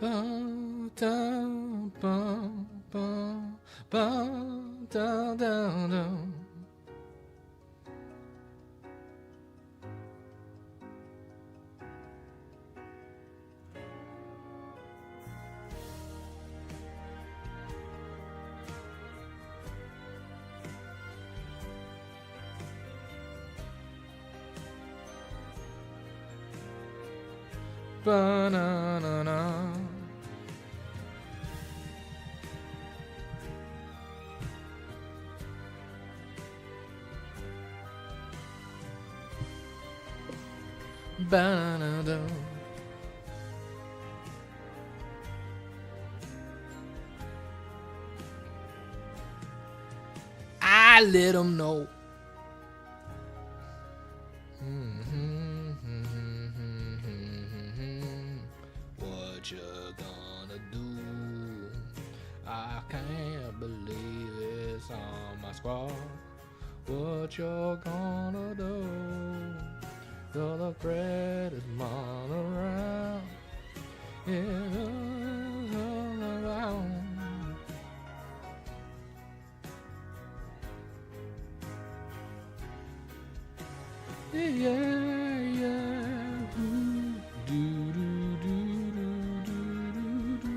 Bum, dum, bum, bum, bum, dum, dum, dum. Ba-na-na-na. Ba-na-na. I let them know. What you gonna do? I can't believe it's on my squad. What you gonna do? Till the bread is all around. It's all around. Yeah, yeah. Ooh, do, do, do, do, do, do,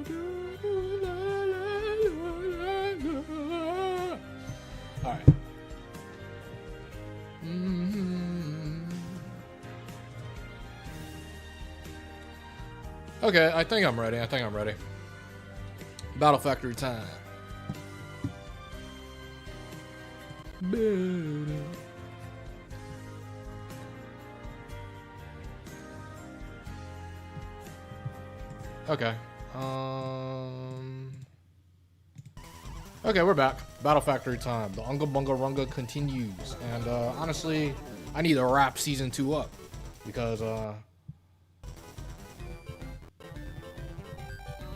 do, do, la, la, la, la. All right. Okay, I think I'm ready. Battle Factory time. Okay. Okay, we're back. Battle Factory time. The UNGA BUNGA RUNGA continues. And honestly, I need to wrap season 2 up. Because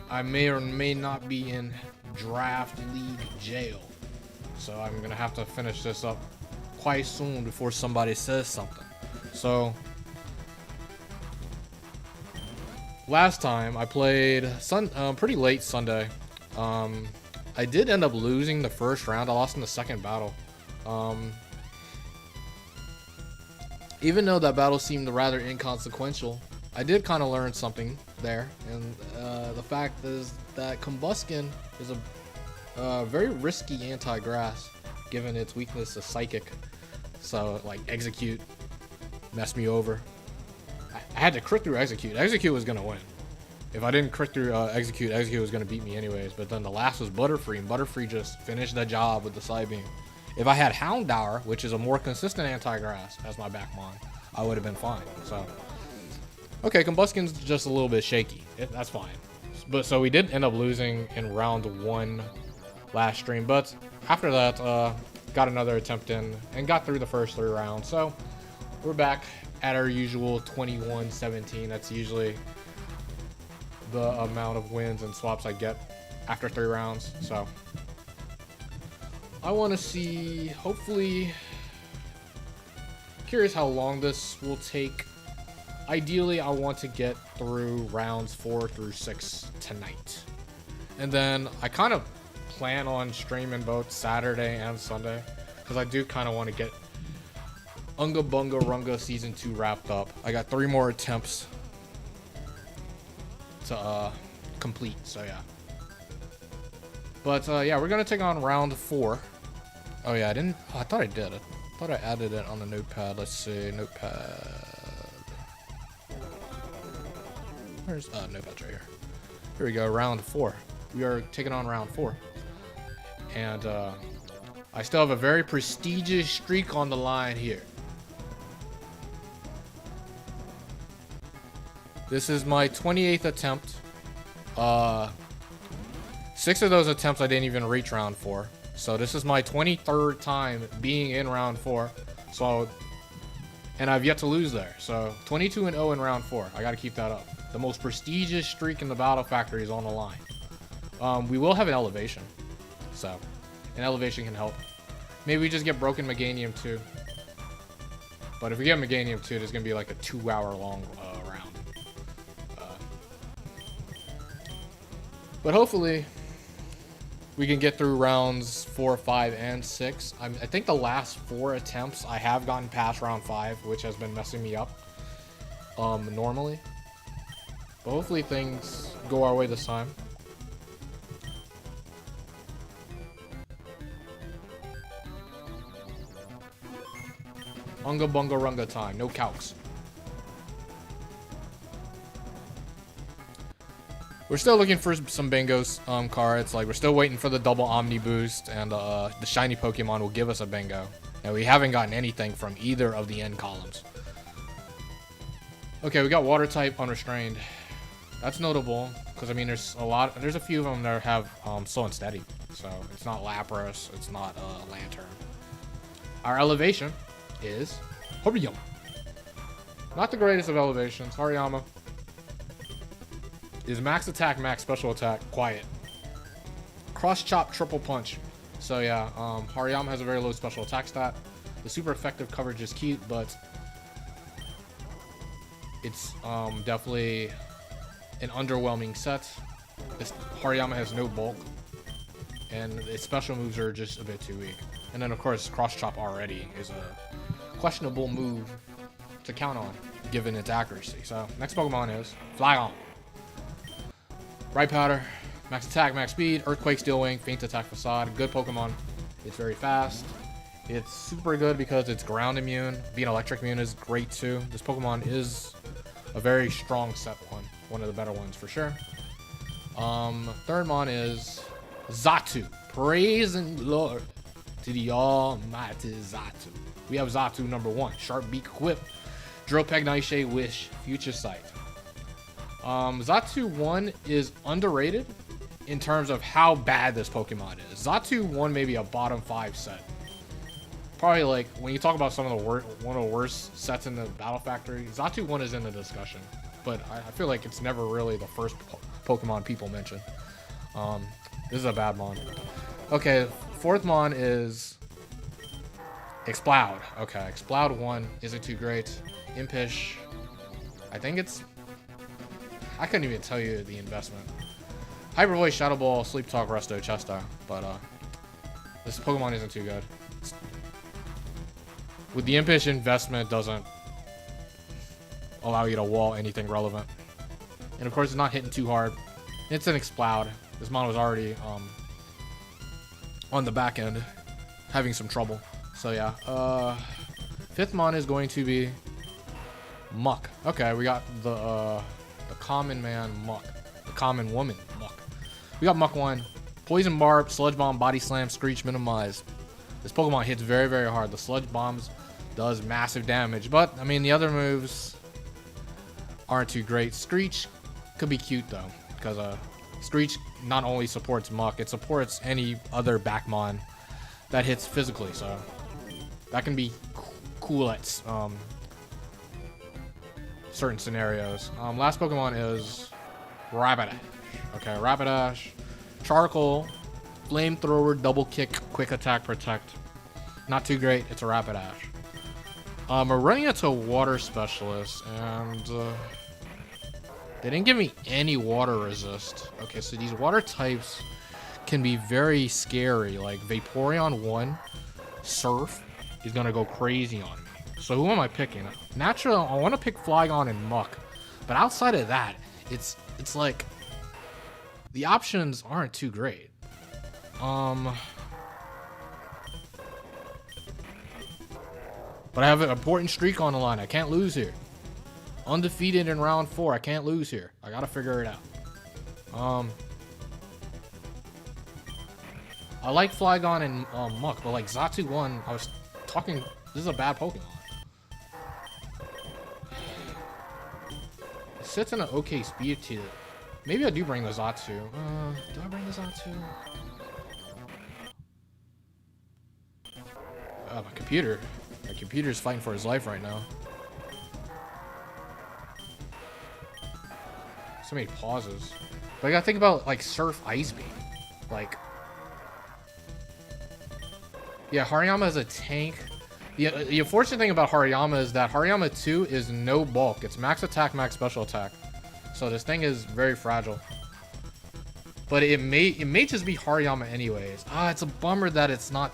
I may or may not be in draft league jail. So I'm gonna have to finish this up quite soon before somebody says something. So last time I played pretty late Sunday. I did end up losing the first round. I lost in the second battle. Even though that battle seemed rather inconsequential, I did kind of learn something there. And the fact is that Combuskin is a very risky anti-grass, given its weakness to psychic. So like execute messed me over. I had to crit through execute. Execute was gonna win. If I didn't crit through execute, execute was gonna beat me anyways. But then the last was Butterfree, and Butterfree just finished the job with the side beam. If I had Houndour, which is a more consistent anti-grass, as my back mon, I would have been fine. So okay, Combuskin's just a little bit shaky. That's fine. But so we did end up losing in round 1 last stream. But after that, got another attempt in and got through the first 3 rounds. So we're back at our usual 21-17. That's usually the amount of wins and swaps I get after 3 rounds. So I want to see, hopefully, curious how long this will take. Ideally, I want to get through rounds 4 through 6 tonight. And then I kind of plan on streaming both Saturday and Sunday, because I do kind of want to get UNGA BUNGA RUNGA Season 2 wrapped up. I got 3 more attempts to complete, so yeah. But yeah, we're going to take on round 4. Oh yeah, I thought I did. I thought I added it on the notepad. Let's see, notepad. Where's notepad's right here. Here we go, round 4. We are taking on round 4. And I still have a very prestigious streak on the line here. This is my 28th attempt. 6 of those attempts I didn't even reach round 4. So this is my 23rd time being in round 4. So, and I've yet to lose there. So 22-0 in round 4. I got to keep that up. The most prestigious streak in the Battle Factory is on the line. We will have an elevation. So an elevation can help. Maybe we just get broken Meganium 2. But if we get Meganium 2, there's going to be like a 2-hour long round. But hopefully we can get through rounds 4, 5, and 6. I think the last 4 attempts I have gotten past round 5, which has been messing me up normally. But hopefully things go our way this time. UNGA BUNGA RUNGA time, no calcs. We're still looking for some bingos cards. Like, we're still waiting for the double Omni boost, and the shiny Pokemon will give us a bingo. And we haven't gotten anything from either of the end columns. Okay, we got water type unrestrained. That's notable because I mean there's a few of them that have slow and steady. So it's not Lapras, it's not Lantern. Our elevation is Hariyama. Not the greatest of elevations. Hariyama is max attack, max special attack, quiet. Cross chop, triple punch. So yeah, Hariyama has a very low special attack stat. The super effective coverage is cute, but it's definitely an underwhelming set. Hariyama has no bulk, and its special moves are just a bit too weak. And then of course, cross chop already is a questionable move to count on, given its accuracy. So next Pokemon is Flygon. Right powder, max attack, max speed, earthquake, steel wing, feint attack, facade. Good Pokemon. It's very fast. It's super good because it's ground immune. Being electric immune is great too. This Pokemon is a very strong set one of the better ones for sure. Third mon is Xatu. Praise and glory to the almighty Xatu. We have Xatu number 1. Sharp beak, whip, drill peg, nightshade, wish, future sight. Xatu 1 is underrated in terms of how bad this Pokemon is. Xatu 1 may be a bottom 5 set. Probably like when you talk about some of the one of the worst sets in the Battle Factory, Xatu 1 is in the discussion. But I feel like it's never really the first Pokemon people mention. This is a bad mon. Okay, fourth mon is Exploud. Okay, Exploud 1 isn't too great. Impish, I think it's... I couldn't even tell you the investment. Hyper Voice, Shadow Ball, Sleep Talk, Resto, Chesta. But this Pokemon isn't too good. With the Impish, investment doesn't allow you to wall anything relevant. And of course, it's not hitting too hard. It's an Exploud. This mon was already on the back end, having some trouble. So yeah, fifth mon is going to be Muck. Okay, we got the common man Muck, the common woman Muck. We got Muck 1, Poison Barb, Sludge Bomb, Body Slam, Screech, Minimize. This Pokemon hits very, very hard. The Sludge Bombs does massive damage, but I mean the other moves aren't too great. Screech could be cute though, because Screech not only supports Muck, it supports any other Backmon that hits physically, so that can be cool at certain scenarios. Last Pokemon is Rapidash. Okay, Rapidash, Charcoal, Flamethrower, Double Kick, Quick Attack, Protect. Not too great. It's a Rapidash. We're running into Water Specialist, and they didn't give me any water resist. Okay, so these water types can be very scary. Like Vaporeon 1, Surf is gonna go crazy on me. So who am I picking? Naturally, I want to pick Flygon and Muck, but outside of that, it's like the options aren't too great. But I have an important streak on the line. I can't lose here. Undefeated in round 4. I can't lose here. I gotta figure it out. I like Flygon and Muck, but like Xatu 1, I was talking. This is a bad Pokemon. It sits in an okay speed tier. Maybe I do bring the Xatu. Do I bring the Xatu? My computer's fighting for his life right now. So many pauses. But I gotta think about like Surf Ice Beam. Like, yeah, Hariyama is a tank. The unfortunate thing about Hariyama is that Hariyama 2 is no bulk. It's max attack, max special attack. So this thing is very fragile. But it may just be Hariyama anyways. Ah, it's a bummer that it's not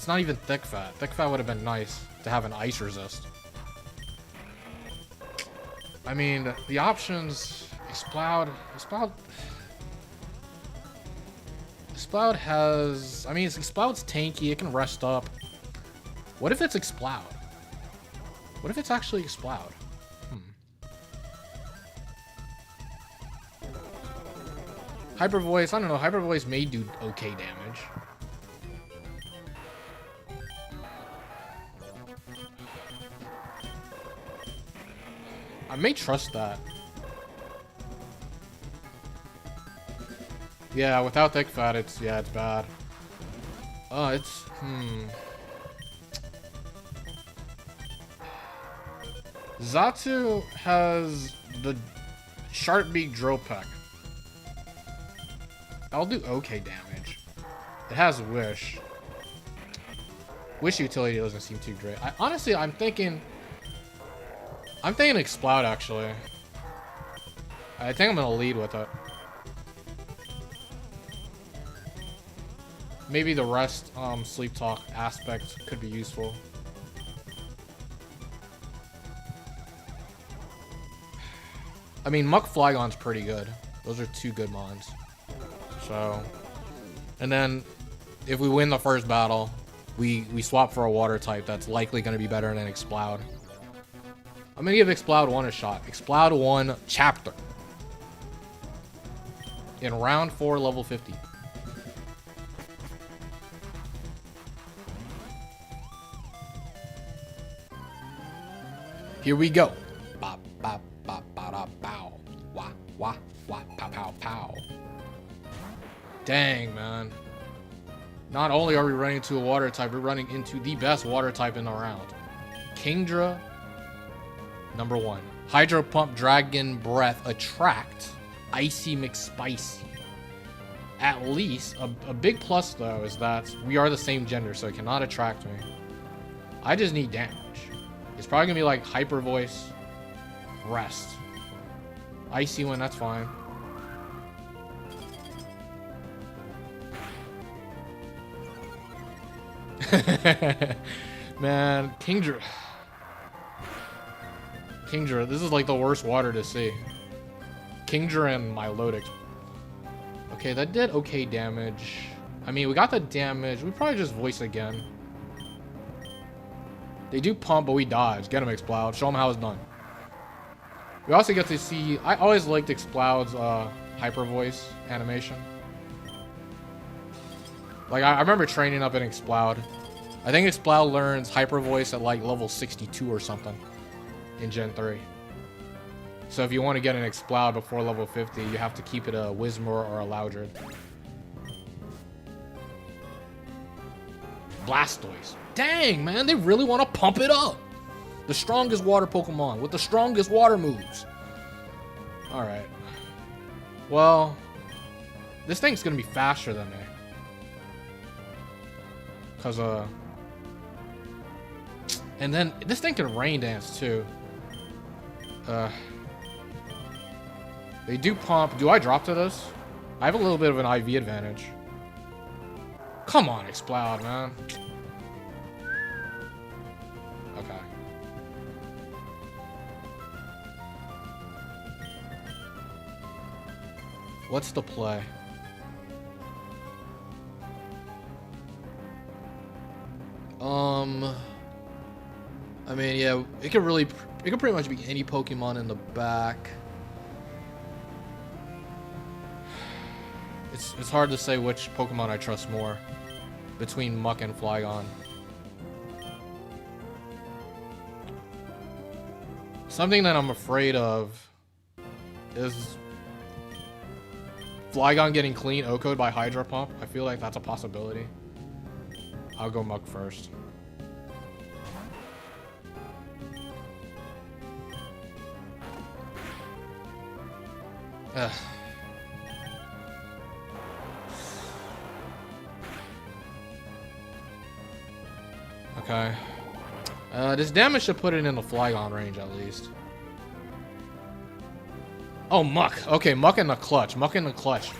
even thick fat. Thick fat would have been nice to have an ice resist. I mean, the options, Exploud has, I mean, Exploud's tanky, it can rest up. What if it's Exploud? What if it's actually Exploud? Hyper Voice, I don't know, Hyper Voice may do okay damage. I may trust that. Yeah, without thick fat, it's bad. Zatu has the Sharp Beak Drill Peck. I'll do okay damage. It has Wish. Wish utility doesn't seem too great. Honestly, I'm thinking Explode, actually. I think I'm gonna lead with it. Maybe the rest, Sleep Talk aspect could be useful. I mean, Muck Flygon's pretty good. Those are two good mons. So, and then if we win the first battle, we swap for a water type that's likely going to be better than Explode. I'm going to give Explode 1 a shot. Explode 1 chapter. In round 4, level 50. Here we go. Bop, bop, bop, bop, bop, bow. Wah, wah, wah, pow, pow, pow. Dang, man. Not only are we running into a water type, we're running into the best water type in the round. Kingdra, number 1. Hydro Pump, Dragon Breath, Attract, Icy McSpicy. At least, a big plus though is that we are the same gender, so it cannot attract me. I just need damage. It's probably gonna be like Hyper Voice, Rest. Icy one, that's fine. Man, Kingdra, this is like the worst water to see. Kingdra and Milotic. Okay, that did okay damage. I mean, we got the damage. We probably just voice again. They do pump, but we dodge. Get him, Explode. Show him how it's done. We also get to see... I always liked Explode's Hyper Voice animation. Like, I remember training up in Explode. I think Explode learns Hyper Voice at, like, level 62 or something in Gen 3. So if you want to get an Explode before level 50, you have to keep it a Whismur or a Loudred. Blastoise. Dang, man, they really want to pump it up. The strongest water Pokemon with the strongest water moves. Alright. Well, this thing's going to be faster than me. Because, and then, this thing can Rain Dance, too. They do pump. Do I drop to this? I have a little bit of an IV advantage. Come on, Explode, man. Okay. What's the play? I mean, yeah, it could pretty much be any Pokemon in the back. It's hard to say which Pokemon I trust more between Muck and Flygon. Something that I'm afraid of is Flygon getting clean OHKO'd by Hydro Pump. I feel like that's a possibility. I'll go Muck first. Ugh. Okay. This damage should put it in the Flygon range at least. Oh, Muck. Okay, Muck in the clutch. Muck in the clutch.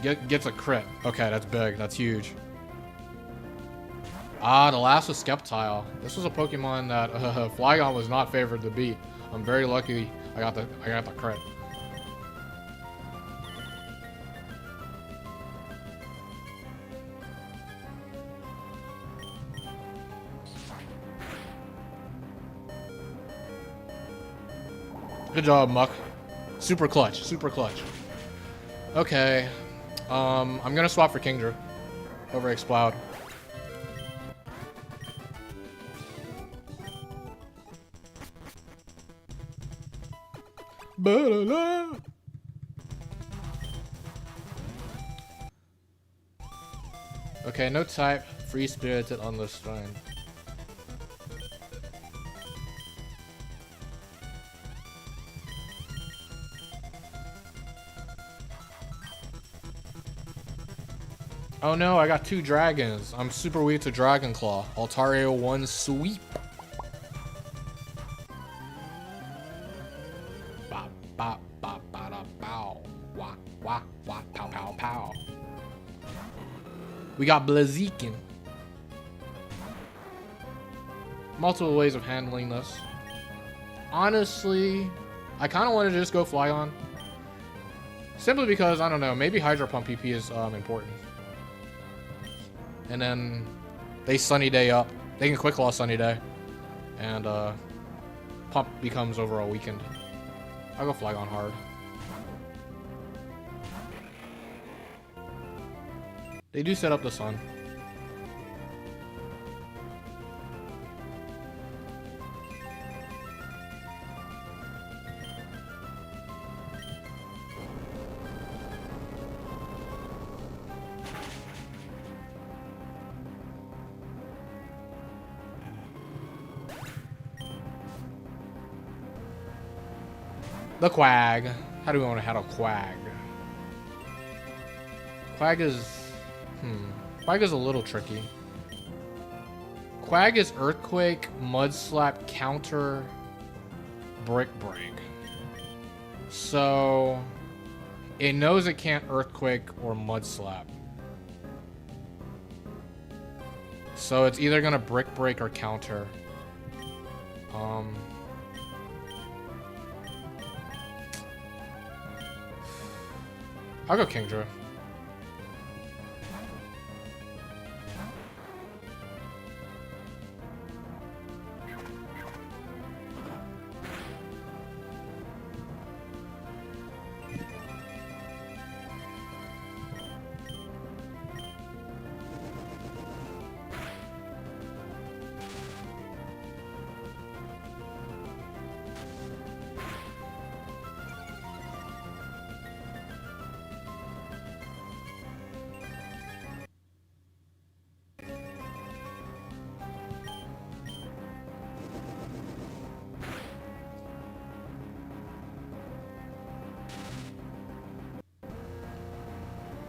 Gets a crit. Okay, that's big. That's huge. Ah, the last was Skeptile. This was a Pokemon that Flygon was not favored to beat. I'm very lucky I got the crit. Good job, Muck. Super clutch. Super clutch. Okay. I'm gonna swap for Kingdra over Exploud. Okay, no type. Free Spirited on this shrine. Oh no, I got 2 dragons. I'm super weak to Dragon Claw. Altaria 1 sweep. Bop, bop, bop, ba da bow. Wah, wah, wah, pow, pow, pow. We got Blaziken. Multiple ways of handling this. Honestly, I kind of wanted to just go Flygon. Simply because, I don't know, maybe Hydro Pump PP is important. And then they Sunny Day up. They can Quick Claw Sunny Day. And Pump becomes overall weakened. I'll go Flygon hard. They do set up the sun. The Quag. How do we want to handle Quag? Quag is... Quag is a little tricky. Quag is Earthquake, Mud Slap, Counter, Brick Break. So... it knows it can't Earthquake or Mud Slap. So it's either gonna Brick Break or Counter. I'll go Kingdra.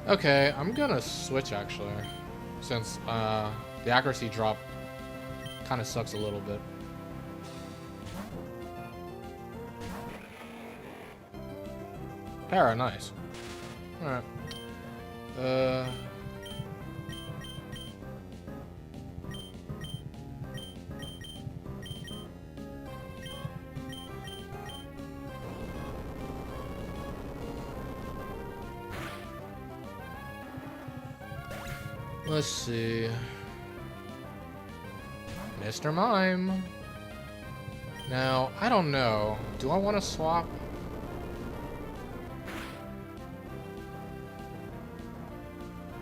Okay, I'm gonna switch actually, since the accuracy drop kind of sucks a little bit. Para, nice. Alright. Let's see. Mr. Mime. Now, I don't know. Do I want to swap?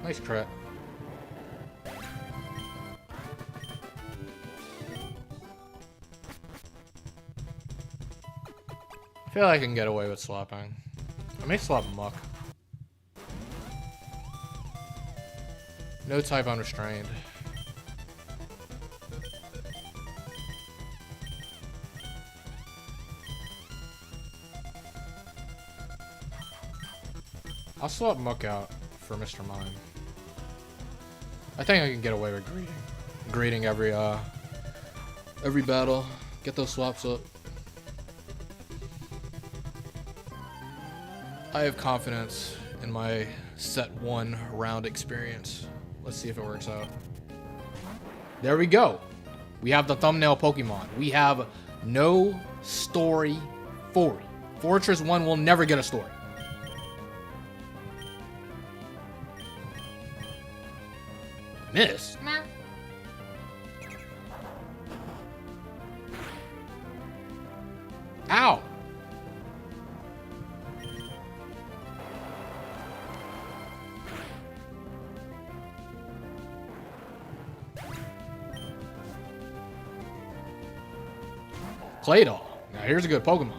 Nice crit. I feel like I can get away with swapping. I may swap Muck. No type unrestrained. I'll swap Muck out for Mr. Mime. I think I can get away with greeting. Greeting every battle. Get those swaps up. I have confidence in my set 1 round experience. Let's see if it works out. There we go. We have the thumbnail Pokemon. We have no story for it. Fortress 1 will never get a story. Miss? Nah. Ow! Claydol. Now here's a good Pokemon.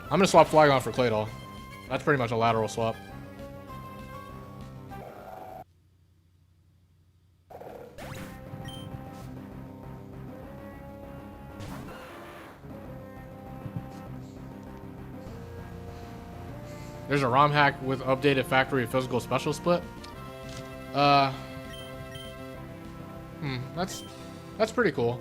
I'm gonna swap Flygon for Claydol. That's pretty much a lateral swap. There's a ROM hack with updated factory physical special split. That's pretty cool.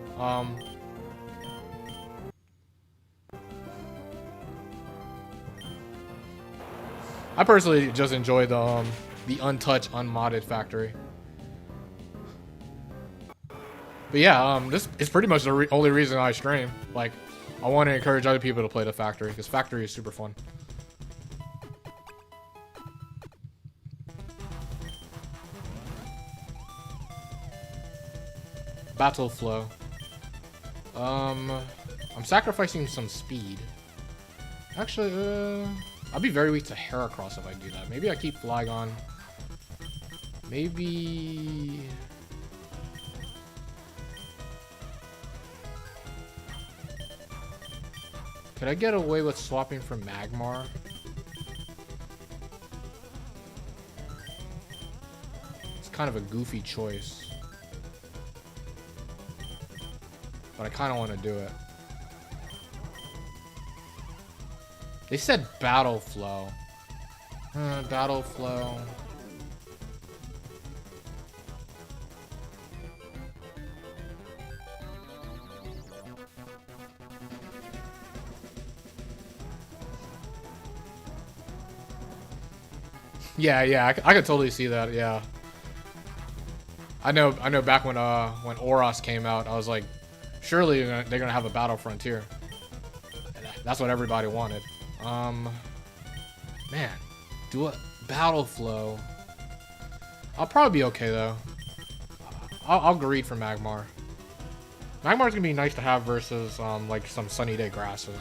I personally just enjoy the untouched, unmodded factory. But yeah, this is pretty much the only reason I stream. Like, I want to encourage other people to play the factory because factory is super fun. Battle flow. I'm sacrificing some speed. Actually, I'll be very weak to Heracross if I do that. Maybe I keep Flygon. Maybe... Could I get away with swapping for Magmar? It's kind of a goofy choice. But I kind of want to do it. They said battle flow. Battle flow. Yeah, I could totally see that. Yeah. I know. Back when Oros came out, I was like, surely they're gonna have a battle frontier. That's what everybody wanted. Man, do a battle flow. I'll probably be okay though. I'll greed for Magmar. Magmar's gonna be nice to have versus like some sunny day grasses.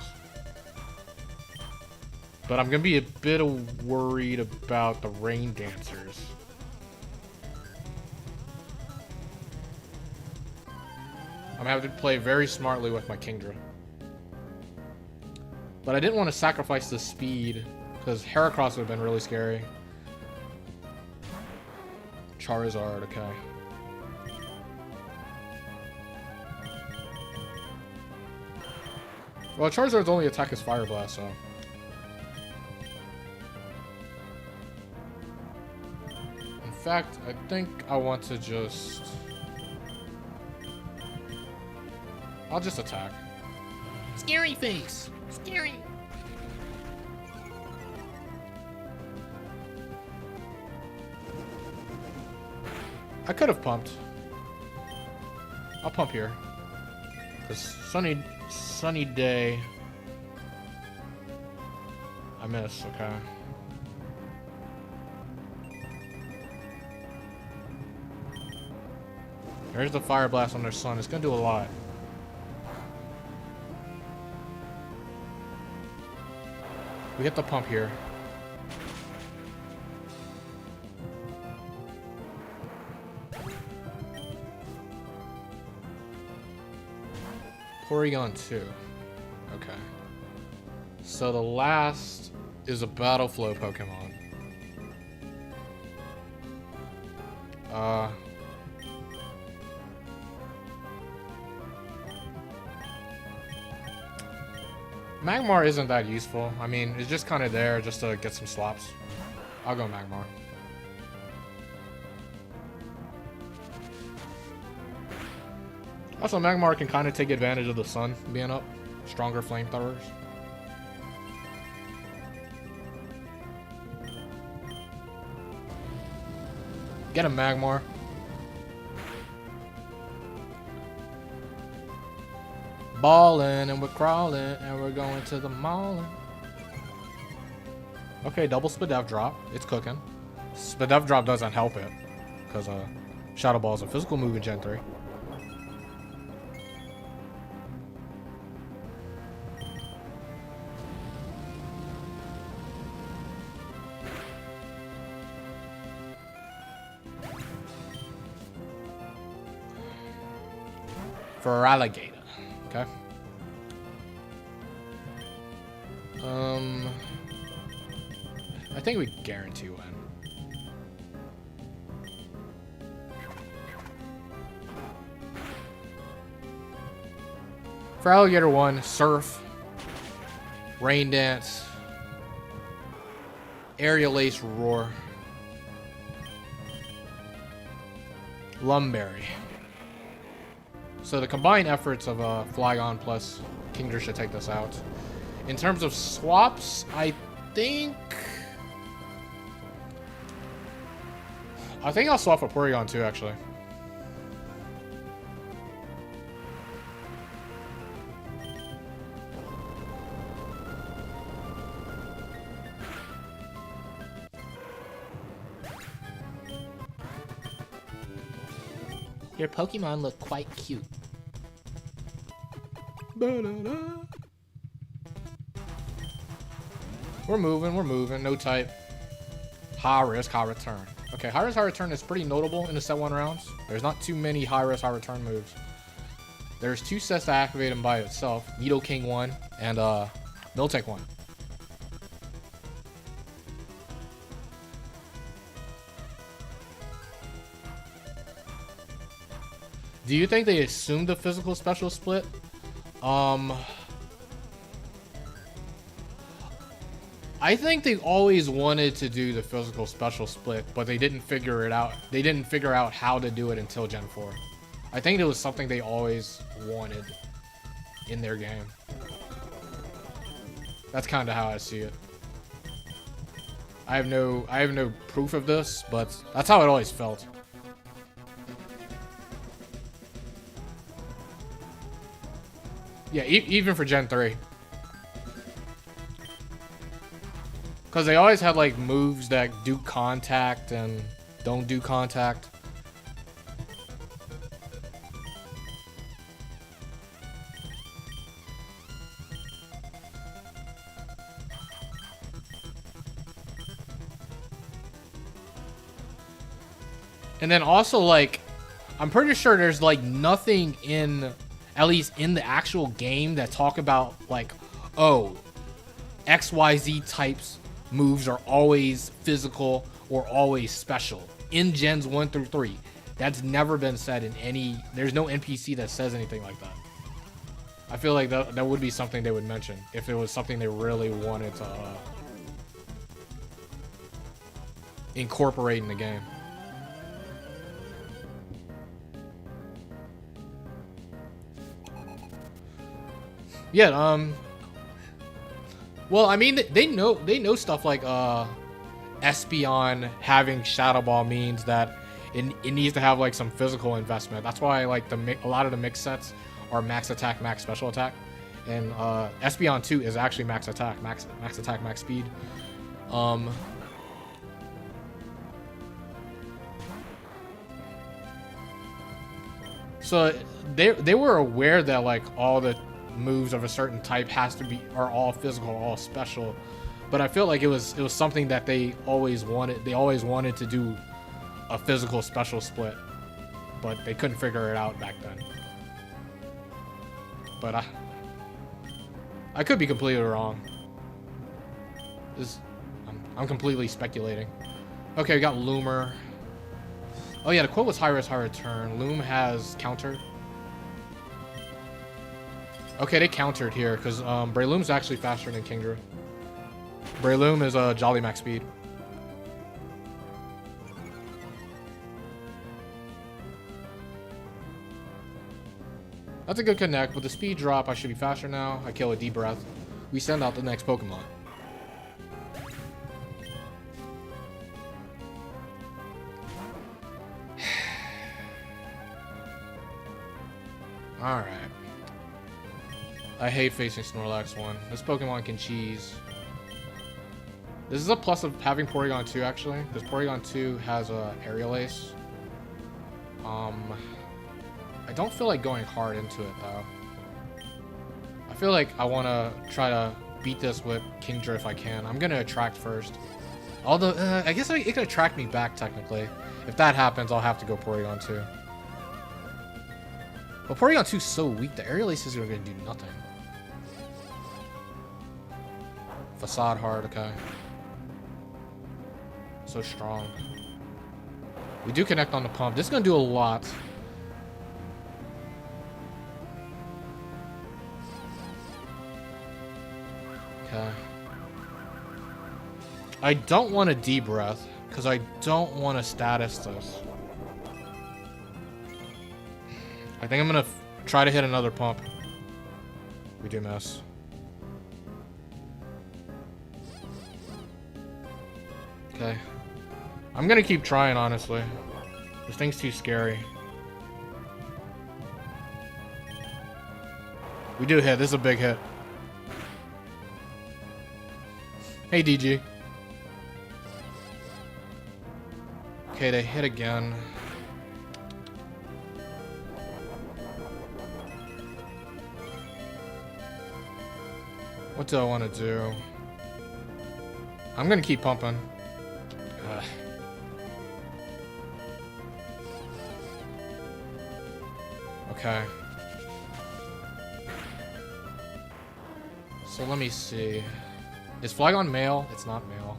But I'm gonna be a bit worried about the rain dancers. I'm gonna have to play very smartly with my Kingdra. But I didn't want to sacrifice the speed, because Heracross would have been really scary. Charizard, okay. Well, Charizard's only attack is Fire Blast, so... In fact, I think I want to just... I'll just attack. Scary face! Scary! I could have pumped. I'll pump here. Cause sunny day. I miss, okay. There's the Fire Blast on their sun. It's gonna do a lot. We get the pump here. Porygon 2. Okay. So the last is a Battle Flow Pokemon. Magmar isn't that useful. I mean, it's just kind of there just to get some slops. I'll go Magmar. Also, Magmar can kind of take advantage of the sun being up. Stronger flamethrowers. Get him, Magmar. Ballin' and we're crawling and we're going to the mall. Okay, double speedup drop. It's cooking. Speedup drop doesn't help it because Shadow Ball is a physical move in Gen 3. For alligator. Okay. I think we guarantee win. For alligator 1, surf, rain dance, aerial ace roar, lumberry. So the combined efforts of Flygon plus Kingdra should take this out. In terms of swaps, I think I'll swap for Porygon too, actually. Your Pokemon look quite cute. We're moving. No type. High risk, high return. Okay, high risk, high return is pretty notable in the set 1 rounds. There's not too many high risk, high return moves. There's 2 sets to activate them by itself. Nidoking 1 and Miltank 1. Do you think they assumed the physical special split? I think they always wanted to do the physical special split, but they didn't figure it out. They didn't figure out how to do it until Gen 4. I think it was something they always wanted in their game. That's kind of how I see it. I have no proof of this, but that's how it always felt. Yeah, even for Gen 3. Because they always had, like, moves that do contact and don't do contact. And then also, like, I'm pretty sure there's, like, nothing in, at least in the actual game, that talk about, like, oh, XYZ types moves are always physical or always special in Gens 1 through 3. That's never been said in any, there's no NPC that says anything like that. I feel like that would be something they would mention if it was something they really wanted to incorporate in the game. Yeah, well, I mean, they know stuff like Espeon having Shadow Ball means that it needs to have like some physical investment. That's why like a lot of the mix sets are max attack, max special attack, and Espeon 2 is actually max attack, max attack, max speed. So they were aware that like all the moves of a certain type are all physical, all special, but I feel like it was something that they always wanted. They always wanted to do a physical special split, but they couldn't figure it out back then. But I could be completely wrong. I'm completely speculating. Okay, we got Loomer. Oh yeah, the quote was high risk, high return. Loom has counter. Okay, they countered here, because Breloom's actually faster than Kingdra. Breloom is Jolly Max Speed. That's a good connect. With the speed drop, I should be faster now. I kill a deep breath. We send out the next Pokemon. Alright. I hate facing Snorlax 1. This Pokemon can cheese. This is a plus of having Porygon 2, actually. Because Porygon 2 has a Aerial Ace. I don't feel like going hard into it, though. I feel like I want to try to beat this with Kingdra if I can. I'm going to attract first. Although, I guess it could attract me back, technically. If that happens, I'll have to go Porygon 2. But Porygon 2 is so weak, the Aerial Aces are going to do nothing. Facade hard, okay. So strong. We do connect on the pump. This is going to do a lot. Okay. I don't want to D-breath, because I don't want to status this. I think I'm going to try to hit another pump. We do miss. Okay. I'm going to keep trying, honestly. This thing's too scary. We do hit. This is a big hit. Hey, DG. Okay, they hit again. What do I want to do? I'm gonna keep pumping. Ugh. Okay. So let me see. Is Flygon male? It's not male.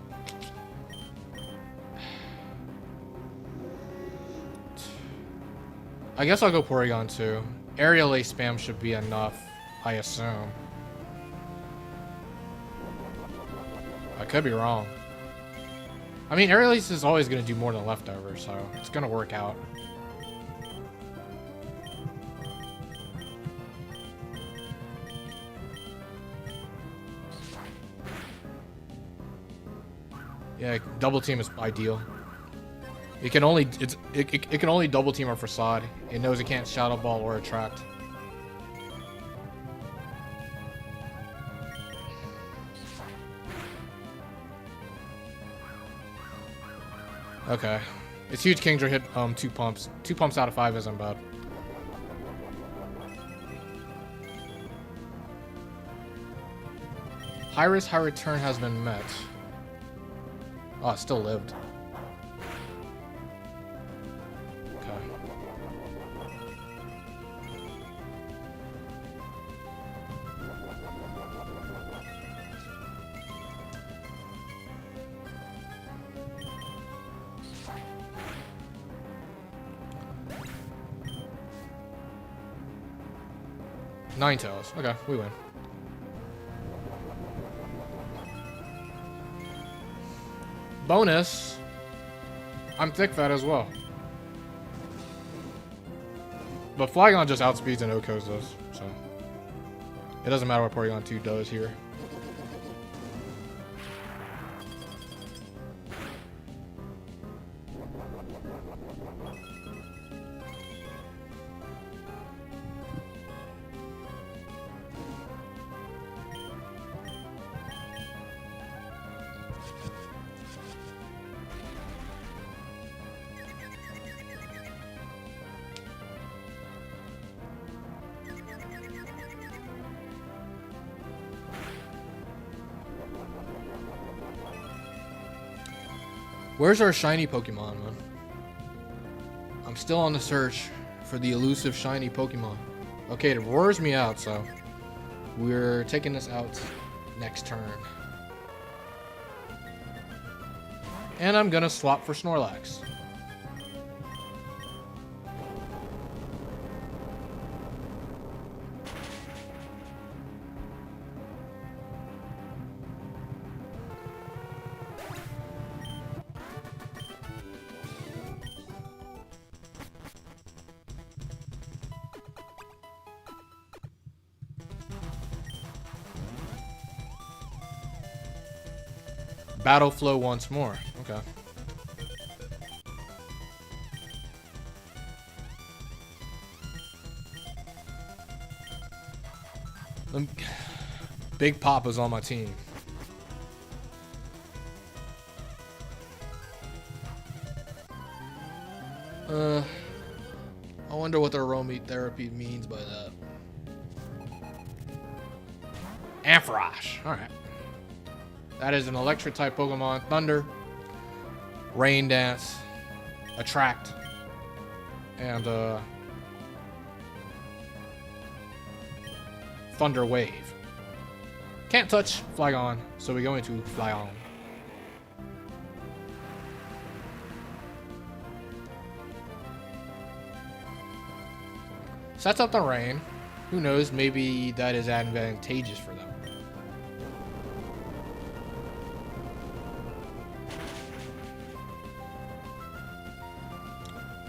I guess I'll go Porygon 2. Aerial Ace spam should be enough, I assume. I could be wrong. I mean, Aerial Ace is always going to do more than Leftover, so it's going to work out. Yeah, double team is ideal. It can only it can only double team our Facade. It knows it can't Shadow Ball or Attract. Okay. It's huge Kingdra hit 2 pumps. 2 pumps out of 5 isn't bad. High risk, high return has been met. Oh, it still lived. Okay. Ninetales. Okay, we win. Bonus, I'm thick fat as well. But Flygon just outspeeds and OHKOs us, so it doesn't matter what Porygon 2 does here. Where's our shiny Pokemon, man? I'm still on the search for the elusive shiny Pokemon. Okay, it roars me out, so we're taking this out next turn. And I'm gonna swap for Snorlax. Battle flow once more. Okay. Big Papa's on my team. I wonder what the aromatherapy means by that. Ampharos. Alright. That is an electric type Pokemon. Thunder, Rain Dance, Attract, and Thunder Wave. Can't touch Flygon, so we go into Flygon. Sets up the rain. Who knows, maybe that is advantageous for them.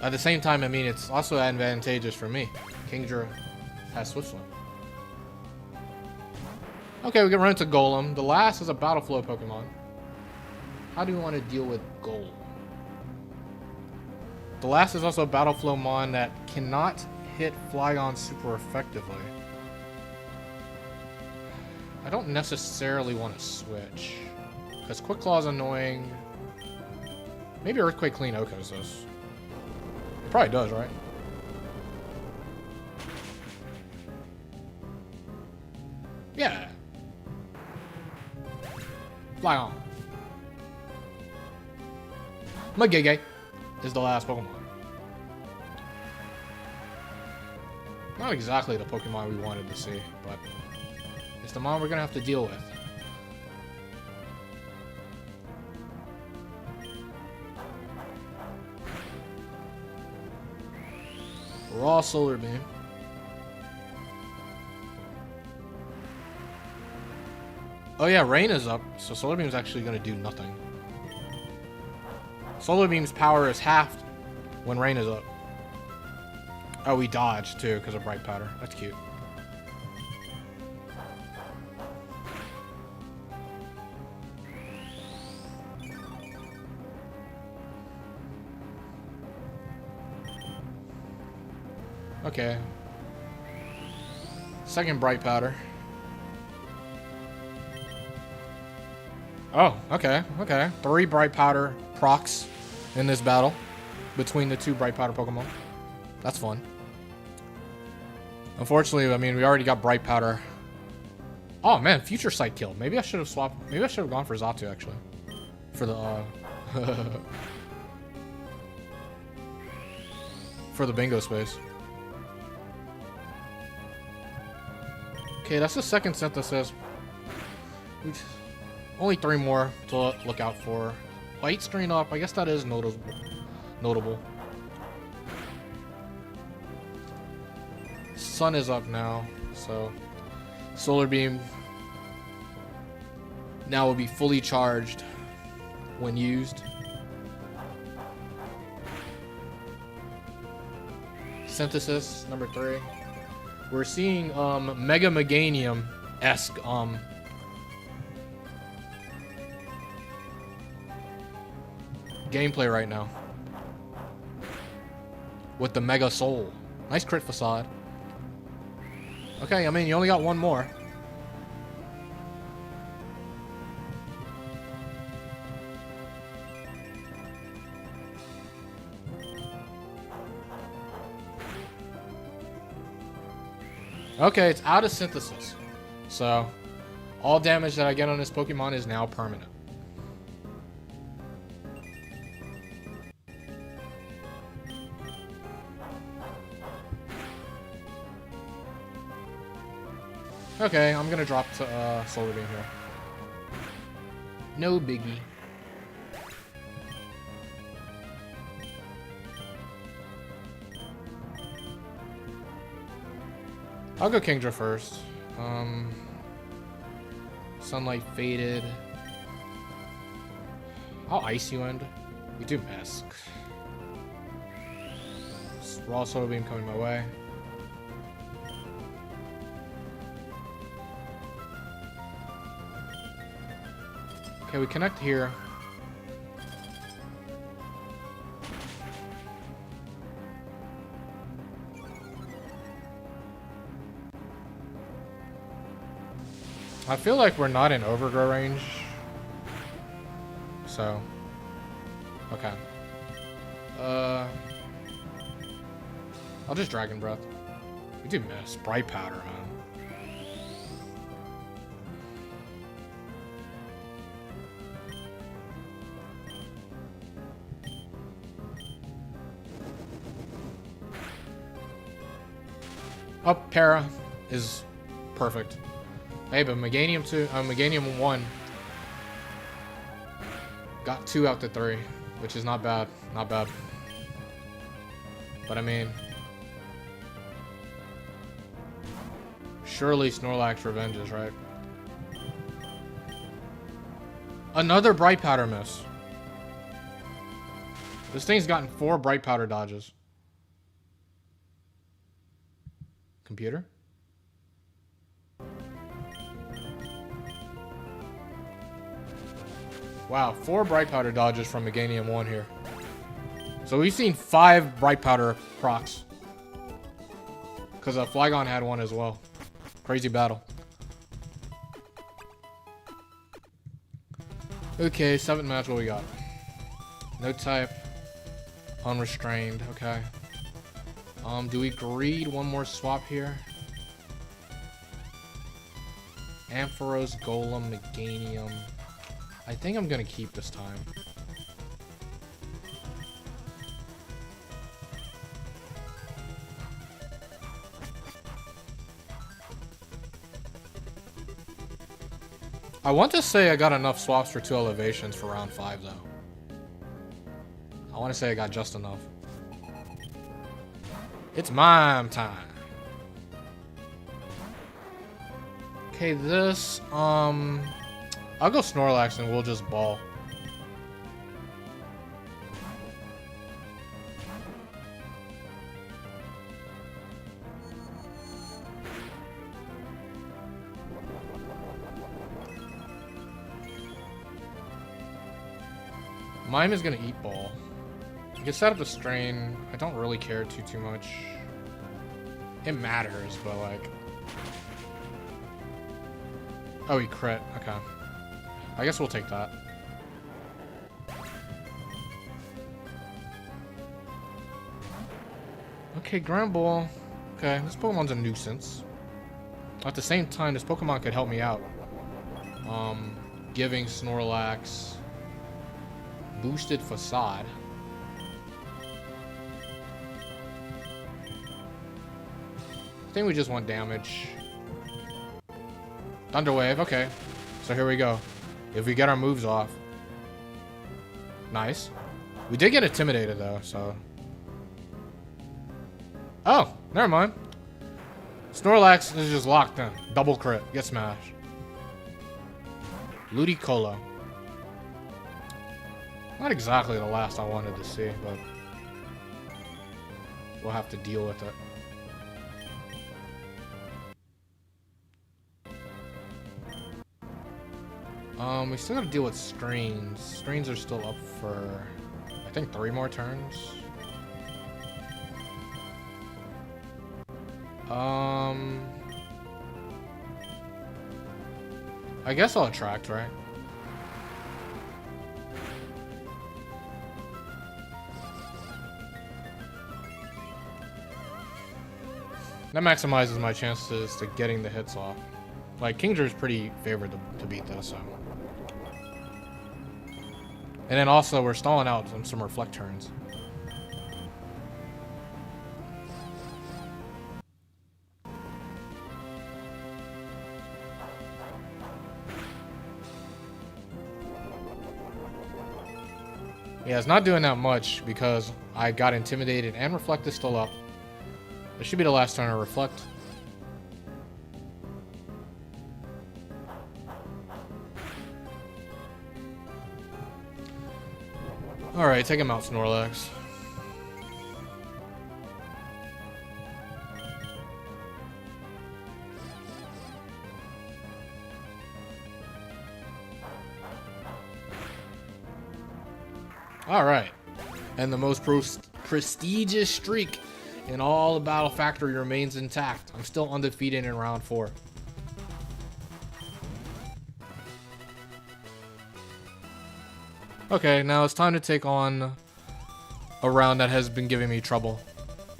At the same time, I mean, it's also advantageous for me. Kingdra has Swift Swim. Okay, we can run into Golem. The last is a Battle Flow Pokemon. How do you want to deal with Golem? The last is also a Battle Flow Mon that cannot hit Flygon super effectively. I don't necessarily want to switch. Because Quick Claw is annoying. Maybe Earthquake Clean Okos does. It probably does, right? Yeah. Flygon. Magege is the last Pokemon. Not exactly the Pokemon we wanted to see, but it's the mon we're gonna have to deal with. Raw Solar Beam. Oh yeah, Rain is up, so Solar Beam is actually gonna do nothing. Solar Beam's power is halved when Rain is up. Oh, we dodged too because of Bright Powder. That's cute. Okay. Second Bright Powder. Oh, okay, okay. 3 Bright Powder procs in this battle between the 2 Bright Powder Pokemon. That's fun. Unfortunately, I mean, we already got Bright Powder. Oh man, Future Sight killed. Maybe I should have swapped. Maybe I should have gone for Xatu actually. For the for the bingo space. Okay, that's the second Synthesis. Only 3 more to look out for. Light Strain up. I guess that is notable. Sun is up now, so Solar Beam now will be fully charged when used. Synthesis number 3. We're seeing Mega Meganium-esque gameplay right now with the Mega Soul. Nice crit facade. Okay, I mean, you only got 1 more. Okay, it's out of Synthesis. So, all damage that I get on this Pokemon is now permanent. Okay, I'm gonna drop to Solar Beam here. No biggie. I'll go Kingdra first. Sunlight faded. I'll Ice You End. We do Mask. Raw Solar Beam coming my way. Okay, we connect here. I feel like we're not in overgrow range. So. Okay. I'll just Dragon Breath. We do miss. Bright Powder, man. Up Para is perfect. Hey, but Meganium 2, Meganium 1 got 2 out to 3, which is not bad. Not bad. But I mean, surely Snorlax revenges, right? Another Bright Powder miss. This thing's gotten 4 Bright Powder dodges. Computer? Wow, 4 Bright Powder dodges from Meganium 1 here. So we've seen 5 Bright Powder procs. Because Flygon had one as well. Crazy battle. Okay, 7th match, what we got? No type. Unrestrained, okay. Do we greed one more swap here? Ampharos, Golem, Meganium. I think I'm gonna keep this time. I want to say I got enough swaps for 2 elevations for round 5 though. I want to say I got just enough. It's mime time. Okay, this, I'll go Snorlax and we'll just ball. Mime is gonna eat ball. You can set up a strain. I don't really care too much. It matters, but like... Oh, he crit. Okay. I guess we'll take that. Okay, Ground Ball. Okay, this Pokemon's a nuisance. At the same time, this Pokemon could help me out. Giving Snorlax boosted Facade. I think we just want damage. Thunder Wave, okay. So here we go. If we get our moves off. Nice. We did get intimidated though, so. Oh, never mind. Snorlax is just locked in. Double crit. Get smashed. Ludicolo. Not exactly the last I wanted to see, but we'll have to deal with it. We still gotta deal with strains. Strains are still up for, I think, 3 more turns. I guess I'll attract, right? That maximizes my chances to getting the hits off. Like, Kingdra is pretty favored to beat this, so. And then also, we're stalling out some reflect turns. Yeah, it's not doing that much because I got intimidated and reflect is still up. This should be the last turn of reflect. Alright, take him out, Snorlax. Alright. And the most prestigious streak in all the Battle Factory remains intact. I'm still undefeated in round 4. Okay, now it's time to take on a round that has been giving me trouble.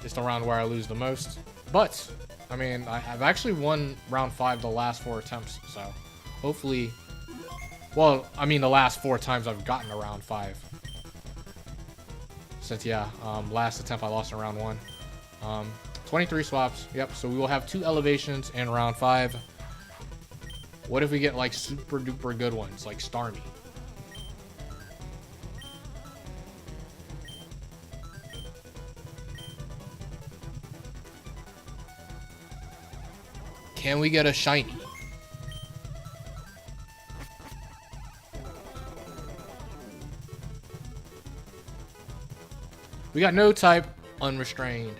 It's the round where I lose the most. But, I mean, I've actually won round 5 the last 4 attempts, so hopefully... Well, I mean the last 4 times I've gotten to round 5. Since, yeah, last attempt I lost in round 1. 23 swaps, yep, so we will have 2 elevations in round 5. What if we get, like, super duper good ones, like Starmie? Can we get a shiny? We got no type, unrestrained.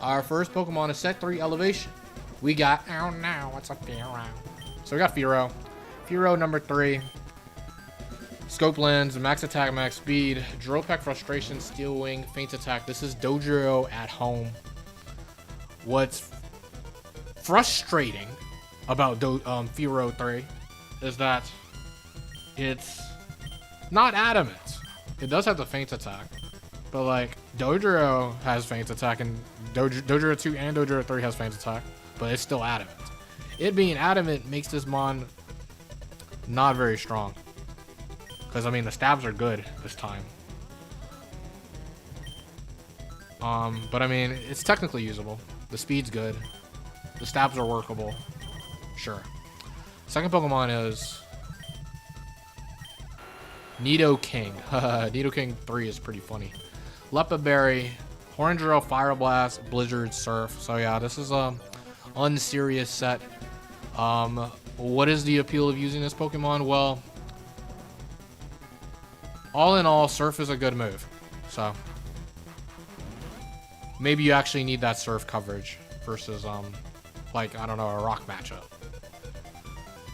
Our first Pokemon is set 3 elevation. We got, oh no, what's a Fearow? So we got Fearow. Fearow number 3. Scope Lens, max attack, max speed, Drill Peck, Frustration, Steel Wing, Feint Attack. This is Dojiro at home. What's frustrating about Fearow 3 is that it's not adamant. It does have the Feint Attack, but like Dojiro has Feint Attack, and Dojiro 2 and Dojiro 3 has Feint Attack, but it's still adamant. It being adamant makes this mon not very strong, because I mean the stabs are good this time. But I mean it's technically usable. The speed's good. The stabs are workable. Sure. Second Pokemon is Nidoking. Nidoking 3 is pretty funny. Lepaberry, Horndrill, Fire Blast, Blizzard, Surf. So yeah, this is a unserious set. What is the appeal of using this Pokemon? Well, all in all, Surf is a good move. So maybe you actually need that Surf coverage versus like, I don't know, a rock matchup.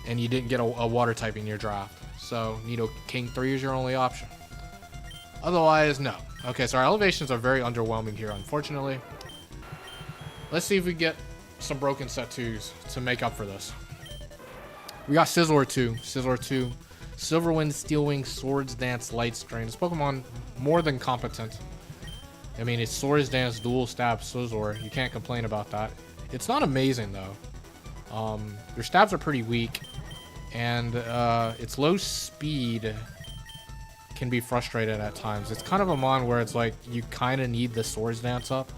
And you didn't get a water type in your draft. So, Nidoking 3 is your only option. Otherwise, no. Okay, so our elevations are very underwhelming here, unfortunately. Let's see if we get some broken set 2s to make up for this. We got Scizor 2. Scizor 2. Silverwind, Steelwing, Swords Dance, Light Strain. This Pokemon more than competent. I mean, it's Swords Dance, Dual Stab, Scizor. You can't complain about that. It's not amazing, though. Your stabs are pretty weak. And its low speed can be frustrated at times. It's kind of a mon where it's like you kind of need the Swords Dance up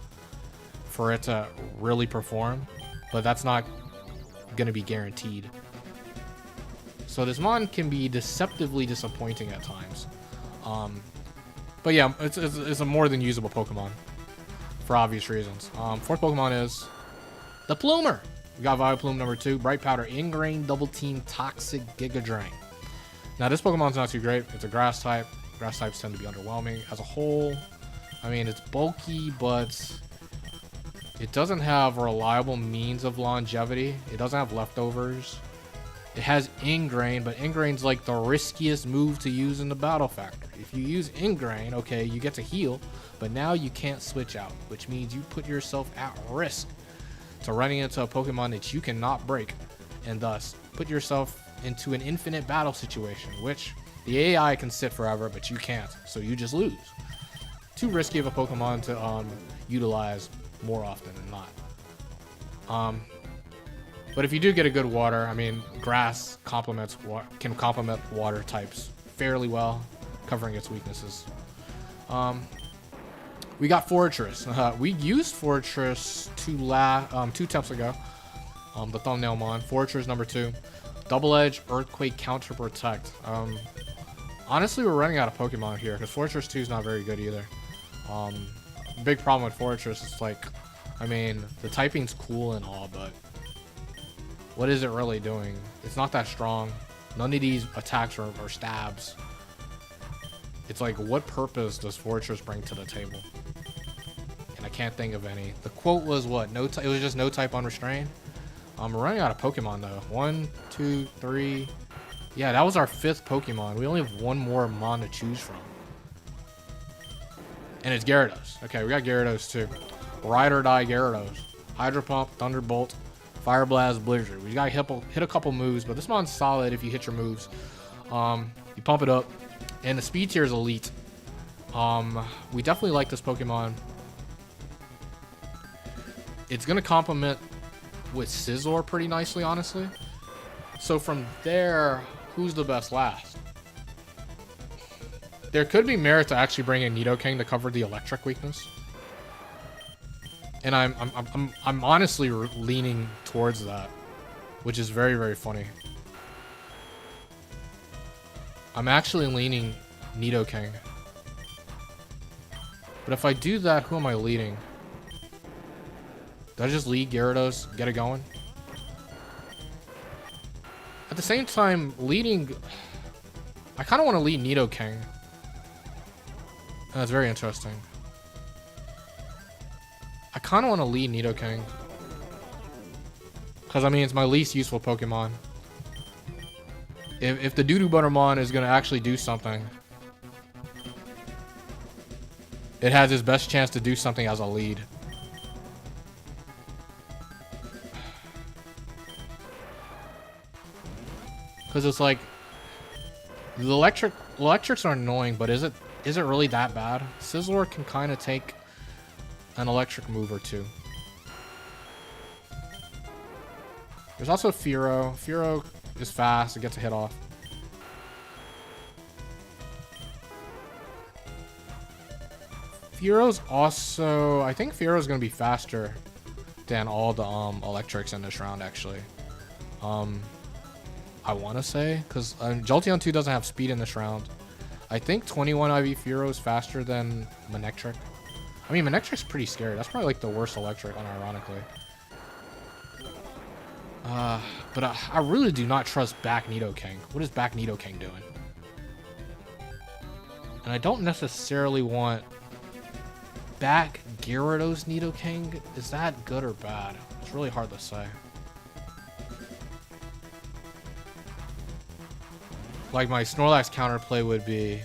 for it to really perform, but that's not going to be guaranteed. So this mon can be deceptively disappointing at times. But yeah, it's a more than usable Pokemon for obvious reasons. Fourth Pokemon is the Plumer. We got Vileplume number 2, Bright Powder, Ingrain, Double Team, Toxic, Giga Drain. Now this Pokemon's not too great. It's a grass type. Grass types tend to be underwhelming. As a whole, I mean, it's bulky, but it doesn't have reliable means of longevity. It doesn't have leftovers. It has Ingrain, but Ingrain's like the riskiest move to use in the Battle Factory. If you use Ingrain, okay, you get to heal, but now you can't switch out, which means you put yourself at risk to running into a Pokemon that you cannot break, and thus put yourself into an infinite battle situation, which the AI can sit forever, but you can't, so you just lose. Too risky of a Pokemon to utilize more often than not. But if you do get a good water, I mean, grass can complement water types fairly well, covering its weaknesses. We got Fortress. We used Fortress two attempts ago. The thumbnail mon. Fortress number 2. Double Edge, Earthquake, Counter Protect. Honestly, we're running out of Pokemon here because Fortress 2 is not very good either. Big problem with Fortress is like, I mean, the typing's cool and all, but what is it really doing? It's not that strong. None of these attacks are stabs. It's like, what purpose does Fortress bring to the table? And I can't think of any. The quote was what? It was just no type unrestrained. We're running out of Pokemon though. 1, 2, 3. Yeah, that was our 5th Pokemon. We only have one more mon to choose from. And it's Gyarados. Okay, we got Gyarados too. Ride or Die Gyarados. Hydro Pump, Thunderbolt, Fire Blast, Blizzard. We gotta hit a couple moves, but this mon's solid if you hit your moves. You pump it up, And the speed tier is elite. We definitely like this Pokemon. It's gonna complement with Scizor pretty nicely, honestly. So from there, who's the best last? There could be merit to actually bring in Nidoking to cover the electric weakness. And I'm honestly leaning towards that, which is very, very funny. I'm actually leaning Nidoking. But if I do that, who am I leading? Do I just lead Gyarados, get it going? At the same time, leading... I kind of want to lead Nidoking. That's very interesting. I kind of want to lead Nidoking. Because, I mean, it's my least useful Pokemon. If the Doodoo Buttermon is going to actually do something, it has its best chance to do something as a lead. Because it's like, the electrics are annoying, but is it really that bad? Scizor can kind of take an electric move or two. There's also Fearow. Fearow is fast, it gets a hit off. Fearow's also, I think Fearow's gonna be faster than all the electrics in this round, actually. I want to say, because Jolteon 2 doesn't have speed in this round. I think 21 IV Fearow is faster than Manectric. I mean, Manectric's pretty scary. That's probably like the worst electric, unironically. But I really do not trust back Nidoking. What is back Nidoking doing? And I don't necessarily want back Gyarados Nidoking. Is that good or bad? It's really hard to say. Like, my Snorlax counterplay would be...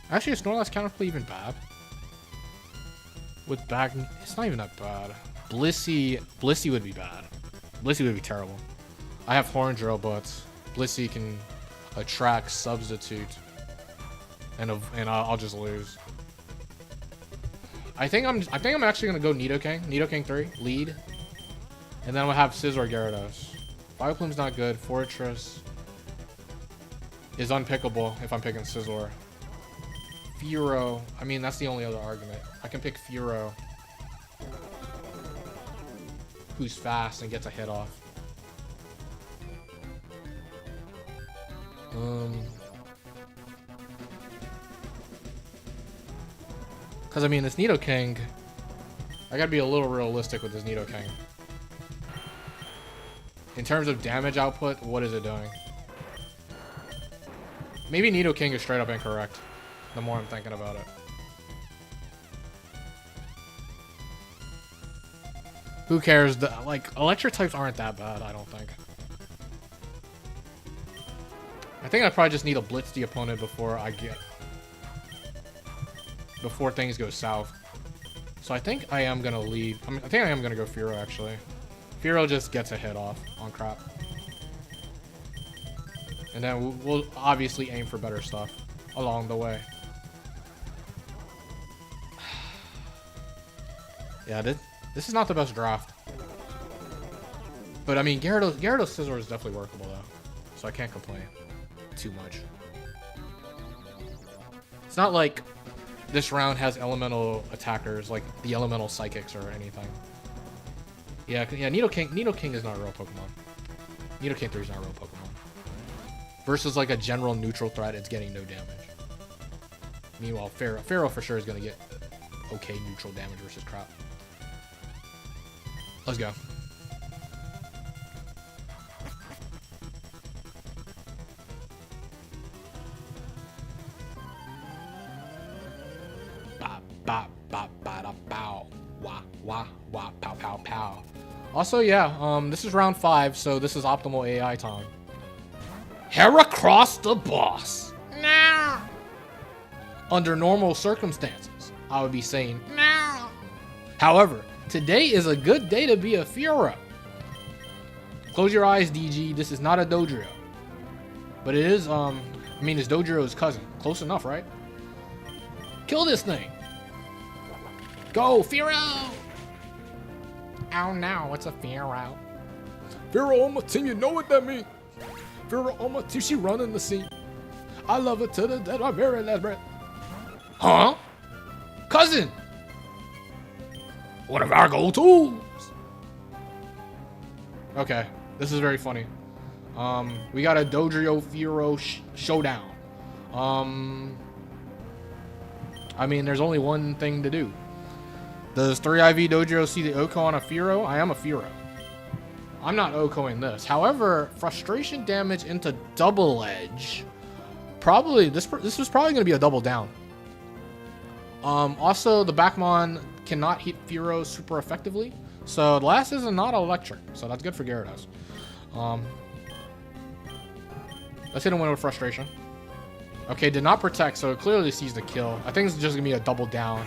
Actually, is Snorlax counterplay even bad? With back... It's not even that bad. Blissey would be bad. Blissey would be terrible. I have Horn Drill, but Blissey can attract Substitute. And I'll just lose. I think I'm actually gonna go Nidoking. Nidoking 3, lead. And then we'll have Scizor Gyarados. Vileplume's not good. Fortress is unpickable if I'm picking Scizor. Fearow. I mean, that's the only other argument. I can pick Fearow, who's fast and gets a hit off. Because, I mean, this Nidoking, I gotta be a little realistic with this Nidoking. In terms of damage output, what is it doing? Maybe Nidoking is straight up incorrect, the more I'm thinking about it. Who cares? Like, electric types aren't that bad, I don't think. I think I probably just need to blitz the opponent before things go south. So I think I am gonna lead. I think I am gonna go Fearow, actually. Fearow just gets a hit off on crap. And then we'll obviously aim for better stuff along the way. Yeah, this is not the best draft. But I mean, Gyarados Scizor is definitely workable though. So I can't complain too much. It's not like this round has elemental attackers like the elemental psychics or anything. Yeah, Nidoking is not a real Pokemon. Nidoking 3 is not a real Pokemon. Versus like a general neutral threat, it's getting no damage. Meanwhile, Fearow for sure is going to get okay neutral damage versus crap. Let's go. Also, yeah, this is round 5, so this is optimal AI time. Heracross the boss. No. Under normal circumstances, I would be saying no. However, today is a good day to be a Fearow. Close your eyes, DG. This is not a Dojiro. But it is, I mean, it's Dojiro's cousin. Close enough, right? Kill this thing. Go, Firo! Oh no, what's a Firo? Firo on my team, you know what that means. Firo on my team, she running the scene. I love her to the dead, my very last breath. Huh? Cousin! One of our go-tos! Okay, this is very funny. We got a Dojiro Firo showdown. I mean, there's only one thing to do. Does 3IV Dojiro see the Oko on a Firo? I am a Firo. I'm not Okoing this. However, frustration damage into double edge. Probably, this was probably going to be a double down. Also, the Backmon cannot hit Firo super effectively. So, the last is not electric. So, that's good for Gyarados. Let's hit him with frustration. Okay, did not protect, so it clearly sees the kill. I think it's just going to be a double down.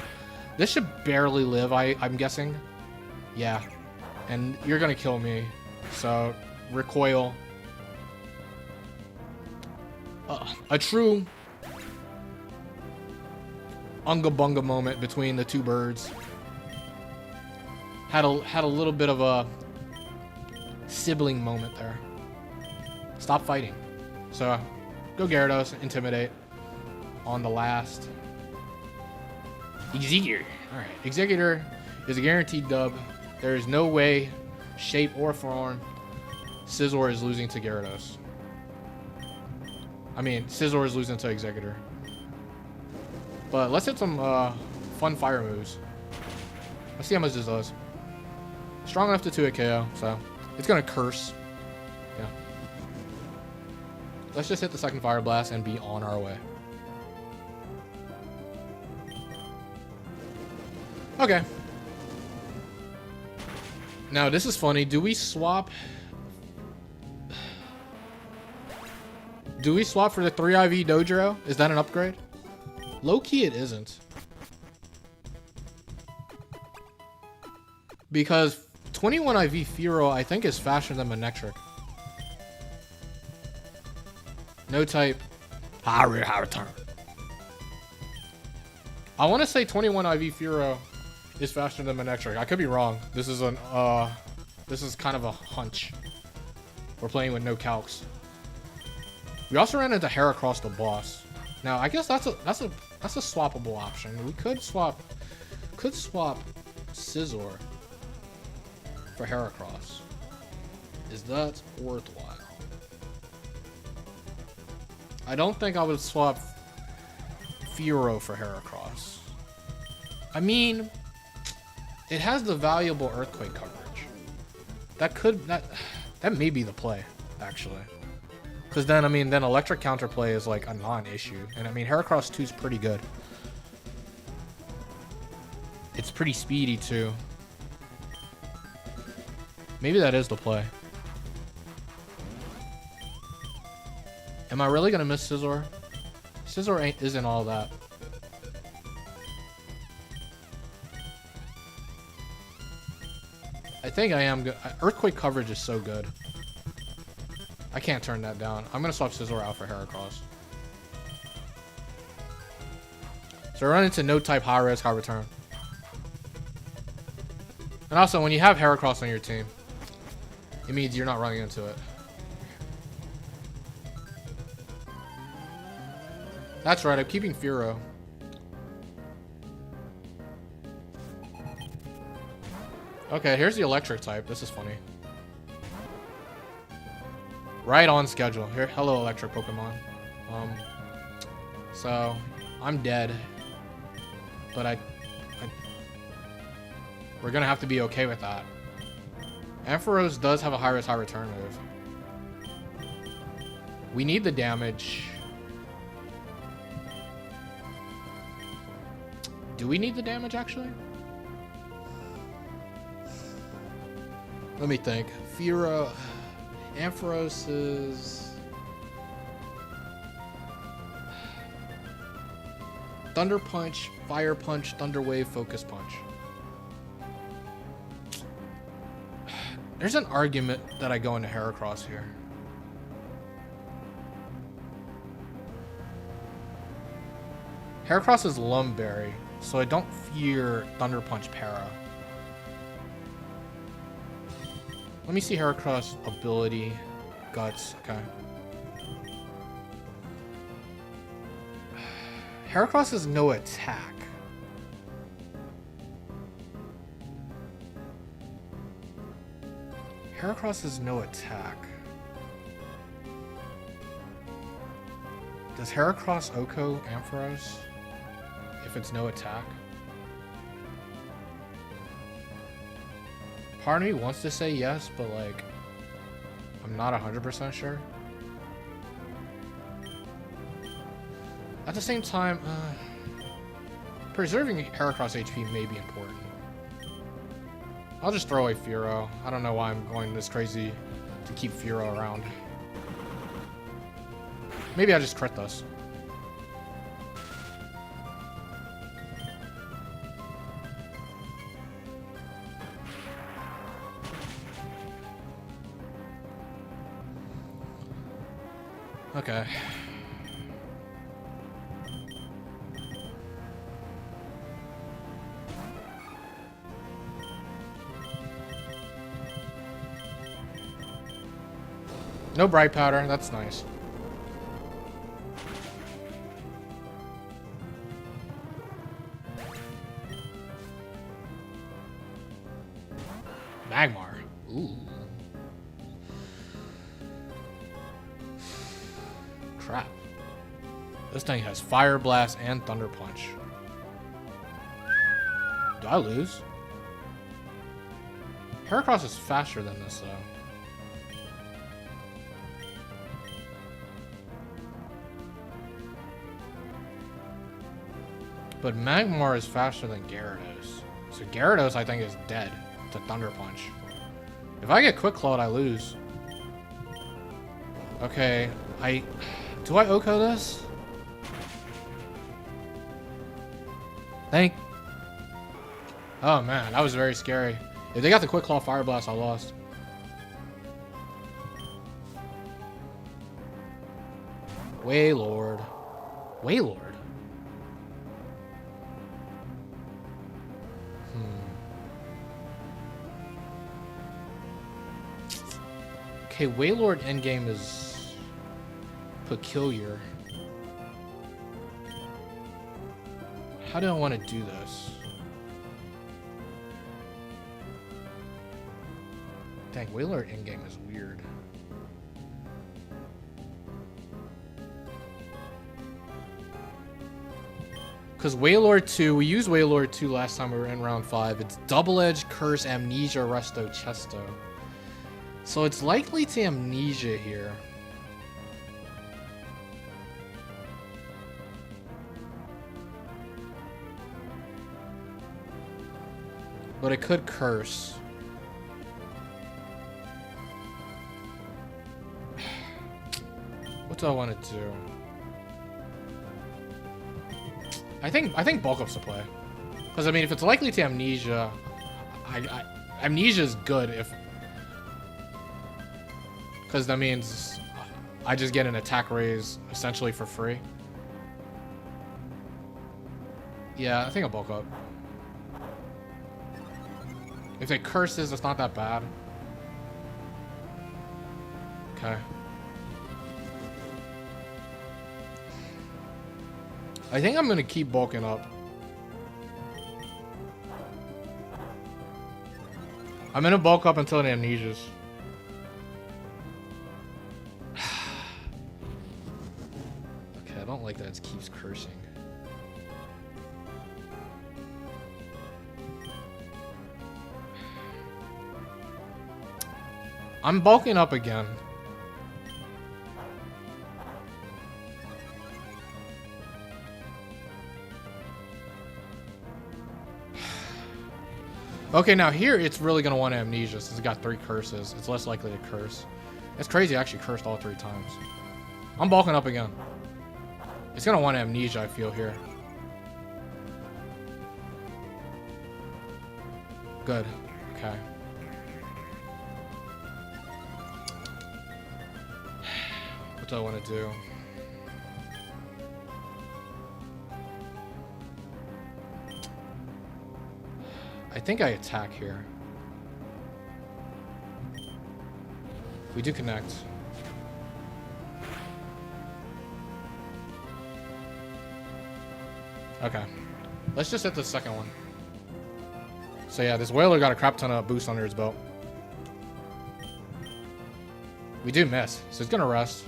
This should barely live, I'm guessing. Yeah. And you're going to kill me. So, recoil. A true Unga Bunga moment between the two birds. Had a little bit of a sibling moment there. Stop fighting. So, go Gyarados, Intimidate on the last. Executor. Alright, Executor is a guaranteed dub. There is no way, shape, or form Scizor is losing to Gyarados. I mean, Scizor is losing to Executor. But let's hit some fun fire moves. Let's see how much this does. Strong enough to 2-hit KO, so it's gonna curse. Yeah. Let's just hit the second Fire Blast and be on our way. Okay. Now this is funny. Do we swap? Do we swap for the 3IV Dojiro? Is that an upgrade? Low key, it isn't. Because 21 IV Firo, I think, is faster than Manectric. No type. Return. I want to say 21 IV Firo is faster than Manectric. I could be wrong. This is kind of a hunch. We're playing with no calcs. We also ran into Heracross the boss. Now I guess that's a swappable option. We could swap Scizor for Heracross. Is that worthwhile? I don't think I would swap Firo for Heracross. I mean, it has the valuable earthquake coverage. That may be the play, actually. Because then, I mean, then electric counterplay is like a non-issue. And I mean, Heracross 2 is pretty good. It's pretty speedy too. Maybe that is the play. Am I really gonna miss Scizor? Scizor isn't all that. I think I am good. Earthquake coverage is so good. I can't turn that down. I'm gonna swap Scizor out for Heracross. So I run into no type high risk, high return. And also, when you have Heracross on your team, it means you're not running into it. That's right, I'm keeping Firo. Okay, here's the electric type. This is funny. Right on schedule. Here, hello, electric Pokemon. So I'm dead, but we're gonna have to be okay with that. Ampharos does have a high risk, high return move. We need the damage. Do we need the damage actually? Let me think. Firo, Ampharos is Thunder Punch, Fire Punch, Thunder Wave, Focus Punch. There's an argument that I go into Heracross here. Heracross is Lumberry, so I don't fear Thunder Punch Para. Let me see Heracross ability. Guts, okay. Heracross has no attack. Heracross has no attack. Does Heracross Oko Ampharos if it's no attack? Part of me wants to say yes, but like, I'm not 100% sure. At the same time, preserving Heracross HP may be important. I'll just throw away Furo. I don't know why I'm going this crazy to keep Furo around. Maybe I just crit this. Okay. No Bright Powder, that's nice. Magmar. Ooh. Crap. This thing has Fire Blast and Thunder Punch. Do I lose? Heracross is faster than this, though. But Magmar is faster than Gyarados. So Gyarados, I think, is dead to Thunder Punch. If I get Quick Clawed, I lose. Okay, do I Oko this? Oh man, that was very scary. If they got the Quick Claw Fire Blast, I lost. Wailord. Wailord? Okay, Wailord endgame is peculiar. How do I want to do this? Dang, Wailord endgame is weird. Because Wailord 2, we used Wailord 2 last time we were in round 5. It's Double Edge, Curse, Amnesia, Resto, Chesto. So it's likely to Amnesia here. But it could Curse. What do I want to do? I think Bulk Up's the play. Because I mean, if it's likely to Amnesia, Amnesia is good if. Because that means I just get an attack raise essentially for free. Yeah, I think I'll Bulk Up. If it curses, it's not that bad. Okay. I think I'm going to keep bulking up. I'm going to bulk up until it amnesias. Okay, I don't like that it keeps cursing. I'm bulking up again. Okay, now here it's really going to want Amnesia since it's got 3 curses. It's less likely to curse. It's crazy I actually cursed all 3 times. I'm bulking up again. It's going to want Amnesia, I feel, here. Good. Okay. do I want to do? I think I attack here. We do connect. Okay. Let's just hit the second one. So yeah, this whaler got a crap ton of boost under his belt. We do miss, so it's gonna rest.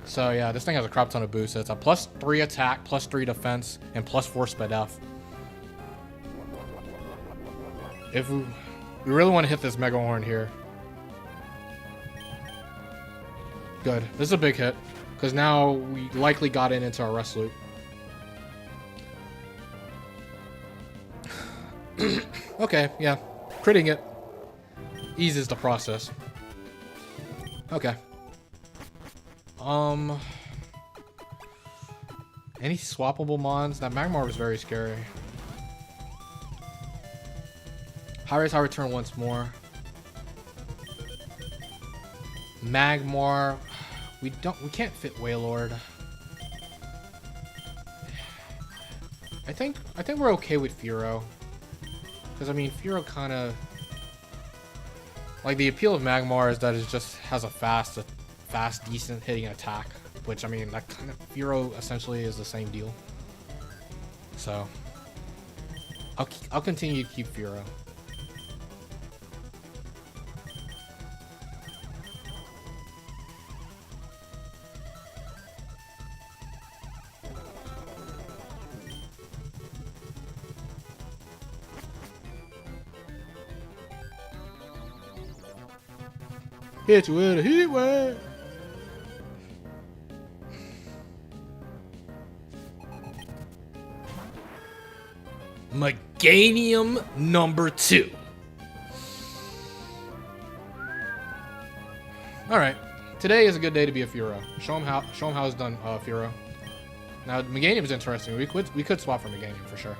So yeah, this thing has a crap ton of boost. It's a +3 attack, +3 defense, and +4 speedup. If we really want to hit this Mega Horn here. Good. This is a big hit, because now we likely got it into our rest loop. Okay, yeah. Critting it eases the process. Okay. Any swappable mons? That Magmar was very scary. High-raise high return once more. Magmar. We can't fit Wailord. I think we're okay with Furo. Because I mean Furo kinda like the appeal of Magmar is that it just has a fast, decent hitting attack. Which I mean that kind of Furo essentially is the same deal. So I'll continue to keep Furo. Hit you with a heat wave. Meganium number 2. All right, today is a good day to be a Furo. Show him how it's done, Furo. Now Meganium is interesting. We could swap for Meganium for sure.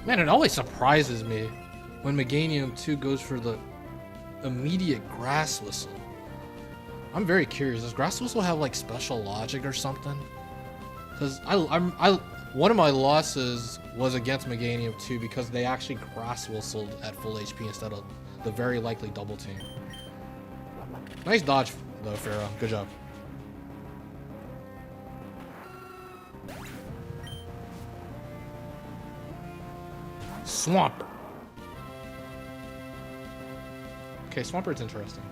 Man, it always surprises me when Meganium 2 goes for the immediate Grass Whistle. I'm very curious. Does Grass Whistle have like special logic or something? Because one of my losses was against Meganium 2 because they actually Grass Whistled at full HP instead of the very likely double team. Nice dodge though, Pharaoh. Good job. Swampert. Okay, Swampert's interesting.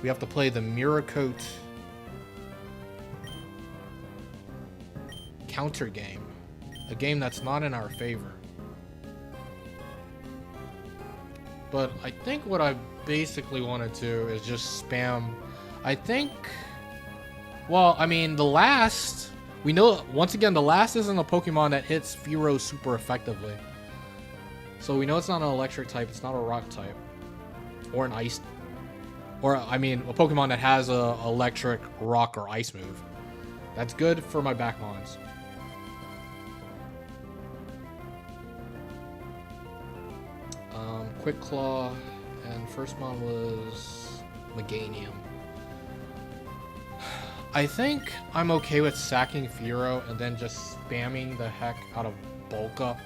We have to play the Miracote counter game. A game that's not in our favor. But I think what I basically want to do is just spam. I think... Well, I mean, the last... We know, once again, the last isn't a Pokemon that hits Furo super effectively. So we know it's not an electric type, it's not a rock type. Or an ice... Or, I mean, a Pokemon that has a electric, rock, or ice move. That's good for my back mons. Quick Claw, and first mon was Meganium. I think I'm okay with sacking Furo and then just spamming the heck out of Bulk Up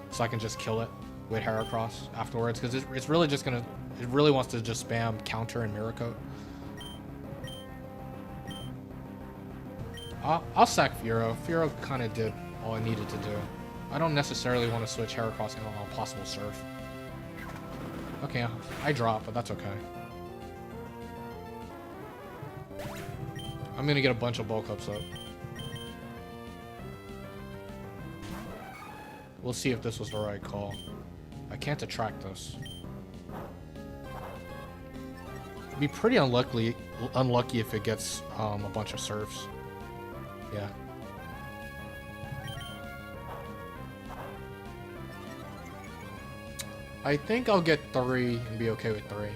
so I can just kill it with Heracross afterwards, because it's really just gonna... It really wants to just spam Counter and Miracote. I'll sack Furo. Furo kind of did all I needed to do. I don't necessarily want to switch Heracross in on a possible Surf. Okay, I drop, but that's okay. I'm gonna get a bunch of bulk ups up. We'll see if this was the right call. I can't attract this. It'd be pretty unlucky if it gets a bunch of Surfs. Yeah. I think I'll get 3 and be okay with 3.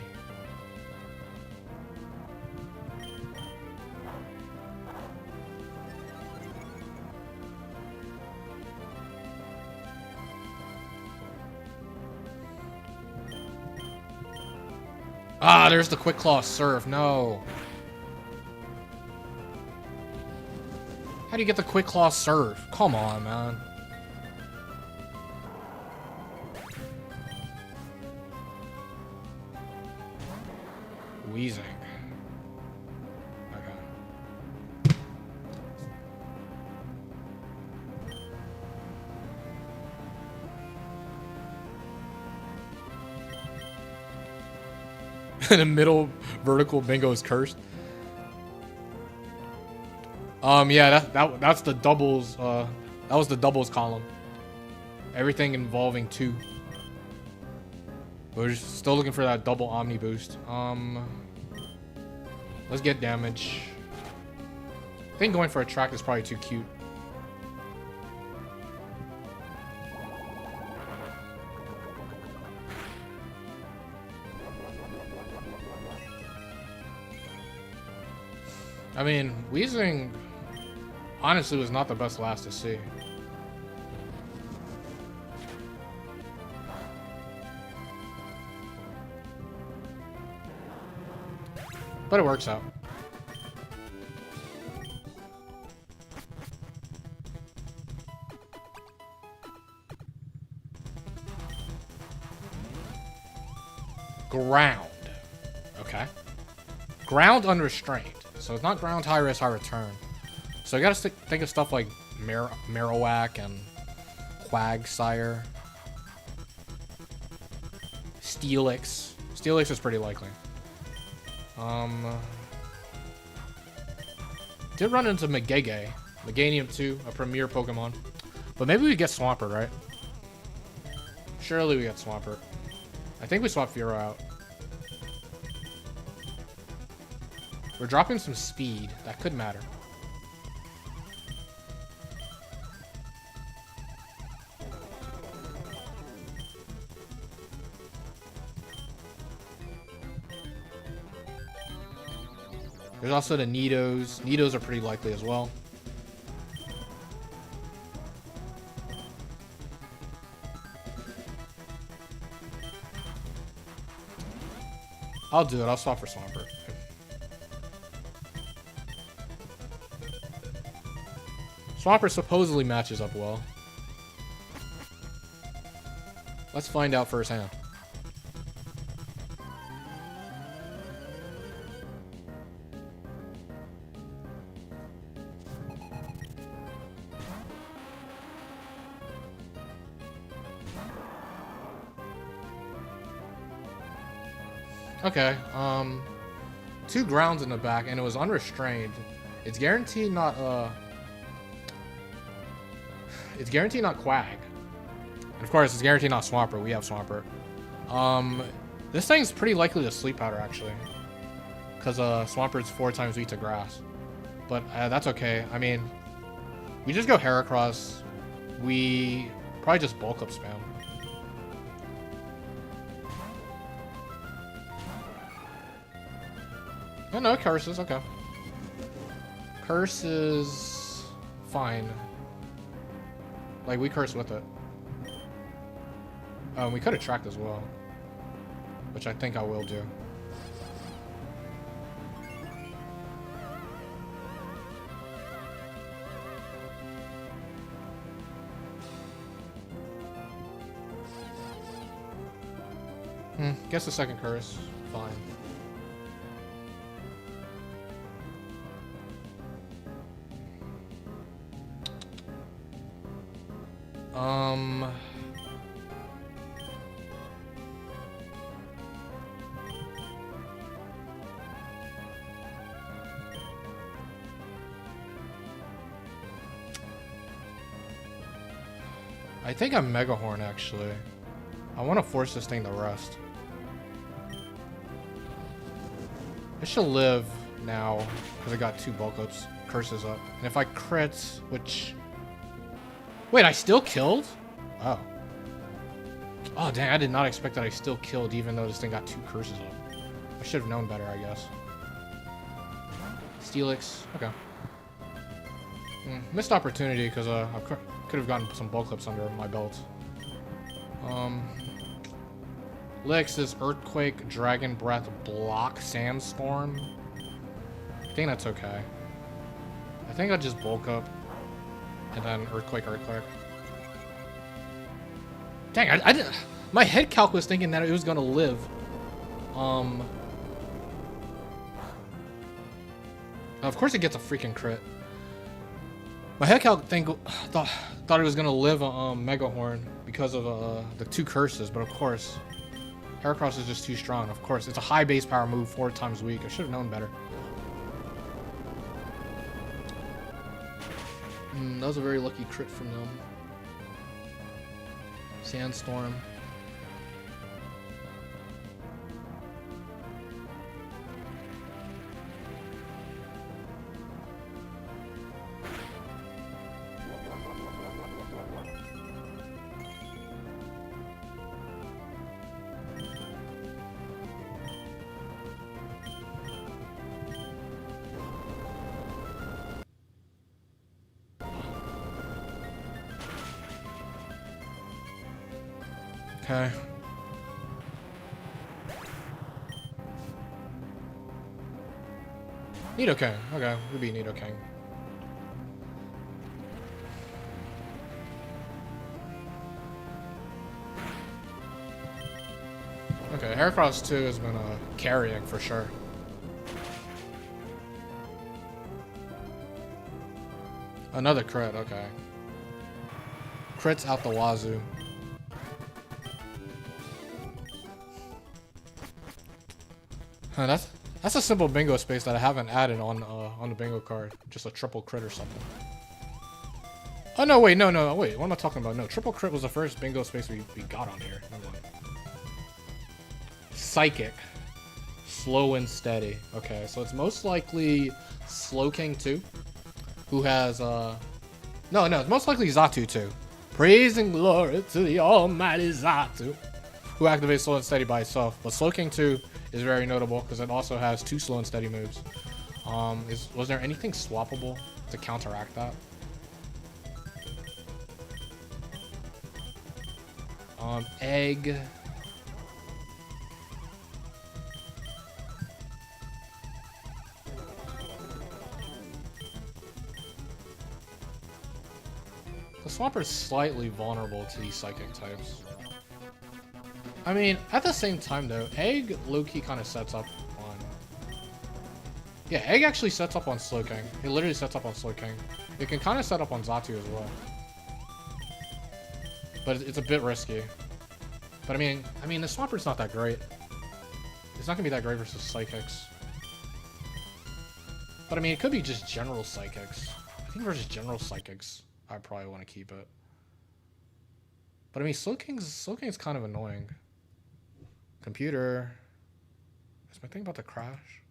Ah, there's the quick claw surf. No. How do you get the quick claw surf? Come on, man. Wheezing. In the middle, vertical bingo is cursed. Yeah, that's the doubles. That was the doubles column. Everything involving 2. We're just still looking for that double omni boost. Let's get damage. I think going for a track is probably too cute. I mean, Wheezing honestly was not the best last to see. But it works out. Ground. Okay. Ground unrestrained. So it's not ground high risk, high return. So you gotta think of stuff like Marowak and Quagsire. Steelix. Steelix is pretty likely. Did run into Megege. Meganium 2, a premier Pokemon. But maybe we get Swampert, right? Surely we get Swampert. I think we swap Fearow out. We're dropping some speed. That could matter. There's also the Nidos. Nidos are pretty likely as well. I'll do it. I'll swap for Swampert. Swampert supposedly matches up well. Let's find out firsthand. Okay, 2 grounds in the back, and it was unrestrained. It's guaranteed not, it's guaranteed not Quag. And of course, it's guaranteed not Swampert. We have Swampert. This thing's pretty likely to Sleep Powder, actually. Because, Swampert's 4 times weak to grass. But, that's okay. I mean, we just go Heracross. We probably just Bulk Up spam. Oh, no, curses, okay. Curses, fine. Like, we curse with it. We could attract as well. Which I think I will do. Guess the second curse, fine. I think I'm Mega Horn, actually. I want to force this thing to rest. I should live now, because I got 2 bulk ups, curses up. And if I crit, which... Wait, I still killed? Oh. Oh, dang, I did not expect that I still killed, even though this thing got 2 curses up. I should have known better, I guess. Steelix, okay. Missed opportunity, because I could have gotten some bulk clips under my belt. Licks is Earthquake, Dragon Breath, Block, Sandstorm. I think that's okay. I think I'll just bulk up. And then Earthquake, Earthquake. Dang, I didn't... My head calc was thinking that it was gonna live. Of course it gets a freaking crit. My head calc thought it was gonna live a Mega Horn because of the 2 curses, but of course, Heracross is just too strong. Of course, it's a high base power move, 4 times weak. I should have known better. That was a very lucky crit from them. Sandstorm. Okay. Nidoking. Okay, we'll be Nidoking. Okay, Heracross 2 has been carrying for sure. Another crit, okay. Crits out the wazoo. Huh, that's a simple bingo space that I haven't added on the bingo card. Just a triple crit or something. Oh no, wait, no, wait. What am I talking about? No, triple crit was the first bingo space we got on here. Never mind. Psychic, slow and steady. Okay, so it's most likely Slowking 2, who has no, it's most likely Xatu 2. Praise and glory to the almighty Xatu, who activates slow and steady by itself. But Slowking 2 is very notable because it also has 2 slow and steady moves. Was there anything swappable to counteract that? Egg. The Swampert is slightly vulnerable to these psychic types. I mean, at the same time though, Egg low-key kind of sets up on... Yeah, Egg actually sets up on Slowking. It literally sets up on Slowking. It can kind of set up on Xatu as well. But it's a bit risky. But I mean, the Swampert's not that great. It's not gonna be that great versus Psychics. But I mean, it could be just general Psychics. I think versus general Psychics, I probably want to keep it. But I mean, Slowking's kind of annoying. Computer. Is my thing about to crash?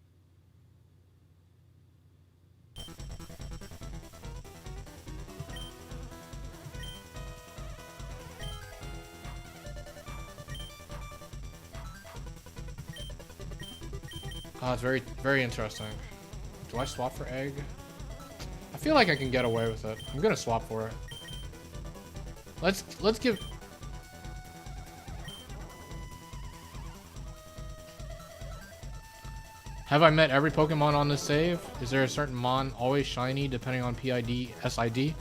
It's very, very interesting. Do I swap for Egg? I feel like I can get away with it. I'm gonna swap for it. Let's give... Have I met every Pokemon on this save? Is there a certain Mon always shiny depending on PID, SID?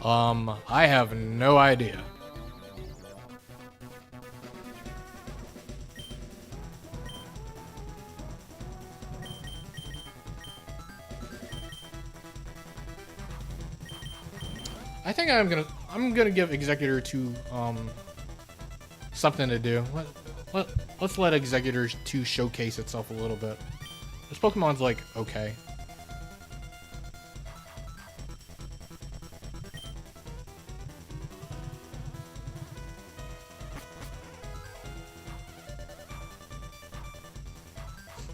I have no idea. I think I'm gonna give Executor 2 something to do. Let's let Executor 2 showcase itself a little bit. This Pokemon's like okay.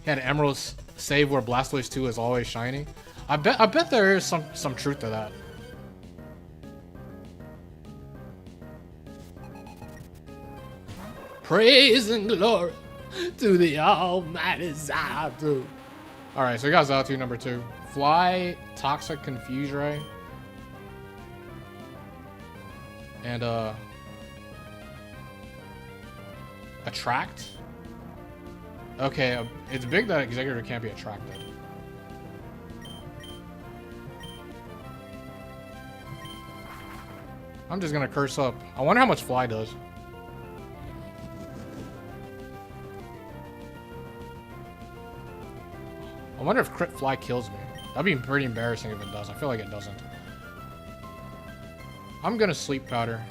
He had an Emerald save where Blastoise 2 is always shiny. I bet there is some truth to that. Praise and glory to the almighty Xatu. Alright, so we got Xatu number 2. Fly, Toxic, Confuse Ray. And Attract. Okay, it's big that Executor can't be attracted. I'm just gonna curse up. I wonder how much Fly does. I wonder if Crit Fly kills me. That'd be pretty embarrassing if it does. I feel like it doesn't. I'm gonna Sleep Powder.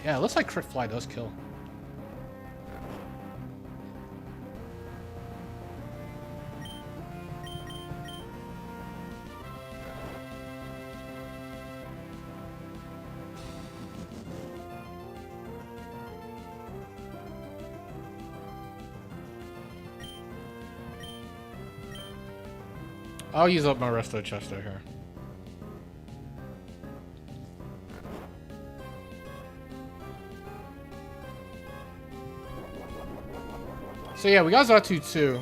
Yeah, it looks like Crit Fly does kill. I'll use up my rest of the chest out here. So yeah, we got Zatu 2.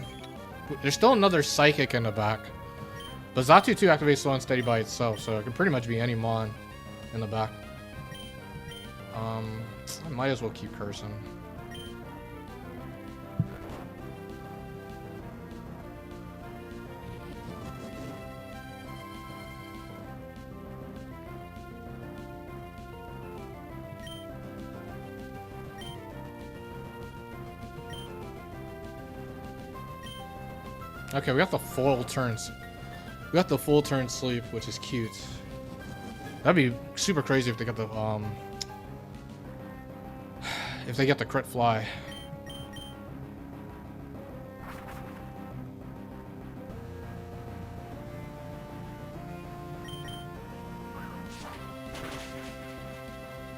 There's still another Psychic in the back. But Zatu 2 activates slow and steady by itself, so it can pretty much be any Mon in the back. I might as well keep cursing. Okay, we got the full turns. We got the full turn sleep, which is cute. That'd be super crazy if they got the if they get the Crit Fly.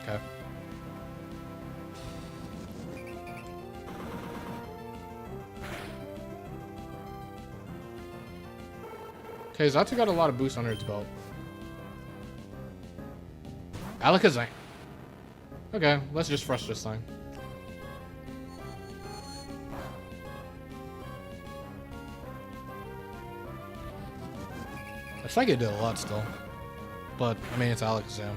Okay. Okay, Zatu got a lot of boost under its belt. Alakazam. Okay, let's just rush this thing. I think it did a lot still. But, I mean, it's Alakazam.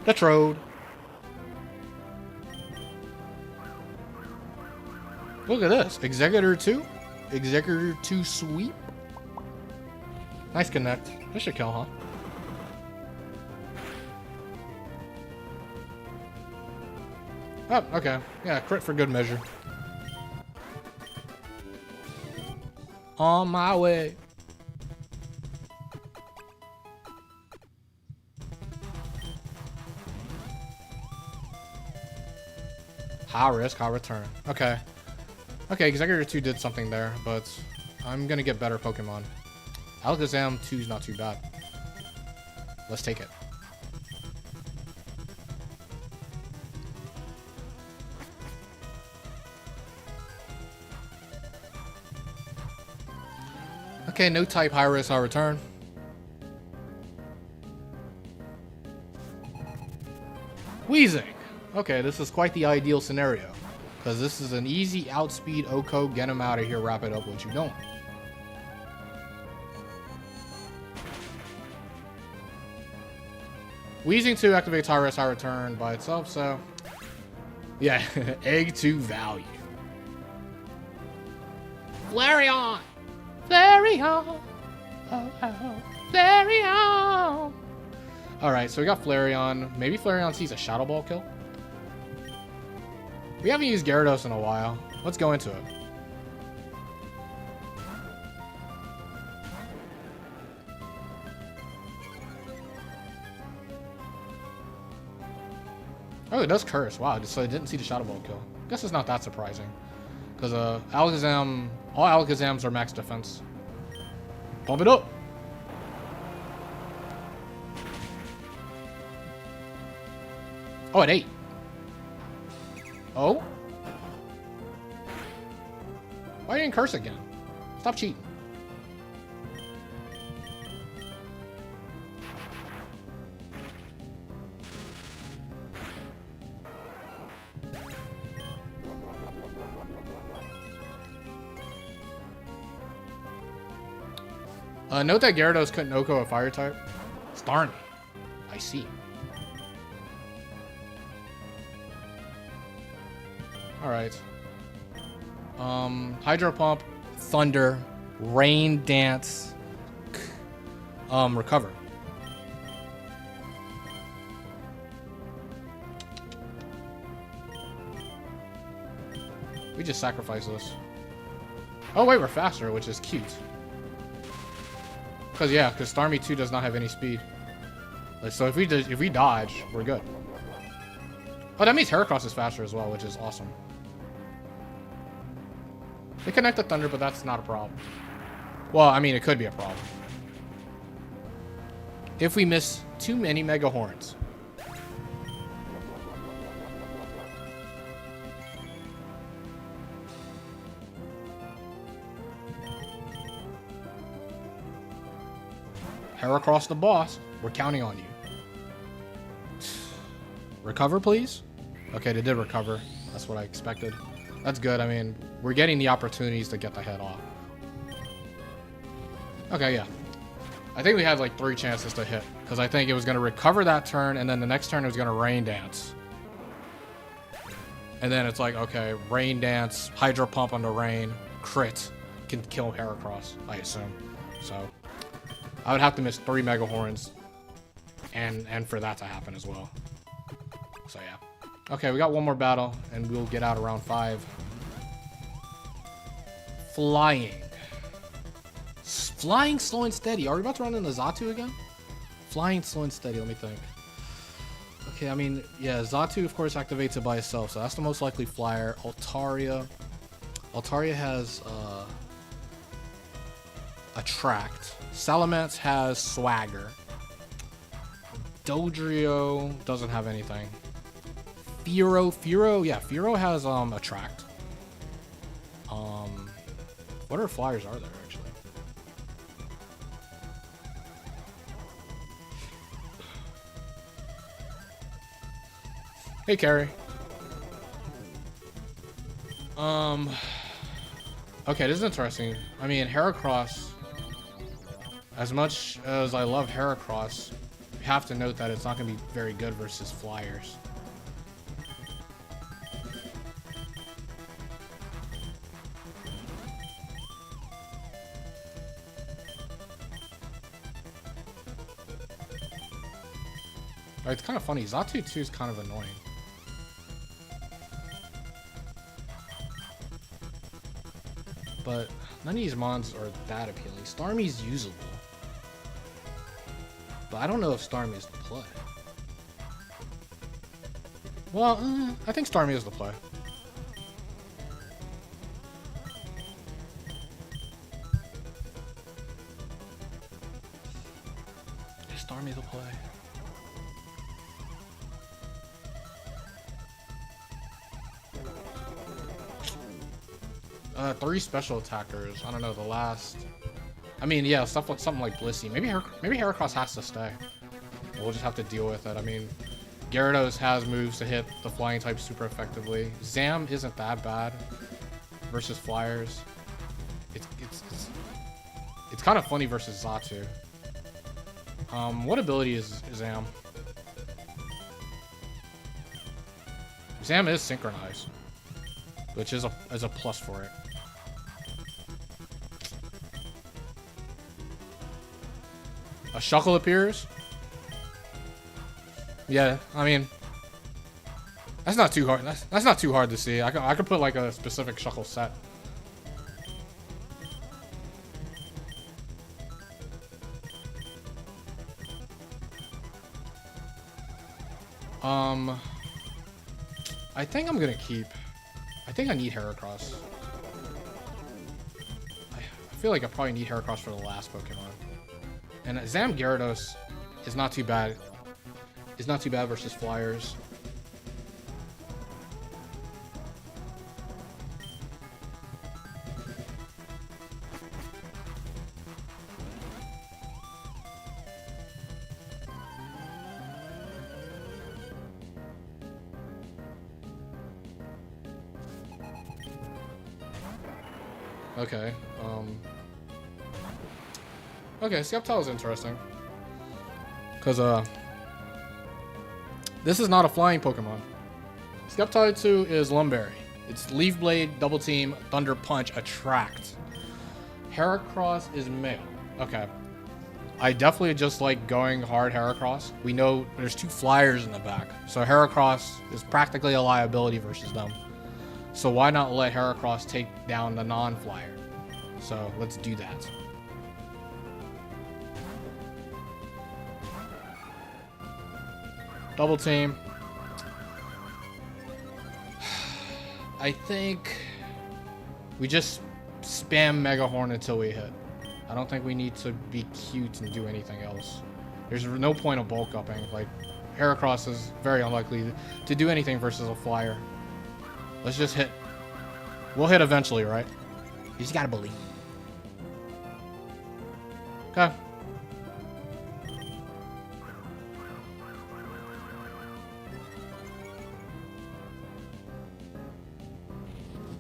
Tetrode. Look at this. Executor 2? Executor 2 sweep? Nice connect. This should kill, huh? Oh, okay. Yeah, crit for good measure. On my way. High risk, high return. Okay. Okay, Executor 2 did something there, but I'm gonna get better Pokemon. Alakazam 2 is not too bad. Let's take it. Okay, no type, high risk, high return. Wheezing. Okay, this is quite the ideal scenario. Because this is an easy outspeed Oko, get him out of here, wrap it up what you don't. Wheezing 2 activates high risk, high return by itself, so... yeah, egg 2 value. Flareon! Flareon! Oh, oh, Flareon! Alright, so we got Flareon. Maybe Flareon sees a Shadow Ball kill? We haven't used Gyarados in a while. Let's go into it. Oh, it does curse. Wow, so I didn't see the Shadow Ball kill. Guess it's not that surprising. Because Alakazam, all Alakazams are max defense. Pump it up! Oh, at 8. Oh? Why didn't curse again? Stop cheating. Note that Gyarados couldn't Oko a fire type. Starmie. I see. Alright. Hydro Pump, Thunder, Rain Dance, Recover. We just sacrifice this. Oh wait, we're faster, which is cute. Because Starmie 2 does not have any speed. So if we dodge, we're good. Oh, that means Heracross is faster as well, which is awesome. They connect the Thunder, but that's not a problem. Well, I mean, it could be a problem. If we miss too many Mega Horns. Heracross the boss. We're counting on you. Recover, please? Okay, they did recover. That's what I expected. That's good. I mean, we're getting the opportunities to get the head off. Okay, yeah. I think we had like 3 chances to hit. Because I think it was going to recover that turn, and then the next turn it was going to Rain Dance. And then it's like, okay, Rain Dance, Hydro Pump on the Rain, crit, can kill Heracross, I assume. So, I would have to miss 3 Mega Horns. And for that to happen as well. So yeah. Okay, we got one more battle, and we'll get out around 5. Flying. Flying, slow and steady. Are we about to run into Xatu again? Flying, slow and steady. Let me think. Okay, I mean, yeah, Xatu, of course, activates it by itself, so that's the most likely flyer. Altaria. Altaria has Attract. Salamence has Swagger. Dodrio doesn't have anything. Furo has Attract. What other flyers are there actually? Hey, Carrie. Okay, this is interesting. I mean, Heracross, as much as I love Heracross, we have to note that it's not going to be very good versus flyers. It's kind of funny. Xatu 2 is kind of annoying. But none of these mons are that appealing. Starmie's usable. But I don't know if Starmie is the play. Well, I think Starmie is the play. Is Starmie the play? 3 special attackers. I don't know, the last... I mean, yeah, stuff like something like Blissey. Maybe Heracross has to stay. We'll just have to deal with it. I mean, Gyarados has moves to hit the flying type super effectively. Zam isn't that bad versus flyers. It's kind of funny versus Xatu. What ability is Zam? Zam is synchronized, which is a plus for it. A Shuckle appears. Yeah, I mean, that's not too hard. That's not too hard to see. I could put like a specific Shuckle set. I think I'm gonna keep. I think I need Heracross. I feel like I probably need Heracross for the last Pokemon. And Zam Gyarados is not too bad. Is not too bad versus flyers. Okay. Okay, Sceptile is interesting. Because, this is not a flying Pokemon. Sceptile 2 is Lumberry. It's Leaf Blade, Double Team, Thunder Punch, Attract. Heracross is male. Okay. I definitely just like going hard Heracross. We know there's 2 flyers in the back. So Heracross is practically a liability versus them. So why not let Heracross take down the non-flyer? So let's do that. Double Team. I think we just spam Mega Horn until we hit. I don't think we need to be cute and do anything else. There's no point of bulk upping. Like, Heracross is very unlikely to do anything versus a flyer. Let's just hit. We'll hit eventually, right? You just gotta believe. Okay.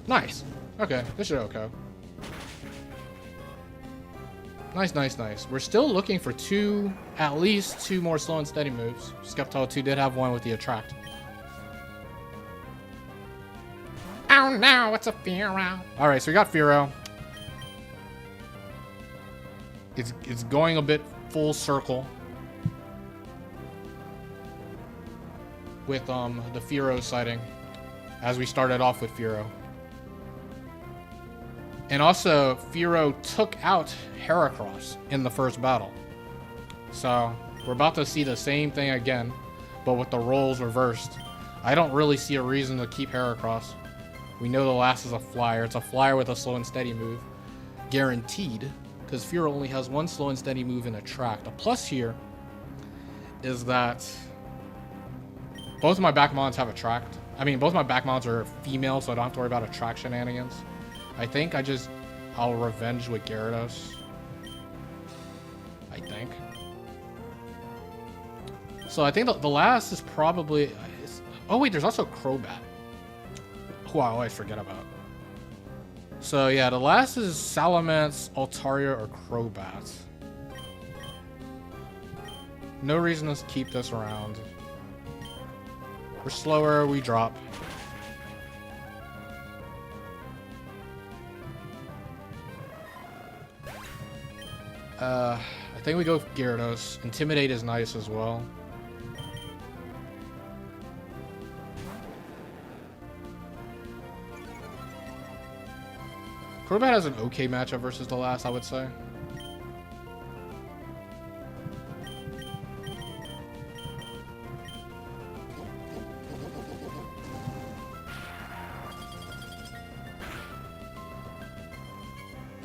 Nice. Okay, this should okay. Nice, nice, nice. We're still looking for at least two more slow and steady moves. Sceptile 2 did have one with the Attract. Oh no, it's a Fearow. Alright, so we got Fearow. It's going a bit full circle with the Fearow sighting, as we started off with Fearow. And also, Fearow took out Heracross in the first battle. So, we're about to see the same thing again, but with the roles reversed. I don't really see a reason to keep Heracross. We know the last is a flyer. It's a flyer with a slow and steady move. Guaranteed, because Fearow only has one slow and steady move in Attract. A plus here is that both of my back mons have Attract. I mean, both my back mons are female, so I don't have to worry about Attract shenanigans. I think I'll revenge with Gyarados. I think. So I think the last is probably... oh wait, there's also Crobat, who I always forget about. So yeah, the last is Salamence, Altaria, or Crobat. No reason to keep this around. We're slower, we drop. I think we go with Gyarados. Intimidate is nice as well. Crobat has an okay matchup versus the last, I would say.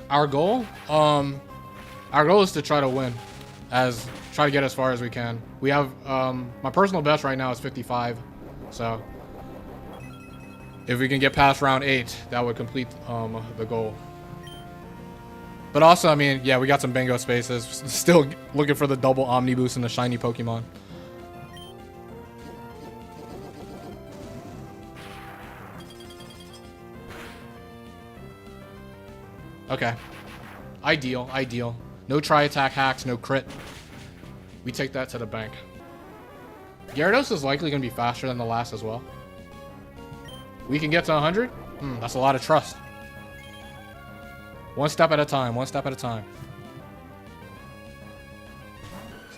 Our goal? Our goal is to try to win. Try to get as far as we can. We have, my personal best right now is 55. So, if we can get past round 8, that would complete, the goal. But also, I mean, yeah, we got some bingo spaces. Still looking for the double Omniboost and the shiny Pokemon. Okay. Ideal, ideal. No tri-attack hacks, no crit. We take that to the bank. Gyarados is likely going to be faster than the last as well. We can get to 100? That's a lot of trust. One step at a time, one step at a time.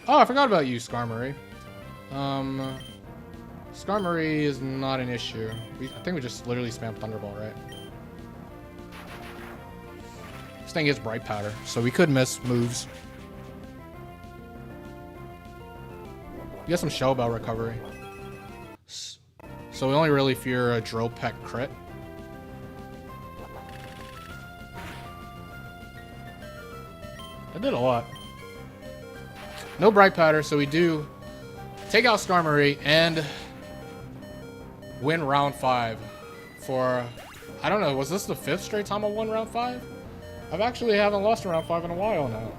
Oh, I forgot about you, Skarmory. Skarmory is not an issue. I think we just literally spam Thunderbolt, right? This thing is Bright Powder, so we could miss moves. We got some Shell Bell recovery. So we only really fear a Drill Peck crit. That did a lot. No Bright Powder, so we do take out Skarmory and win round 5 for, I don't know, was this the 5th straight time I won round 5? I've actually haven't lost a round 5 in a while now.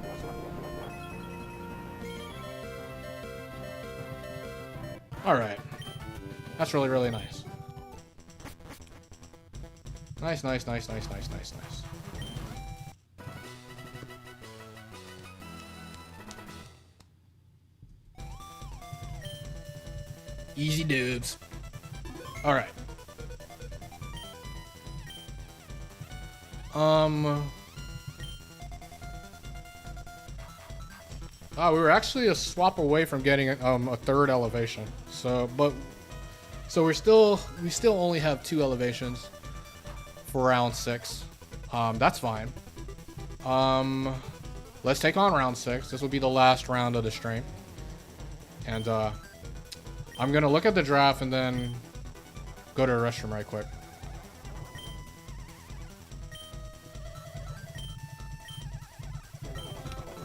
Alright. That's really, really nice. Nice, nice, nice, nice, nice, nice, nice. Easy dudes. All right. Oh, we were actually a swap away from getting a third elevation. So we still only have 2 elevations for round 6. That's fine. Let's take on round 6. This will be the last round of the stream. And I'm gonna look at the draft and then go to the restroom right quick.